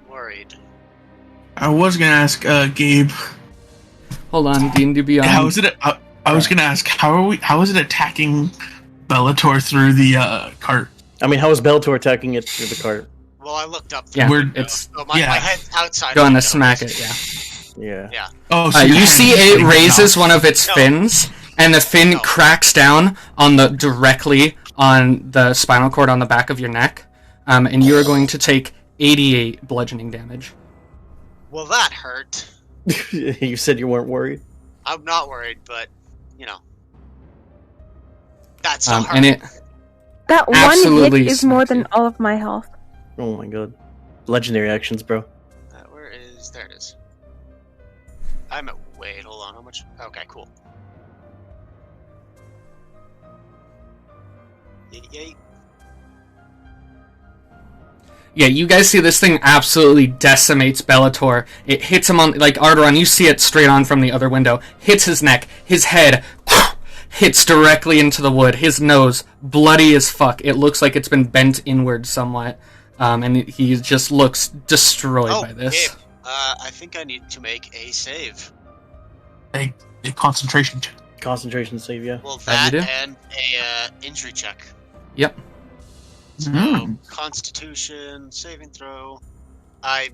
S5: worried.
S3: I was gonna ask Gabe,
S4: Hold on, D&D Beyond.
S3: how is it? I was gonna ask how is it attacking Bellator through the cart?
S2: I mean, how is Bellator attacking it through the cart?
S5: Well, I looked up.
S4: Yeah,
S3: We're-
S4: it's
S5: Oh, my head's outside.
S4: going
S5: the
S4: to
S5: window.
S4: smack it, yeah.
S2: Yeah.
S5: Yeah.
S3: Oh,
S4: You
S3: you're
S4: see
S3: hitting
S4: it raises
S3: off.
S4: one of its
S5: No.
S4: fins, and the fin
S5: No.
S4: cracks down on directly on the spinal cord on the back of your neck, and you are going to take 88 bludgeoning damage.
S5: Well, that hurt.
S2: You said you weren't worried?
S5: I'm not worried, but you know, that's a hurt.
S4: And it
S1: That one
S4: Absolutely
S1: hit is more
S4: smacks
S1: than
S4: you.
S1: all of my health.
S2: Oh my god. Legendary actions, bro.
S5: Where is? There it is. I'm at. Wait, hold on. How much? Okay, cool. 88.
S4: Yeah, you guys see this thing absolutely decimates Bellator. It hits him on, like, Arrtaron, you see it straight on from the other window. Hits his neck. His head hits directly into the wood. His nose, bloody as fuck. It looks like it's been bent inward somewhat. And he just looks destroyed by this.
S5: Gabe, I think I need to make a save.
S3: A concentration check.
S2: Concentration save, yeah.
S5: Well, that and a injury check.
S4: Yep.
S5: So, Constitution saving throw. I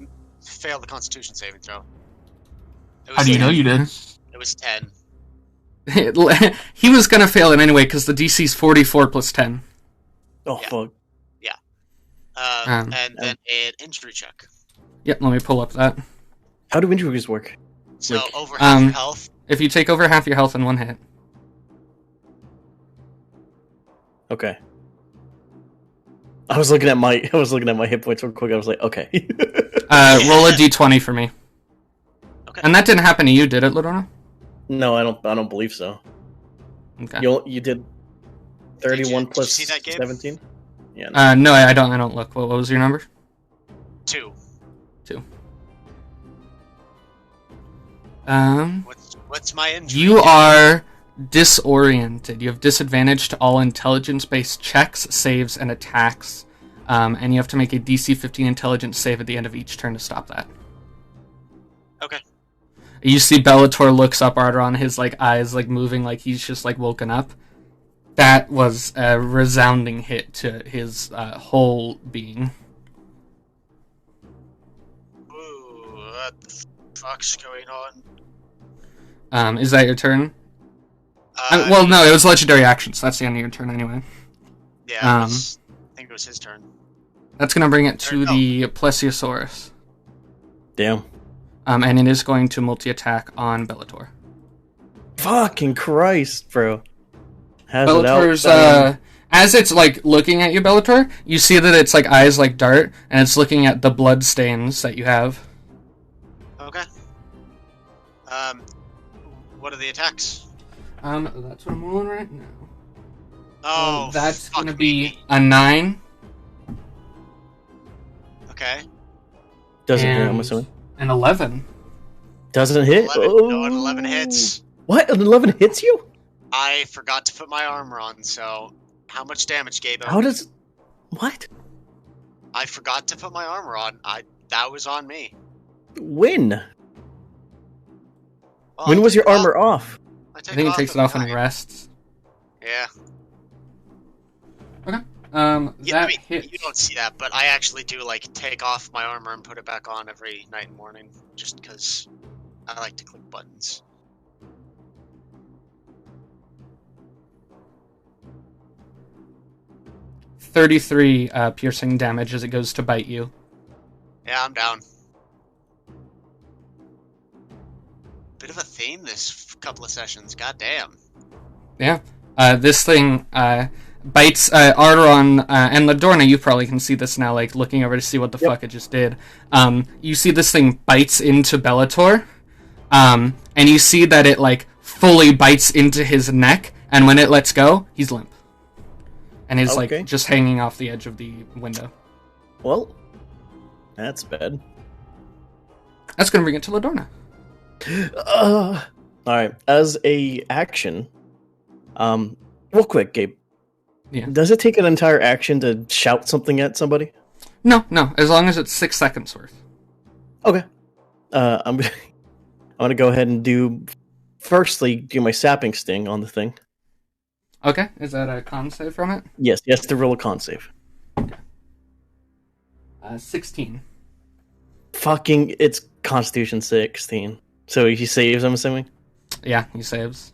S5: failed the Constitution saving throw.
S3: How do you know you did?
S5: It was 10.
S4: He was gonna fail it anyway, because the DC's 44 plus 10.
S2: Oh, fuck.
S5: Yeah. And then an injury check.
S4: Yep, let me pull up that.
S2: How do injuries work?
S5: So, over half your health.
S4: If you take over half your health in one hit.
S2: Okay. I was looking at my hit points real quick. I was like, okay.
S4: Roll a d20 for me.
S5: Okay.
S4: And that didn't happen to you, did it, Ladorna?
S2: No, I don't believe so.
S4: Okay.
S2: You did 31 plus
S5: did you see that, Gabe?
S2: 17? Yeah.
S4: No, I don't look. What was your number?
S5: 2.
S4: 2.
S5: What's my injury?
S4: You are disoriented. You have disadvantage to all intelligence-based checks, saves, and attacks. And you have to make a DC 15 intelligence save at the end of each turn to stop that.
S5: Okay.
S4: You see Bellator looks up Arrtaron, his eyes moving like he's just woken up. That was a resounding hit to his whole being.
S5: Ooh, what the fuck's going on?
S4: Is that your turn? Well, no, it was legendary action, so that's the end of your turn anyway.
S5: Yeah, I think it was his turn.
S4: That's going to bring it to the Plesiosaurus.
S2: Damn.
S4: And it is going to multi-attack on Bellator.
S2: Fucking Christ, bro. Has
S4: Bellator's,
S2: it out.
S4: as it's looking at you, Bellator, you see that its eyes dart, and it's looking at the blood stains that you have.
S5: Okay. What are the attacks?
S4: That's what I'm rolling right now.
S5: Oh,
S4: that's going to be a 9.
S5: Okay.
S2: Doesn't hit, I'm assuming.
S4: An 11.
S2: Doesn't hit?
S5: 11,
S2: oh.
S5: no, an 11 hits.
S2: What? An 11 hits you?
S5: I forgot to put my armor on, so how much damage, Gabe?
S2: How does... What?
S5: I forgot to put my armor on. That was on me.
S2: When?
S5: Well,
S2: When was your armor off?
S4: I think it takes it off when it rests.
S5: Yeah.
S4: Okay.
S5: Yeah,
S4: hits.
S5: you don't see that, but I actually do take off my armor and put it back on every night and morning, just because I like to click buttons.
S4: $33 piercing damage as it goes to bite you.
S5: Yeah, I'm down. Bit of a theme this couple of sessions, goddamn.
S4: Yeah. This thing bites Arrtaron and Ladorna. You probably can see this now, looking over to see what the fuck it just did. You see this thing bites into Bellator, and you see that it fully bites into his neck, and when it lets go, he's limp. And is just hanging off the edge of the window.
S2: Well, that's bad.
S4: That's gonna bring it to Ladorna.
S2: Alright, as a action, real quick, Gabe.
S4: Yeah.
S2: Does it take an entire action to shout something at somebody?
S4: No, as long as it's 6 seconds worth.
S2: Okay. I'm gonna go ahead and do my sapping sting on the thing.
S4: Okay, is that a con save from it?
S2: Yes, to roll a con save.
S4: Okay. 16.
S2: Fucking, it's Constitution 16. So he saves, I'm assuming?
S4: Yeah, he saves.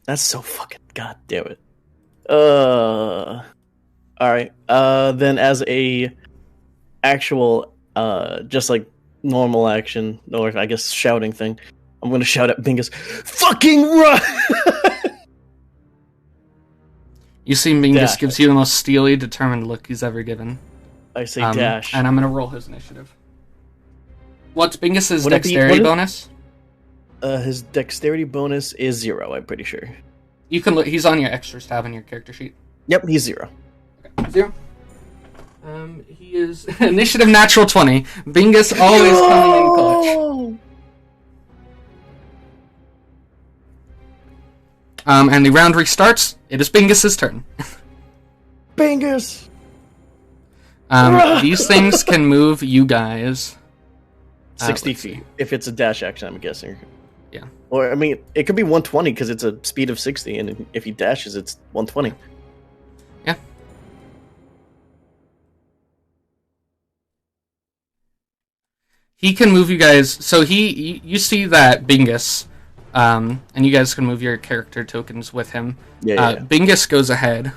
S2: That's so fucking, god damn it. Alright, then as a actual, just normal action, or I guess shouting thing, I'm gonna shout at Bingus, fucking run!
S4: You see Mingus gives you the most steely, determined look he's ever given.
S2: I say dash.
S4: And I'm gonna roll his initiative. What's Bingus's dexterity bonus?
S2: His dexterity bonus is 0, I'm pretty sure.
S4: You can look, he's on your extras tab in your character sheet.
S2: Yep, he's 0.
S4: Okay. 0. He is initiative natural 20. Bingus always coming in clutch. And the round restarts. It is Bingus's turn.
S2: Bingus!
S4: These things can move you guys
S2: 60 feet. If it's a dash action, I'm guessing.
S4: Yeah.
S2: Or, I mean, it could be 120 because it's a speed of 60, and if he dashes, it's 120.
S4: Yeah. He can move you guys. So you see that Bingus, and you guys can move your character tokens with him.
S2: Yeah.
S4: Bingus goes ahead.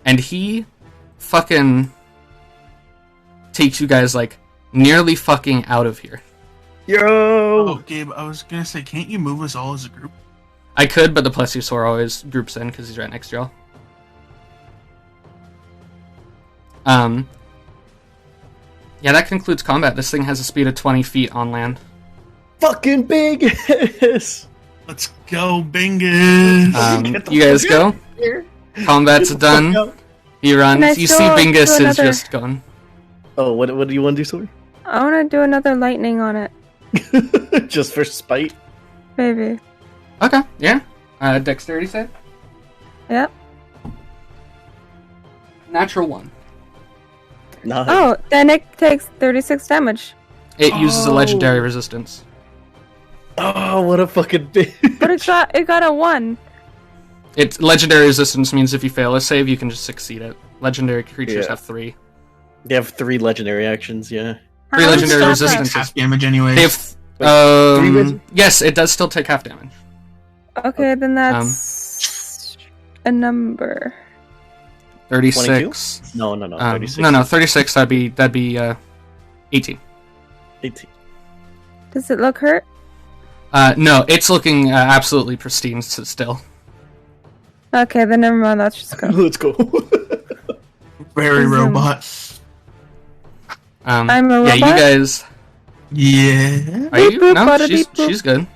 S4: And he fucking takes you guys, like, nearly fucking out of here.
S2: Yo!
S3: Oh, Gabe, I was gonna say, can't you move us all as a group?
S4: I could, but the plesiosaur always groups in because he's right next to y'all. Yeah, that concludes combat. This thing has a speed of 20 feet on land.
S2: Fucking Bingus!
S3: Let's go, Bingus!
S4: You guys go? Combat's done. He runs. You see Bingus is just gone.
S2: Oh, what do you want to do, Sorry?
S1: I want to do another lightning on it.
S2: Just for spite?
S1: Maybe.
S4: Okay, yeah. Dexterity save?
S1: Yep.
S4: Natural 1.
S2: Nice.
S1: Oh, then it takes 36 damage.
S4: It uses a legendary resistance.
S2: Oh, what a fucking bitch.
S1: But it got a 1.
S4: It's legendary resistance means if you fail a save, you can just succeed it. Legendary creatures have 3.
S2: They have 3 legendary actions, yeah.
S4: 3 legendary resistances.
S3: Half damage anyway.
S4: They have, yes, it does still take half damage.
S1: Okay, then that's a number.
S2: 22?
S4: 36.
S2: No, 36.
S4: No, 36. That'd be 18.
S2: 18.
S1: Does it look hurt?
S4: No, it's looking absolutely pristine still.
S1: Okay, then never mind. Let's just go.
S2: Let's go.
S3: Very robot.
S1: I'm a robot?
S4: Yeah, you guys.
S3: Yeah.
S4: Are you? No, she's good.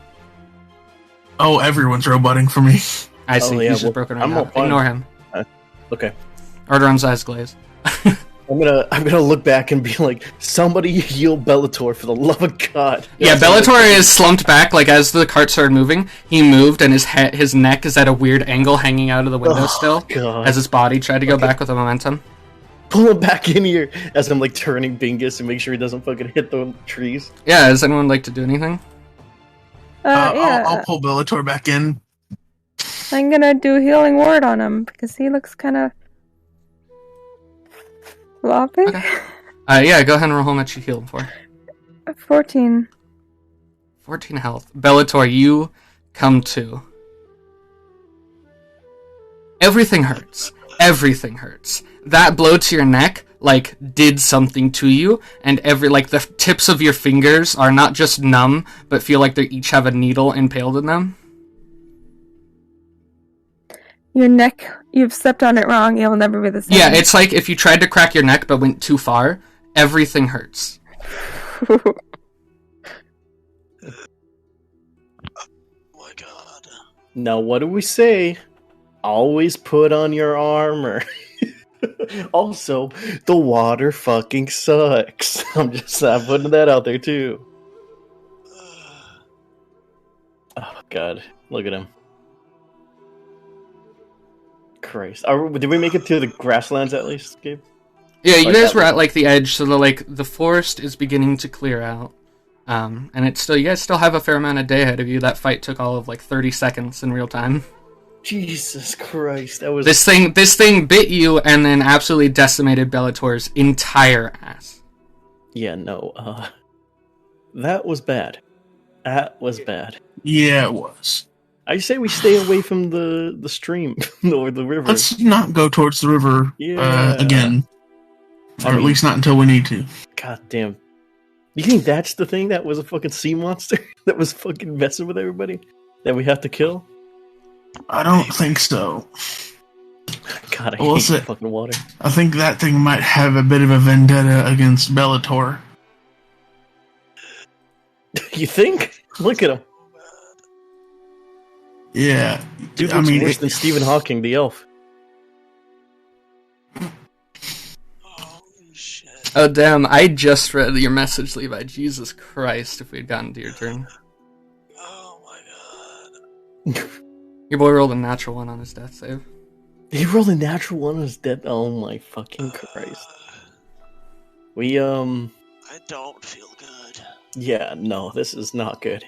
S3: Oh, everyone's roboting for me.
S4: I see.
S2: Yeah,
S4: He's just broken right
S2: I'm
S4: now. Ignore him.
S2: Okay.
S4: Arrtaron's eyes glaze.
S2: I'm gonna look back and be like, somebody heal Bellator for the love of God.
S4: Yeah, Bellator is slumped back, like as the cart started moving, he moved and his neck is at a weird angle hanging out of the window still.
S2: God.
S4: As his body tried to go back with the momentum.
S2: Pull him back in here as I'm like turning Bingus and make sure he doesn't fucking hit the trees.
S4: Yeah, does anyone like to do anything?
S1: Yeah.
S3: I'll pull Bellator back in.
S1: I'm gonna do healing word on him because he looks kind of floppy.
S4: Okay. Yeah, go ahead and roll how much you heal him for.
S1: 14.
S4: 14 health. Bellator, you come to. Everything hurts. Everything hurts. That blow to your neck, like, did something to you, and the tips of your fingers are not just numb, but feel like they each have a needle impaled in them.
S1: Your neck, you've stepped on it wrong, it'll never be the same.
S4: Yeah, it's like if you tried to crack your neck but went too far, everything hurts.
S5: Oh my God.
S2: Now, what do we say? Always put on your armor. Also, the water fucking sucks. I'm putting that out there too. Oh God, look at him. Christ, did we make it to the grasslands at least, Gabe?
S4: Yeah, you guys were at like the edge, so the forest is beginning to clear out, and you guys still have a fair amount of day ahead of you. That fight took all of like 30 seconds in real time.
S2: Jesus Christ, that was
S4: this thing bit you and then absolutely decimated Bellator's entire ass.
S2: Yeah, no, that was bad. That was bad.
S3: Yeah, it was.
S2: I say we stay away from the stream or the river.
S3: Let's not go towards the river again. Or at least not until we need to.
S2: God damn. You think that's the thing that was a fucking sea monster that was fucking messing with everybody? That we have to kill?
S3: I don't think so.
S2: God, I hate fucking water.
S3: I think that thing might have a bit of a vendetta against Bellator.
S2: You think? Look at him.
S3: Yeah.
S2: Dude looks worse than Stephen Hawking, the elf.
S4: Oh, damn. I just read your message, Levi. Jesus Christ, if we had gotten to your turn.
S5: Oh my god.
S4: Your boy rolled a natural 1 on his death save.
S2: He rolled a natural 1 on his death? Oh my fucking Christ. We,
S5: I don't feel good.
S2: Yeah, no, this is not good.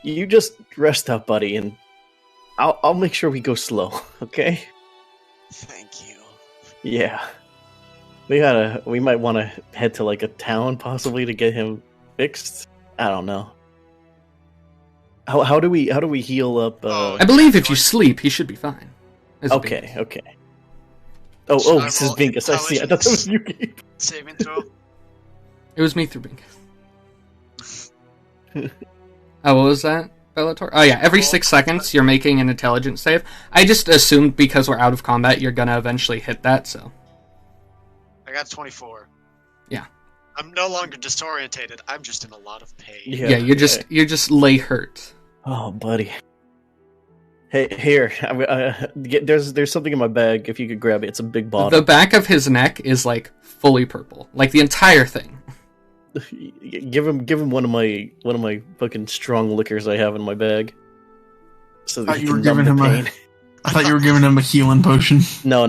S2: You just rest up, buddy, and I'll make sure we go slow, okay?
S5: Thank you.
S2: Yeah. We might want to head to like a town possibly to get him fixed. I don't know. How do we heal up?
S4: I believe if you sleep, he should be fine.
S2: Okay. Oh, this is Bingus. I see. I thought that was you, Gabe.
S5: Saving throw.
S4: It was me through Bingus. Oh, what was that, Bellator? Oh yeah, every 6 seconds you're making an intelligence save. I just assumed because we're out of combat, you're gonna eventually hit that. So.
S5: I got 24.
S4: Yeah.
S5: I'm no longer disorientated. I'm just in a lot of pain.
S4: Yeah, you're just lay hurt.
S2: Oh, buddy. Hey, here. There's something in my bag. If you could grab it, it's a big bottle.
S4: The back of his neck is like fully purple, like the entire thing.
S2: Give him one of my fucking strong liquors I have in my bag. So that
S3: you were giving him pain. I thought you were giving him a healing potion.
S2: No.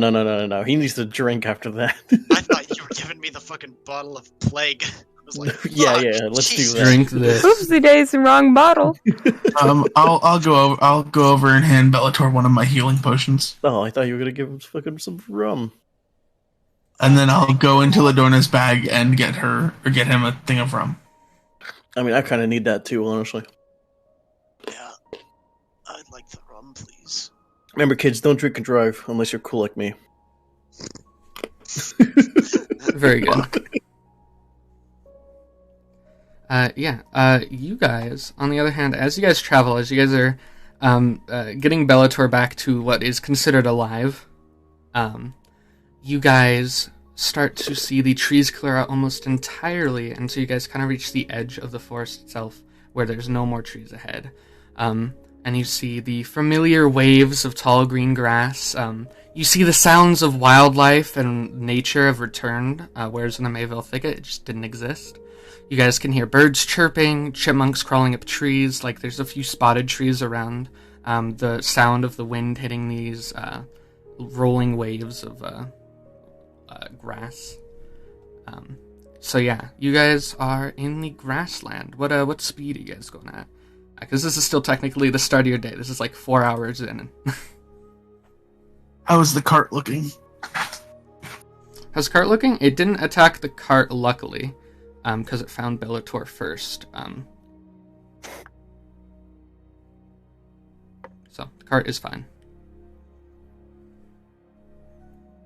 S2: He needs to drink after that.
S5: I thought you were giving me the fucking bottle of plague. I was like,
S2: yeah, let's do that.
S4: Drink this.
S1: Oopsie days, wrong bottle.
S3: I'll go over and hand Bellator one of my healing potions.
S2: Oh, I thought you were gonna give him fucking some rum.
S3: And then I'll go into Ladorna's bag and get him a thing of rum.
S2: I mean, I kind of need that too, honestly.
S5: Yeah, I'd like the rum, please.
S2: Remember, kids, don't drink and drive unless you're cool like me.
S4: Very good. You guys, on the other hand, as you guys travel, as you guys are getting Bellator back to what is considered alive, you guys start to see the trees clear out almost entirely until you guys kind of reach the edge of the forest itself, where there's no more trees ahead. And you see the familiar waves of tall green grass. You see the sounds of wildlife and nature have returned, whereas in the Mayville thicket it just didn't exist. You guys can hear birds chirping, chipmunks crawling up trees, like there's a few spotted trees around. The sound of the wind hitting these rolling waves of grass. So yeah, you guys are in the grassland. What speed are you guys going at? Because this is still technically the start of your day. This is like 4 hours in.
S3: How is the cart looking?
S4: How's the cart looking? It didn't attack the cart, luckily, because it found Bellator first. So the cart is fine.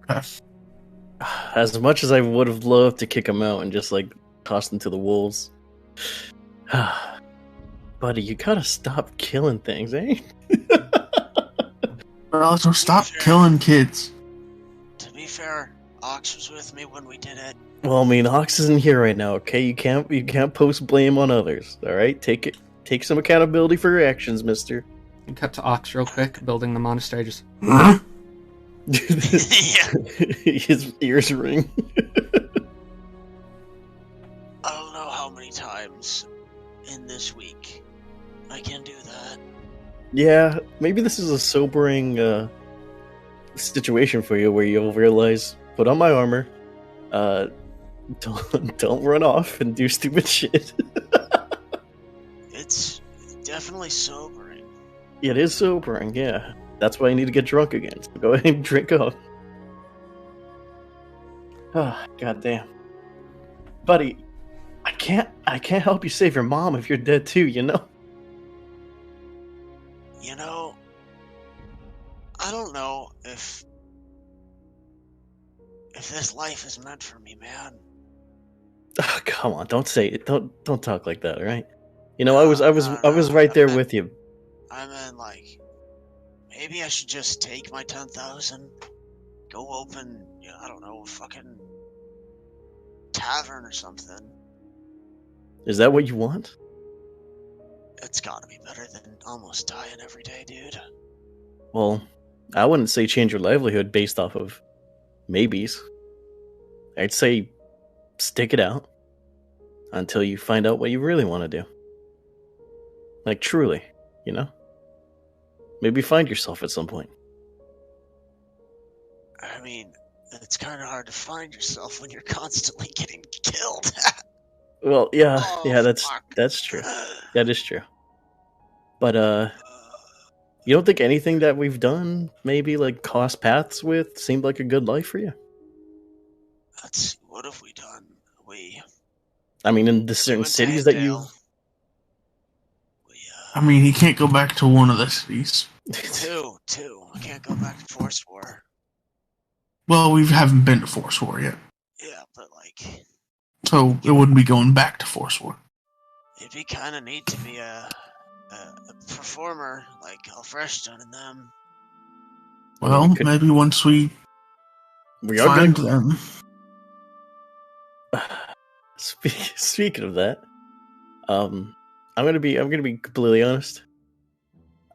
S2: As much as I would have loved to kick him out and just like toss him to the wolves. Buddy, you gotta stop killing things, eh?
S3: But also stop killing kids.
S5: To be fair, Ox was with me when we did it.
S2: Well, I mean, Ox isn't here right now, okay? You can't post blame on others, alright? Take some accountability for your actions, mister.
S4: You cut to Ox real quick, building the monastery, just...
S5: Yeah.
S2: His ears ring.
S5: I don't know how many times in this week I can do that.
S2: Yeah, maybe this is a sobering situation for you where you'll realize, put on my armor, don't run off and do stupid shit.
S5: It's definitely sobering.
S2: It is sobering, yeah. That's why I need to get drunk again. So go ahead and drink up. Oh, goddamn. Buddy, I can't help you save your mom if you're dead too, you know?
S5: You know, I don't know if this life is meant for me, man.
S2: Oh, come on, don't say it. Don't talk like that, all right? You know, I was right there with you.
S5: I mean, like, maybe I should just take my 10,000, go open, I don't know, a fucking tavern or something.
S2: Is that what you want?
S5: It's gotta be better than almost dying every day, dude.
S2: Well, I wouldn't say change your livelihood based off of maybes. I'd say stick it out until you find out what you really want to do. Like, truly, you know? Maybe find yourself at some point.
S5: I mean, it's kind of hard to find yourself when you're constantly getting killed.
S2: Well, yeah,
S5: fuck.
S2: that's true. That is true. But, you don't think anything that we've done, maybe, like, cross paths with, seemed like a good life for you?
S5: Let's see, what have we done?
S2: I mean, in the certain cities that you...
S3: I mean, he can't go back to one of the cities.
S5: Two. I can't go back to Force War.
S3: Well, we haven't been to Force War yet.
S5: Yeah, but like...
S3: So, it wouldn't be going back to Force War.
S5: It'd be kind of neat to be a performer like Alfreston and them.
S3: Well, maybe once we find them.
S2: Speaking of that, I'm gonna be completely honest.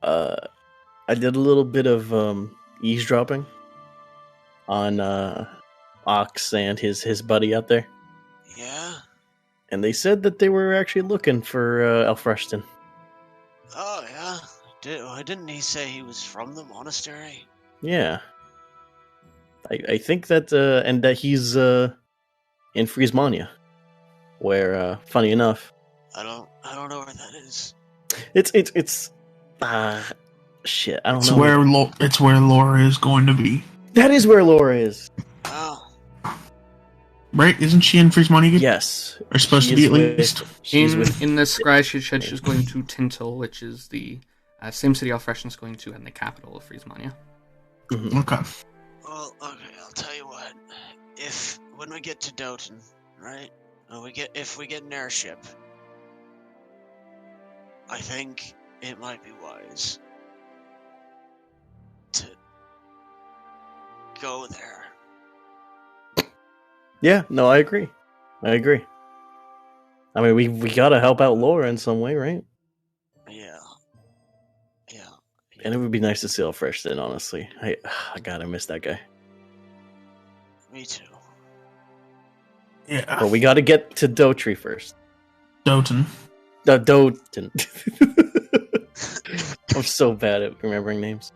S2: I did a little bit of eavesdropping on Ox and his buddy out there.
S5: Yeah.
S2: And they said that they were actually looking for Alfreston.
S5: Oh yeah. Didn't he say he was from the monastery?
S2: Yeah. I think that and that he's in Friesmania, where funny enough,
S5: I don't know where that is.
S2: It's shit. I don't know.
S3: It's where Laura is going to be.
S2: That is where Laura is.
S5: Oh.
S3: Right? Isn't she in Friesmania?
S2: Yes.
S3: Or supposed to be at least?
S4: In the scry, she said she was going to Tintel, which is the same city Alfreston's going to, and the capital of Friesmania.
S2: Mm-hmm.
S3: Okay.
S5: Well, okay, I'll tell you what. When we get to Doten, right? If we get an airship, I think it might be wise to go there.
S2: Yeah, no, I agree. I mean, we gotta help out Laura in some way, right?
S5: Yeah.
S2: And it would be nice to see Alfreston, honestly. God, I miss that guy.
S5: Me too.
S3: Yeah.
S2: But we gotta get to Dotry first.
S3: Doten.
S2: Doten. I'm so bad at remembering names.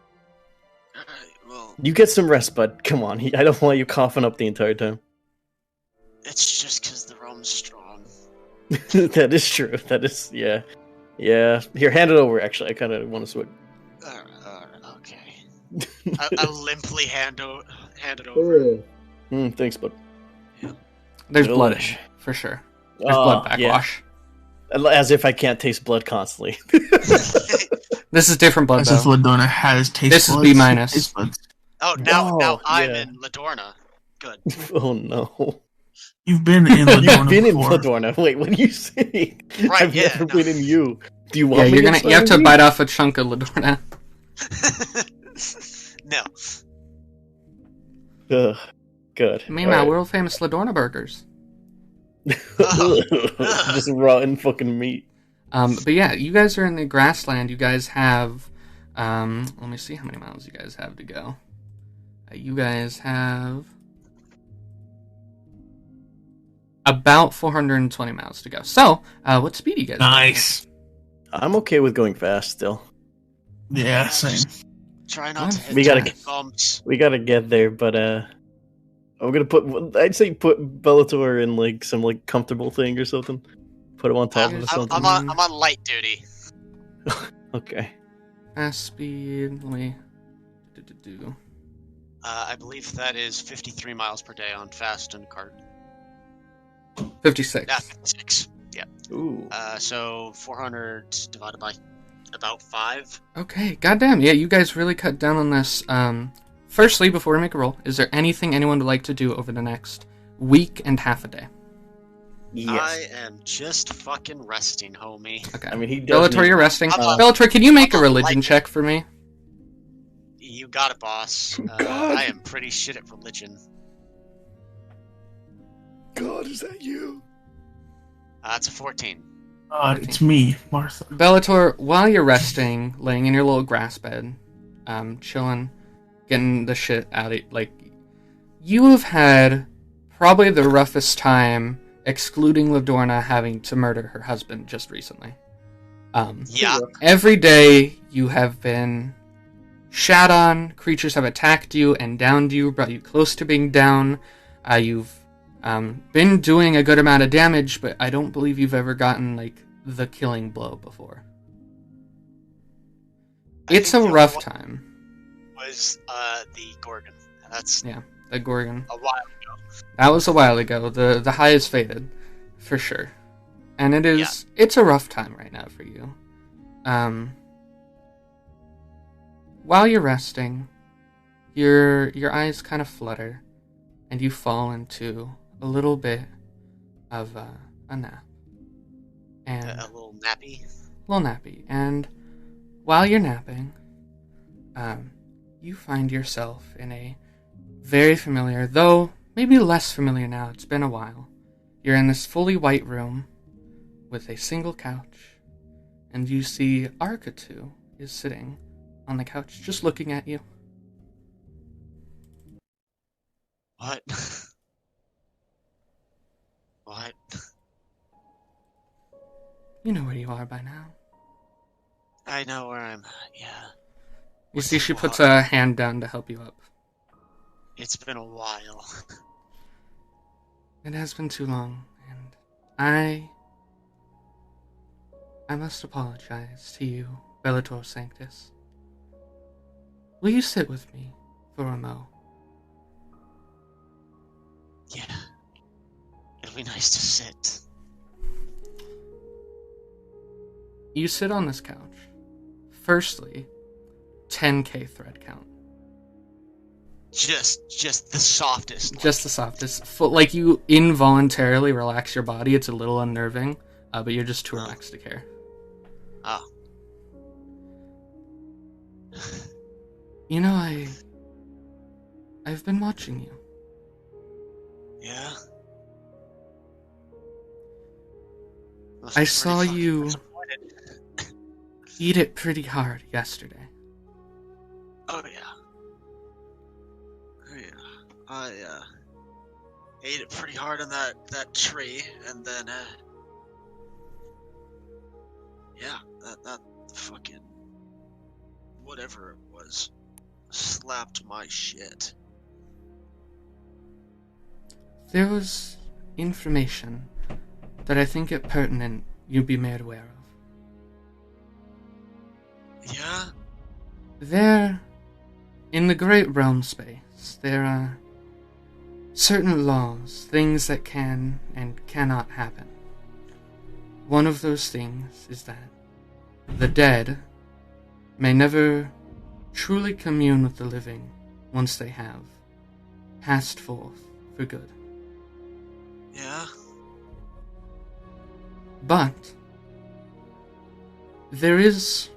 S5: Well,
S2: You get some rest, bud. Come on. I don't want you coughing up the entire time.
S5: it's just because the rum's strong.
S2: That is true. That is, yeah. Yeah. Here, hand it over, actually. I kind of want to swig.
S5: Okay. I limply hand it over.
S2: Thanks, bud.
S4: There's blood,
S2: Delish.
S4: for sure. There's blood backwash.
S2: Yeah. As if I can't taste blood constantly.
S4: This is different blood,
S3: As
S4: though.
S3: if Ladorna has taste
S4: This is
S3: buds.
S4: B-.
S3: Taste buds.
S5: Oh, now I'm
S2: yeah.
S5: in Ladorna. Good.
S2: Oh, no.
S3: You've been in Ladorna
S2: You've been
S3: before.
S2: in Ladorna. Wait, what are you saying?
S5: Right,
S2: I've
S5: yeah,
S2: never
S5: no.
S2: been in you. Do you want me
S4: You
S2: to
S4: have to bite off a chunk of Ladorna.
S5: No.
S2: Ugh, good.
S4: Meanwhile, world famous Ladorna burgers.
S2: Just rotten fucking meat.
S4: But yeah, you guys are in the grassland. You guys have, let me see how many miles you guys have to go. You guys have about 420 miles to go. So, what speed are you guys?
S3: Nice.
S2: I'm okay with going fast still.
S3: Yeah, same.
S5: Try not to hit
S2: We gotta
S5: bumps.
S2: We gotta get there, but I'm gonna I'd say put Bellator in like some like comfortable thing or something. Put him on top of something.
S5: I'm on light duty.
S2: Okay.
S4: Fast speed. Let me.
S5: I believe that is 53 miles per day on fast and cart.
S4: 56.
S5: Yeah, 56. Yeah.
S2: Ooh.
S5: So 400 divided by about 5.
S4: Okay, goddamn. Yeah, you guys really cut down on this. Firstly, before we make a roll, is there anything anyone would like to do over the next week and half a day?
S2: Yes.
S5: I am just fucking resting, homie.
S4: Okay.
S2: I mean, he does.
S4: Bellator, you're resting.
S5: I'm
S4: Bellator, can you make a
S5: I'm
S4: religion
S5: like-
S4: check for me?
S5: You got it, boss.
S2: God.
S5: I am pretty shit at religion.
S2: God, is that you?
S5: That's a 14.
S3: It's me, Martha.
S4: Bellator, while you're resting, laying in your little grass bed, chilling, getting the shit out of like, you have had probably the roughest time, excluding Ladorna having to murder her husband just recently.
S5: Yeah.
S4: Every day you have been shat on, creatures have attacked you and downed you, brought you close to being down. You've been doing a good amount of damage, but I don't believe you've ever gotten, like, the killing blow before. It's a rough time.
S5: Was the Gorgon.
S4: Yeah, the Gorgon.
S5: A while ago.
S4: That was a while ago. The high is faded, for sure. And it's a rough time right now for you. While you're resting, your eyes kind of flutter, and you fall into a little bit of a nap. And
S5: A little nappy.
S4: And while you're napping, you find yourself in a very familiar, though maybe less familiar now, it's been a while. You're in this fully white room with a single couch, and you see Arrtaron is sitting on the couch just looking at you.
S5: What? What?
S4: You know where you are by now.
S5: I know where I'm. Yeah.
S4: You see she puts a hand down to help you up.
S5: It's been a while.
S4: It has been too long, and I must apologize to you, Bellator Sanctus. Will you sit with me for a mo?
S5: Yeah. It'll be nice to sit.
S4: You sit on this couch. Firstly, 10k thread count.
S5: Just the softest.
S4: Just the softest. Like, you involuntarily relax your body. It's a little unnerving, but you're just too relaxed to care.
S5: Oh.
S4: You know, I've been watching you.
S5: Yeah?
S4: I saw you eat it pretty hard yesterday.
S5: Oh yeah. I ate it pretty hard on that tree, and then yeah, that fucking whatever it was slapped my shit.
S4: There was information that I think it pertinent you'd be made aware of.
S5: Yeah?
S4: There, in the Great Realm Space, there are certain laws, things that can and cannot happen. One of those things is that the dead may never truly commune with the living once they have passed forth for good.
S5: Yeah?
S4: But there is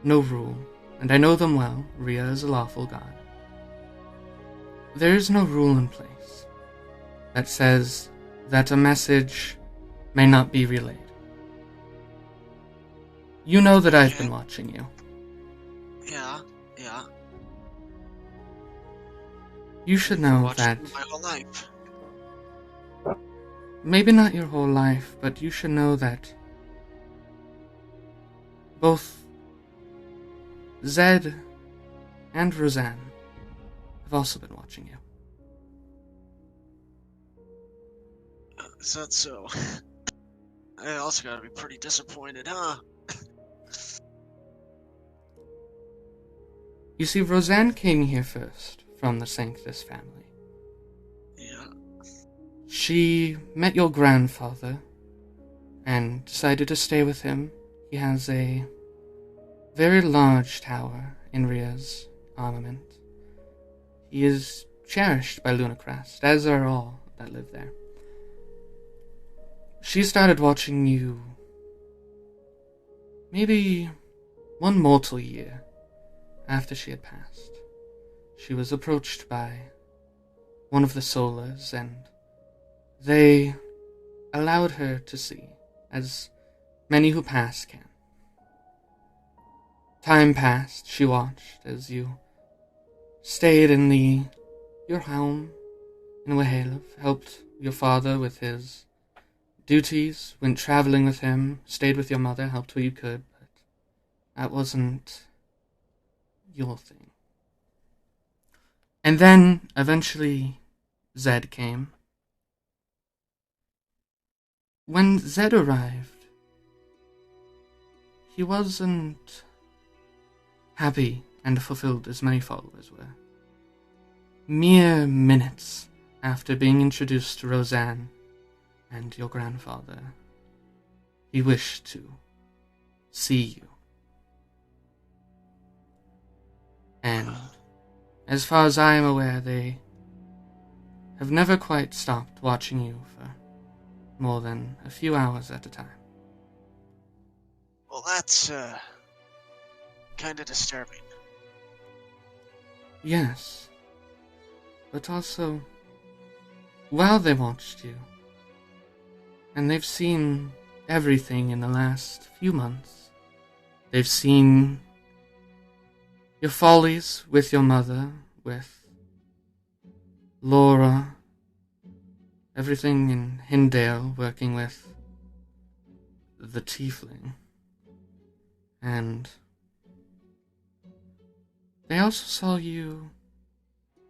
S4: no rule, and I know them well. Rhea is a lawful god. There is no rule in place that says that a message may not be relayed. You know that I've been watching you.
S5: Yeah.
S4: You should know
S5: Watched
S4: that
S5: my whole life.
S4: maybe not your whole life, but you should know that both Zed and Roseanne have also been watching you.
S5: Is that so? I also gotta be pretty disappointed, huh?
S4: You see, Roseanne came here first from the Sanctus family.
S5: Yeah.
S4: She met your grandfather and decided to stay with him. He has a very large tower in Rhea's armament. He is cherished by Lunacrest, as are all that live there. She started watching you maybe one mortal year after she had passed. She was approached by one of the Solars, and they allowed her to see, as many who pass can. Time passed, she watched as you stayed in your home, in Wehalov, helped your father with his duties, went traveling with him, stayed with your mother, helped where you could, but that wasn't your thing. And then, eventually, Zed came. When Zed arrived, he wasn't happy and fulfilled as many followers were. Mere minutes after being introduced to Roseanne and your grandfather, he wished to see you. And as far as I am aware, they have never quite stopped watching you for more than a few hours at a time.
S5: Well, that's, kinda disturbing.
S4: Yes. But also, while they watched you, and they've seen everything in the last few months, they've seen your follies with your mother, with Laura, everything in Hindale, working with the tiefling, and they also saw you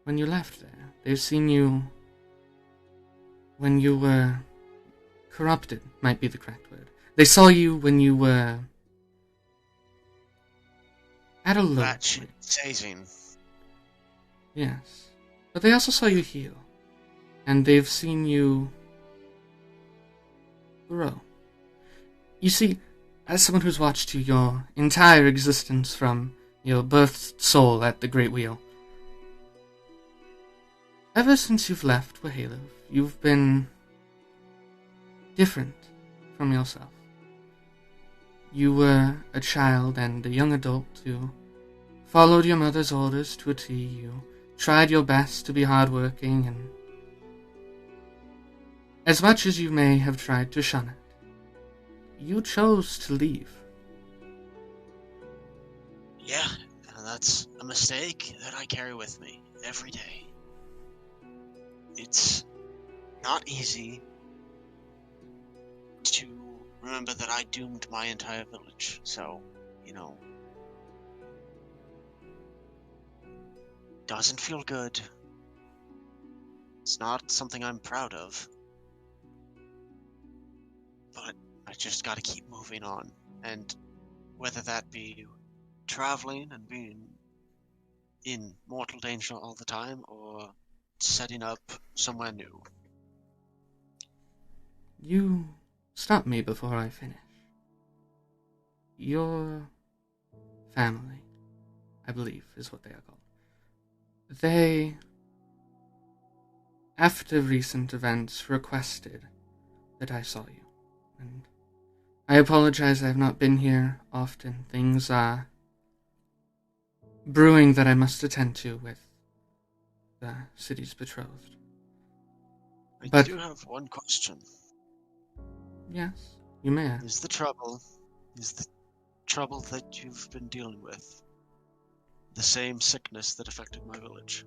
S4: when you left there. They've seen you when you were corrupted, might be the correct word. They saw you when you were at a low point.
S5: Amazing.
S4: Yes. But they also saw you heal. And they've seen you grow. You see, as someone who's watched you your entire existence from your birthed soul at the Great Wheel, ever since you've left Wehalov, you've been different from yourself. You were a child and a young adult who followed your mother's orders to a T. You tried your best to be hardworking, and as much as you may have tried to shun it, you chose to leave.
S5: Yeah, and that's a mistake that I carry with me every day. It's not easy to remember that I doomed my entire village, so, doesn't feel good. It's not something I'm proud of. But I just gotta keep moving on. And whether that be traveling and being in mortal danger all the time, or setting up somewhere new.
S4: You stop me before I finish. Your family, I believe, is what they are called. They, after recent events, requested that I saw you. And I apologize, I have not been here often. Things are brewing that I must attend to with the city's betrothed.
S5: I do have one question.
S4: Yes, you may ask.
S5: Is the trouble that you've been dealing with the same sickness that affected my village?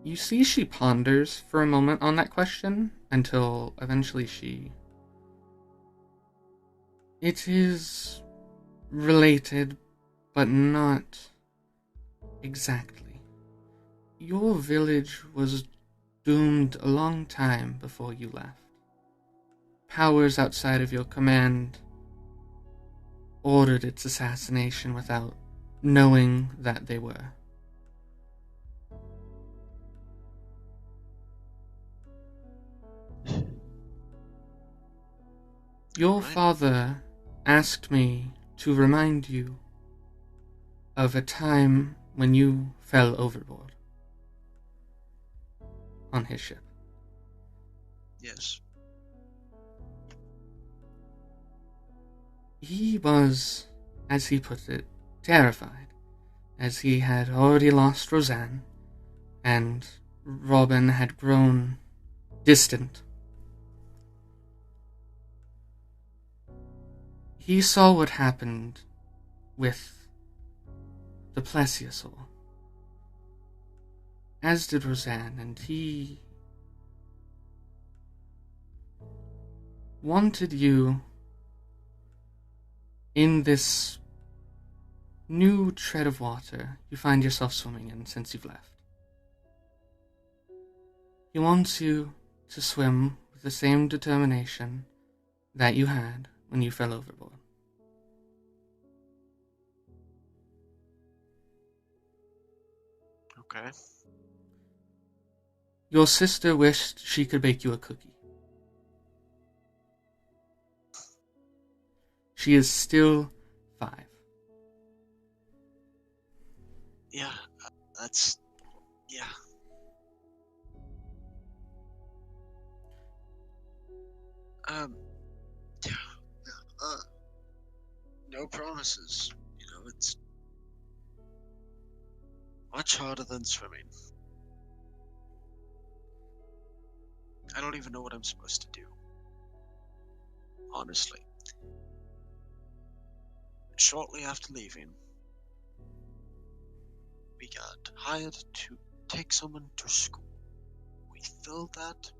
S4: You see, she ponders for a moment on that question until eventually it is related, but not exactly. Your village was doomed a long time before you left. Powers outside of your command ordered its assassination without knowing that they were. Your father asked me to remind you of a time when you fell overboard on his ship.
S5: Yes.
S4: He was, as he put it, terrified, as he had already lost Roseanne, and Robin had grown distant. He saw what happened with the plesiosaur, as did Roseanne, and he wanted you in this new tread of water you find yourself swimming in since you've left. He wants you to swim with the same determination that you had when you fell overboard.
S5: Okay.
S4: Your sister wished she could bake you a cookie. She is still 5.
S5: Yeah, that's... yeah. No promises. You know, it's much harder than swimming. I don't even know what I'm supposed to do. Honestly. Shortly after leaving, we got hired to take someone to school. We filled that.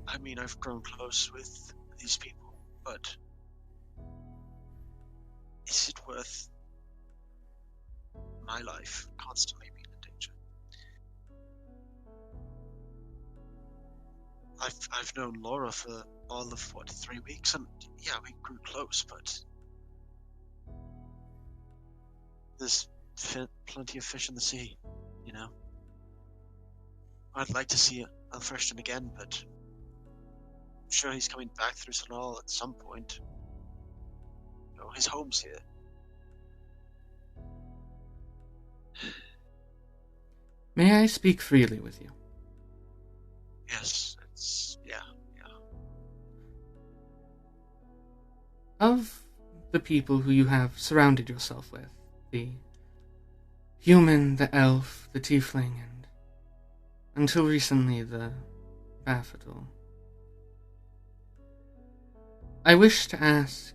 S5: I mean, I've grown close with these people, but is it worth my life constantly being in danger? I've known Laura for all of 3 weeks, and yeah, we grew close, but there's plenty of fish in the sea, you know. I'd like to see Arrtaron again, but I'm sure he's coming back through Sanal at some point. You know, his home's here.
S4: May I speak freely with you?
S5: Yes, yeah.
S4: Of the people who you have surrounded yourself with, the human, the elf, the tiefling, and until recently the Bafador, I wish to ask,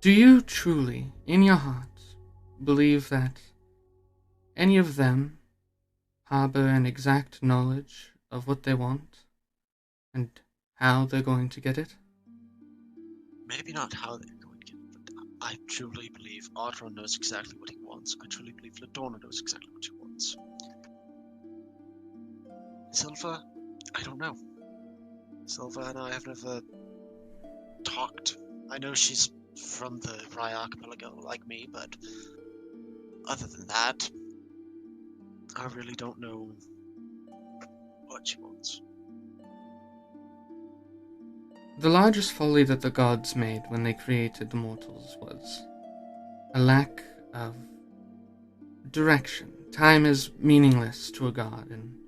S4: do you truly, in your heart, believe that any of them harbor an exact knowledge of what they want and how they're going to get it?
S5: Maybe not how they're going to get it, but I truly believe Arrtaron knows exactly what he wants. I truly believe Ladorna knows exactly what she wants. Silva, I don't know. Silva and I have never talked. I know she's from the Rye Archipelago like me, but other than that, I really don't know what she wants.
S4: The largest folly that the gods made when they created the mortals was a lack of direction. Time is meaningless to a god, and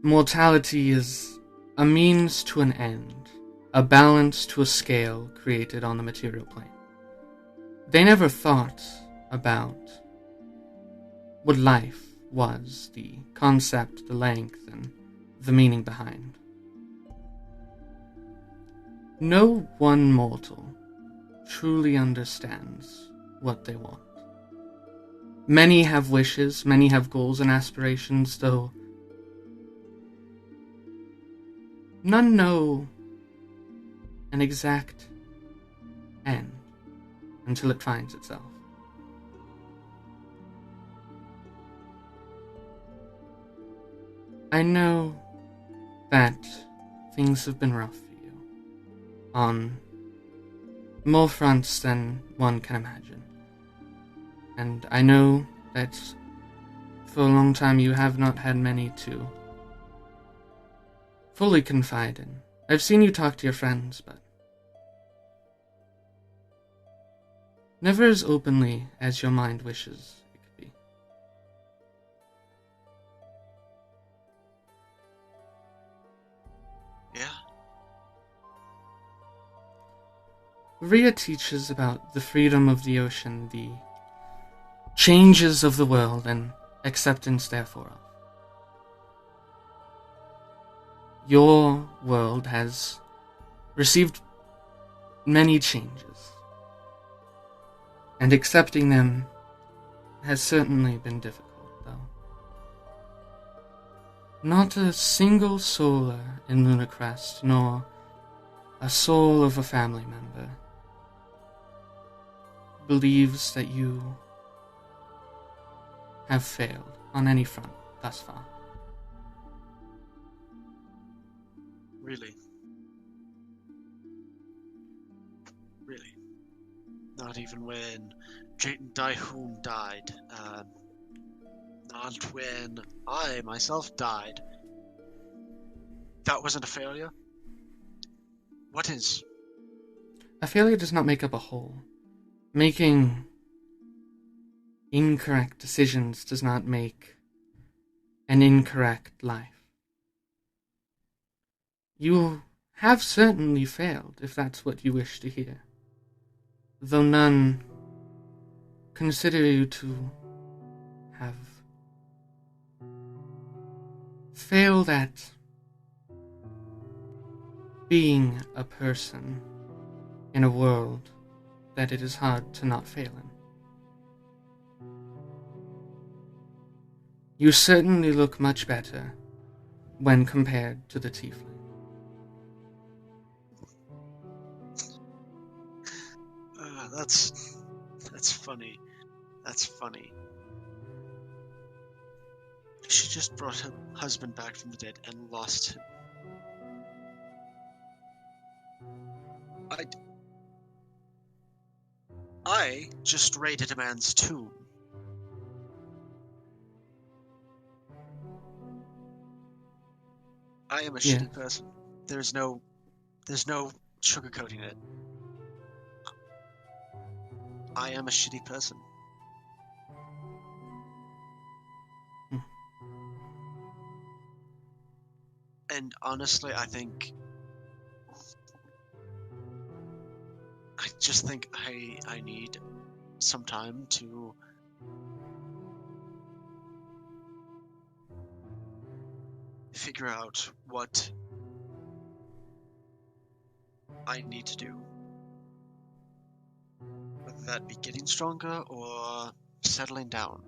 S4: mortality is a means to an end, a balance to a scale created on the material plane. They never thought about what life was, the concept, the length, and the meaning behind. No one mortal truly understands what they want. Many have wishes, many have goals and aspirations, though none know an exact end until it finds itself. I know that things have been rough for you, on more fronts than one can imagine. And I know that for a long time you have not had many to fully confide in. I've seen you talk to your friends, but never as openly as your mind wishes it could be.
S5: Yeah.
S4: Rhea teaches about the freedom of the ocean, the changes of the world, and acceptance therefore of. Your world has received many changes, and accepting them has certainly been difficult, though. Not a single soul in Lunacrest, nor a soul of a family member, believes that you have failed on any front thus far.
S5: Really? Really? Not even when Gertrand Grasslands died, not when I myself died. That wasn't a failure? What is?
S4: A failure does not make up a whole. Making incorrect decisions does not make an incorrect life. You have certainly failed, if that's what you wish to hear. Though none consider you to have failed at being a person in a world that it is hard to not fail in. You certainly look much better when compared to the tiefling.
S5: That's funny. That's funny. She just brought her husband back from the dead and lost him. I just raided a man's tomb. I am a shitty person. There's no sugarcoating it. I am a shitty person. And honestly, I just think I need some time to figure out what I need to do. Whether that be getting stronger or settling down.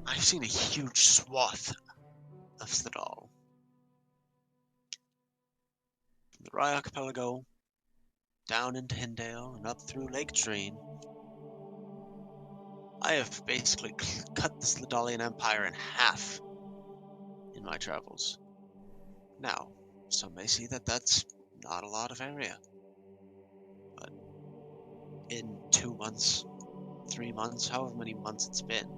S5: I've seen a huge swath of Thadal. From the Rye Archipelago, down into Hindale, and up through Lake Dreen. I have basically cut the Sladalian Empire in half in my travels. Now, some may see that that's not a lot of area. But in 2 months, 3 months, however many months it's been,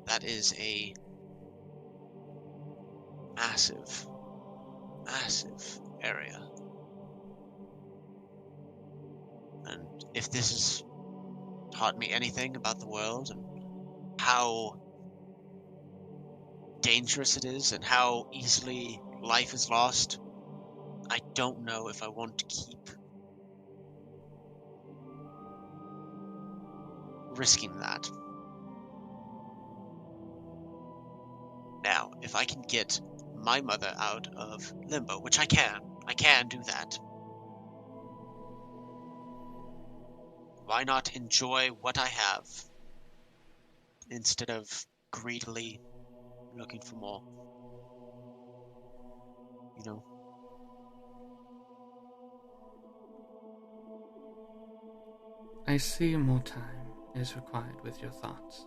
S5: that is a massive, massive area. And if this has taught me anything about the world and how dangerous it is and how easily life is lost, I don't know if I want to keep risking that. Now, if I can get my mother out of limbo, which I can do that. Why not enjoy what I have instead of greedily looking for more? You know?
S4: I see more time is required with your thoughts.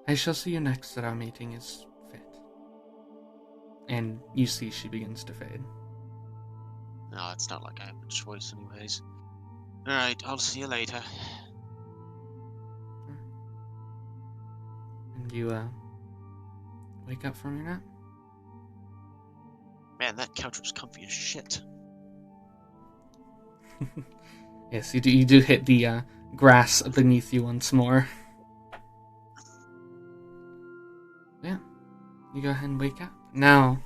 S4: I shall see you next at our meeting is fit. And you see she begins to fade.
S5: No, it's not like I have a choice anyways. Alright, I'll see you later.
S4: And you, wake up from your nap?
S5: Man, that couch was comfy as shit.
S4: Yes, you do hit the, grass beneath you once more. Yeah, you go ahead and wake up. Now,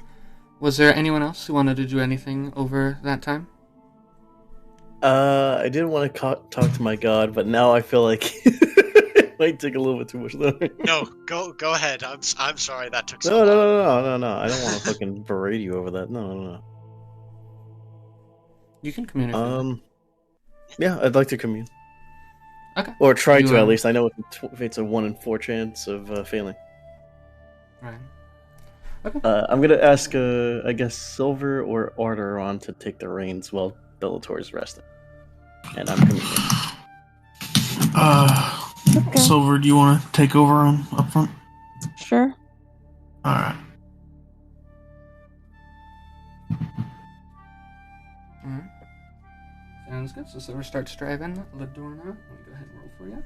S4: was there anyone else who wanted to do anything over that time?
S2: I didn't want to talk to my god, but now I feel like it might take a little bit too much longer.
S5: No, go ahead. I'm sorry that took so
S2: long. No. I don't want to fucking berate you over that. No.
S4: You can communicate.
S2: Yeah, I'd like to commune.
S4: Okay.
S2: Or try to, at least. I know it's a 1 in 4 chance of failing.
S4: Right. Okay.
S2: I'm going to ask, I guess, Silver or Arrtaron to take the reins while Bellator is resting. And I'm communing.
S1: Okay.
S3: Silver, do you want to take over up front?
S1: Sure.
S3: Alright.
S4: Alright. Sounds good. So Silver starts driving. Ladorna, let me go ahead and roll for you.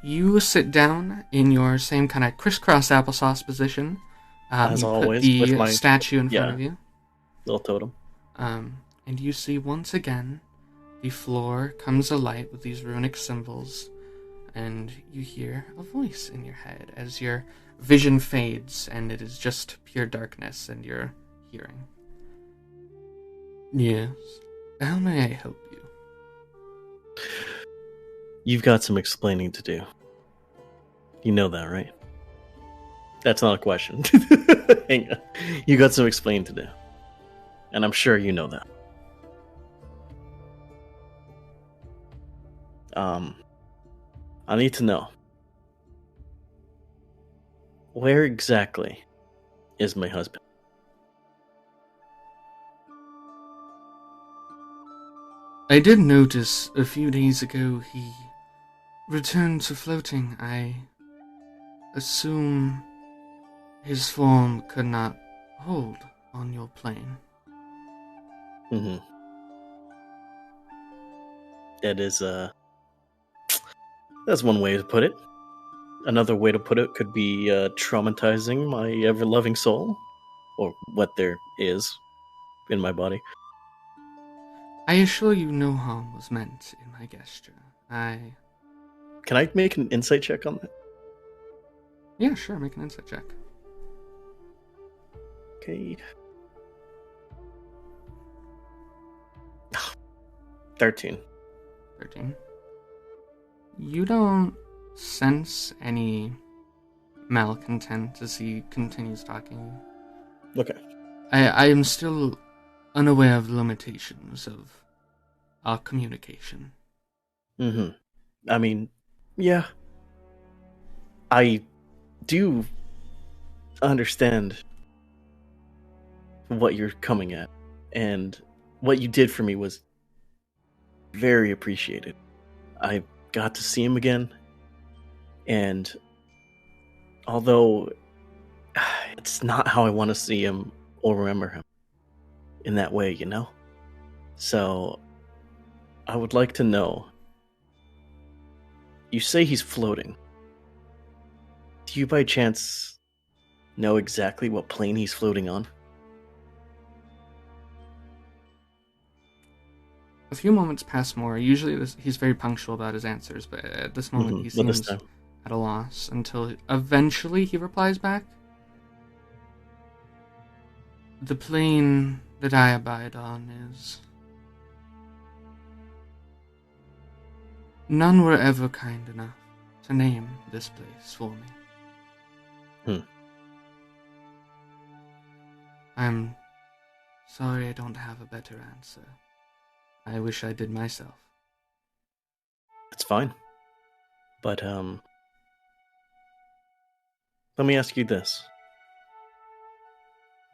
S4: You sit down in your same kind of crisscross applesauce position.
S2: As
S4: you
S2: always,
S4: put the
S2: with my
S4: statue in front of you.
S2: Little totem.
S4: And you see once again the floor comes alight with these runic symbols, and you hear a voice in your head as your vision fades and it is just pure darkness and you're hearing. Yes, how may I help you?
S2: You've got some explaining to do. You know that, right? That's not a question. Hang on. You got some explaining to do. And I'm sure you know that. I need to know. Where exactly is my husband?
S4: I did notice a few days ago he returned to floating. I assume his form could not hold on your plane.
S2: Mm-hmm. That is, that's one way to put it. Another way to put it could be traumatizing my ever-loving soul, or what there is in my body.
S4: I assure you no harm was meant in my gesture.
S2: Can I make an insight check on that?
S4: Yeah, sure, make an insight check.
S2: Okay. 13.
S4: 13. You don't sense any malcontent as he continues talking.
S2: Okay.
S4: I am still unaware of the limitations of our communication.
S2: Mm-hmm. I mean, yeah. I do understand what you're coming at, and what you did for me was very appreciated. I got to see him again, and although it's not how I want to see him or remember him in that way, you know? So I would like to know, you say he's floating. Do you by chance know exactly what plane he's floating on?
S4: A few moments pass more. Usually he's very punctual about his answers, but at this moment he seems at a loss until eventually he replies back. The plane that I abide on is... None were ever kind enough to name this place for me. I'm sorry I don't have a better answer. I wish I did myself.
S2: It's fine. But, let me ask you this.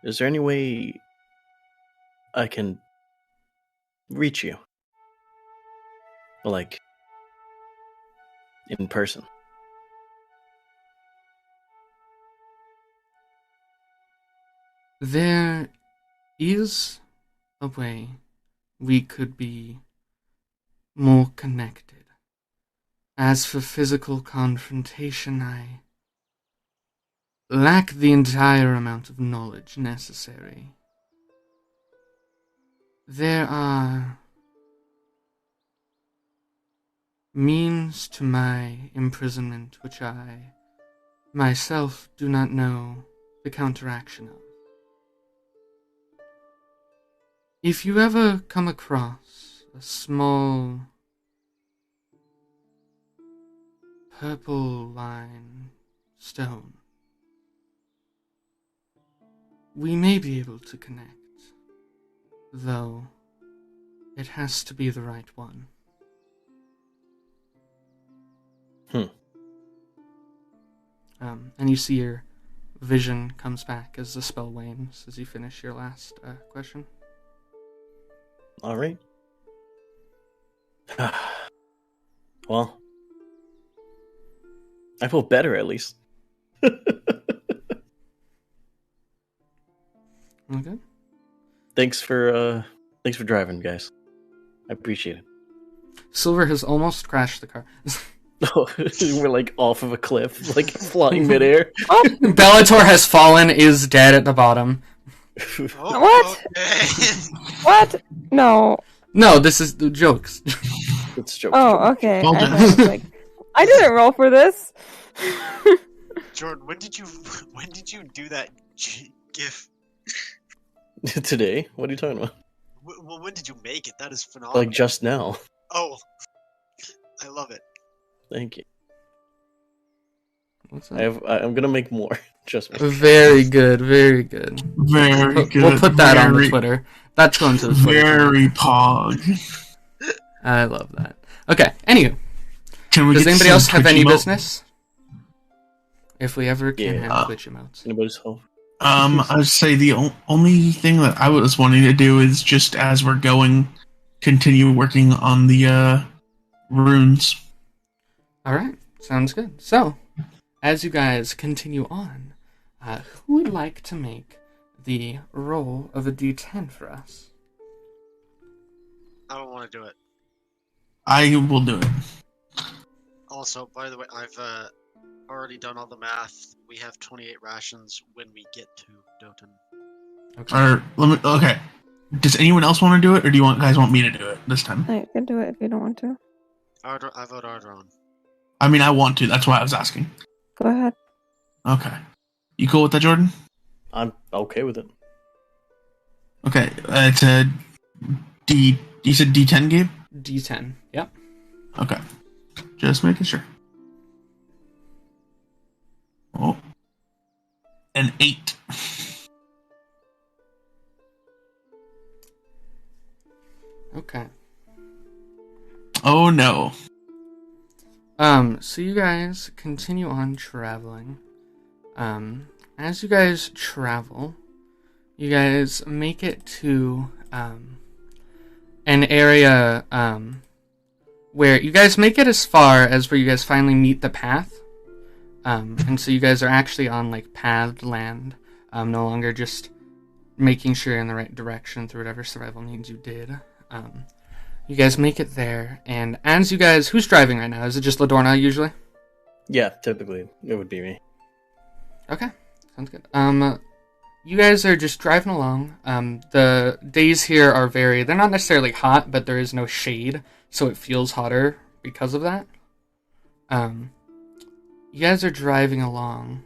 S2: Is there any way I can reach you? Like, in person?
S4: There is a way we could be more connected. As for physical confrontation, I lack the entire amount of knowledge necessary. There are means to my imprisonment which I myself do not know the counteraction of. If you ever come across a small purple line stone, we may be able to connect. though it has to be the right one. And you see your vision comes back as the spell wanes as you finish your last question.
S2: All right. Well, I feel better at least.
S4: Okay.
S2: Thanks for driving, guys. I appreciate it.
S4: Silver has almost crashed the car.
S2: Oh, we're like off of a cliff, like flying midair.
S4: Bellator has fallen, is dead at the bottom.
S5: Oh,
S1: What?
S5: okay.
S1: What? No.
S4: No, this is the jokes.
S2: It's a joke.
S1: Oh, okay.
S3: Well
S1: I
S3: done.
S1: thought it was like, I didn't roll for this.
S5: Jordan, when did you do that gif?
S2: Today? What are you talking about?
S5: Well, when did you make it? That is phenomenal.
S2: Like just now.
S5: Oh, I love it.
S2: Thank you.
S4: What's that?
S2: I'm gonna make more. Just
S4: Very good, very good.
S3: Very good.
S4: We'll put that on the Twitter. That's going to the Twitter.
S3: Very pog.
S4: I love that. Okay, anywho.
S3: Can we
S4: Does
S3: get
S4: anybody
S3: some
S4: else have
S3: Twitch
S4: any
S3: emote?
S4: business? If we ever can
S2: Yeah.
S4: have Twitch emotes.
S2: anybody's home.
S3: I would say the only thing that I was wanting to do is just as we're going, continue working on the runes.
S4: Alright, sounds good. So, as you guys continue on, who would like to make the roll of a d10 for us?
S5: I don't want to do it.
S3: I will do it.
S5: Also, by the way, I've already done all the math. We have 28 rations when we get to Doton.
S4: Okay.
S3: Okay. Does anyone else want to do it, or do you guys want me to do it this time?
S1: I can do it if you don't want to.
S5: I vote Arrtaron.
S3: I mean, I want to. That's why I was asking.
S1: Go ahead.
S3: Okay. You cool with that, Jordan?
S2: I'm okay with it.
S3: Okay. It's a D. You said D10, Gabe?
S4: d10, yep.
S3: Okay. Just making sure. Oh. An 8.
S4: Okay.
S3: Oh no.
S4: So you guys continue on traveling. As you guys travel, you guys make it to, an area, where you guys make it as far as where you guys finally meet the path. And so you guys are actually on, like, pathed land, no longer just making sure you're in the right direction through whatever survival needs you did. You guys make it there, and as you guys... Who's driving right now? Is it just Ladorna, usually?
S2: Yeah, typically it would be me.
S4: Okay, sounds good. You guys are just driving along. The days here are very... They're not necessarily hot, but there is no shade, so it feels hotter because of that. You guys are driving along,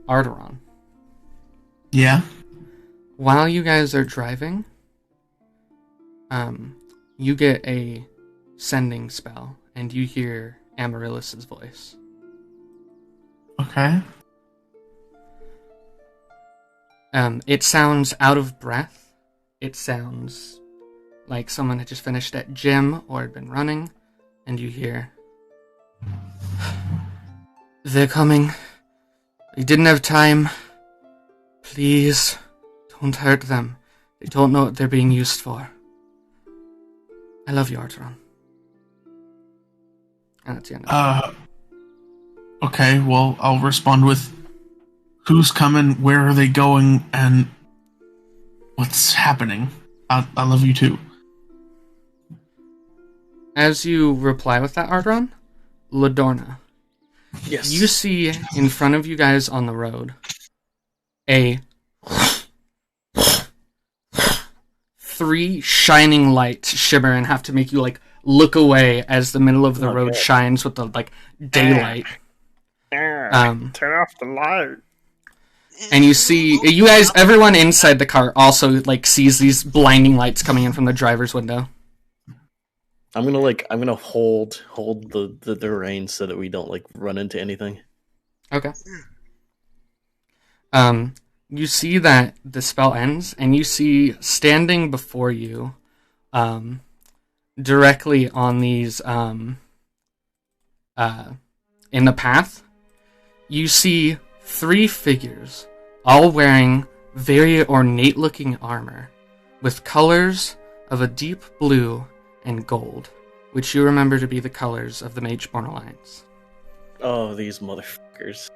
S4: Arrtaron.
S3: Yeah.
S4: While you guys are driving, you get a sending spell, and you hear Amaryllis's voice.
S3: Okay.
S4: It sounds out of breath. It sounds like someone had just finished at gym or had been running, and you hear, "They're coming. We didn't have time. Please, don't hurt them. They don't know what they're being used for. I love you, Arrtaron." And that's the end of it.
S3: Okay, well, I'll respond with who's coming, where are they going, and what's happening. I love you too.
S4: As you reply with that, Arrtaron, Ladorna,
S2: Yes.
S4: you see in front of you guys on the road a 3 shining lights shimmer and have to make you like look away as the middle of the road shines with the like daylight.
S2: Turn off the light.
S4: And you see, you guys, everyone inside the car also like sees these blinding lights coming in from the driver's window.
S2: I'm gonna hold the reins so that we don't like run into anything.
S4: Okay. you see that the spell ends, and you see standing before you, directly on these, in the path, you see 3 figures, all wearing very ornate-looking armor, with colors of a deep blue and gold, which you remember to be the colors of the Mageborn Alliance.
S2: Oh, these motherfuckers.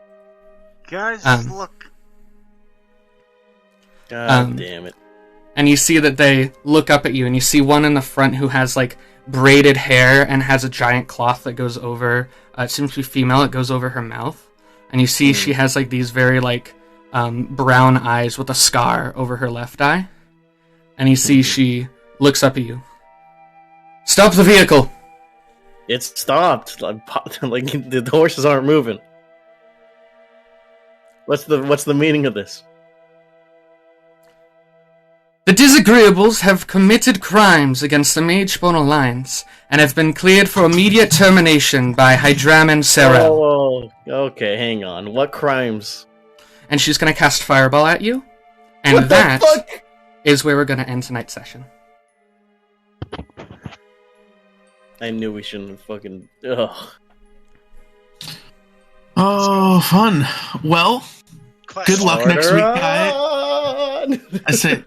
S5: Guys, look.
S2: God damn it.
S4: And you see that they look up at you, and you see one in the front who has, like, braided hair and has a giant cloth that goes over, it seems to be female, it goes over her mouth. And you see she has, like, these very, like, brown eyes with a scar over her left eye. And you see she looks up at you. Stop the vehicle!
S2: It's stopped. Like, the horses aren't moving. What's the meaning of this?
S4: The Dizagreeables have committed crimes against the Mageborn Alliance and have been cleared for immediate termination by Hydraman Serel.
S2: Oh, okay, hang on. What crimes?
S4: And she's going to cast Fireball at you. And
S2: What the
S4: that
S2: fuck?
S4: is where we're going to end tonight's session.
S2: I knew we shouldn't have fucking... Ugh.
S3: Oh, fun. Well, good luck next week, guys.
S2: Arrtaron!
S3: I said,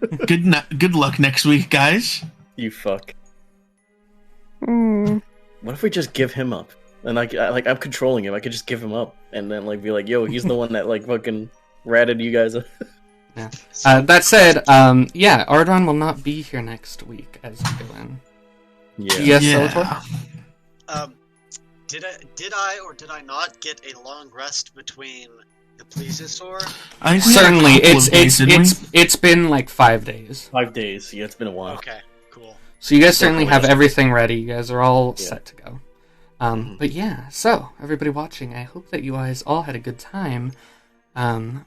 S3: good luck next week, guys.
S2: You fuck.
S1: Hmm.
S2: What if we just give him up? And I'm controlling him. I could just give him up and then like be like, "Yo, he's the one that like fucking ratted you guys up."
S4: Yeah. That said, Arrtaron will not be here next week as villain.
S2: Yeah.
S4: Yes,
S3: Yeah.
S4: Bellator?
S5: Did I or did I not get a long rest between the plesiosaur?
S3: I think we had a
S4: Certainly,
S3: couple of days, didn't we?
S4: it's been like 5 days.
S2: 5 days. Yeah, it's been a while.
S5: Okay, cool.
S4: So you guys certainly have everything ready. You guys are all
S2: Yeah.
S4: set to go. But yeah, so everybody watching, I hope that you guys all had a good time.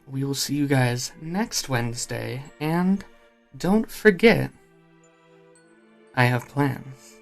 S4: We will see you guys next Wednesday, and don't forget, I have plans.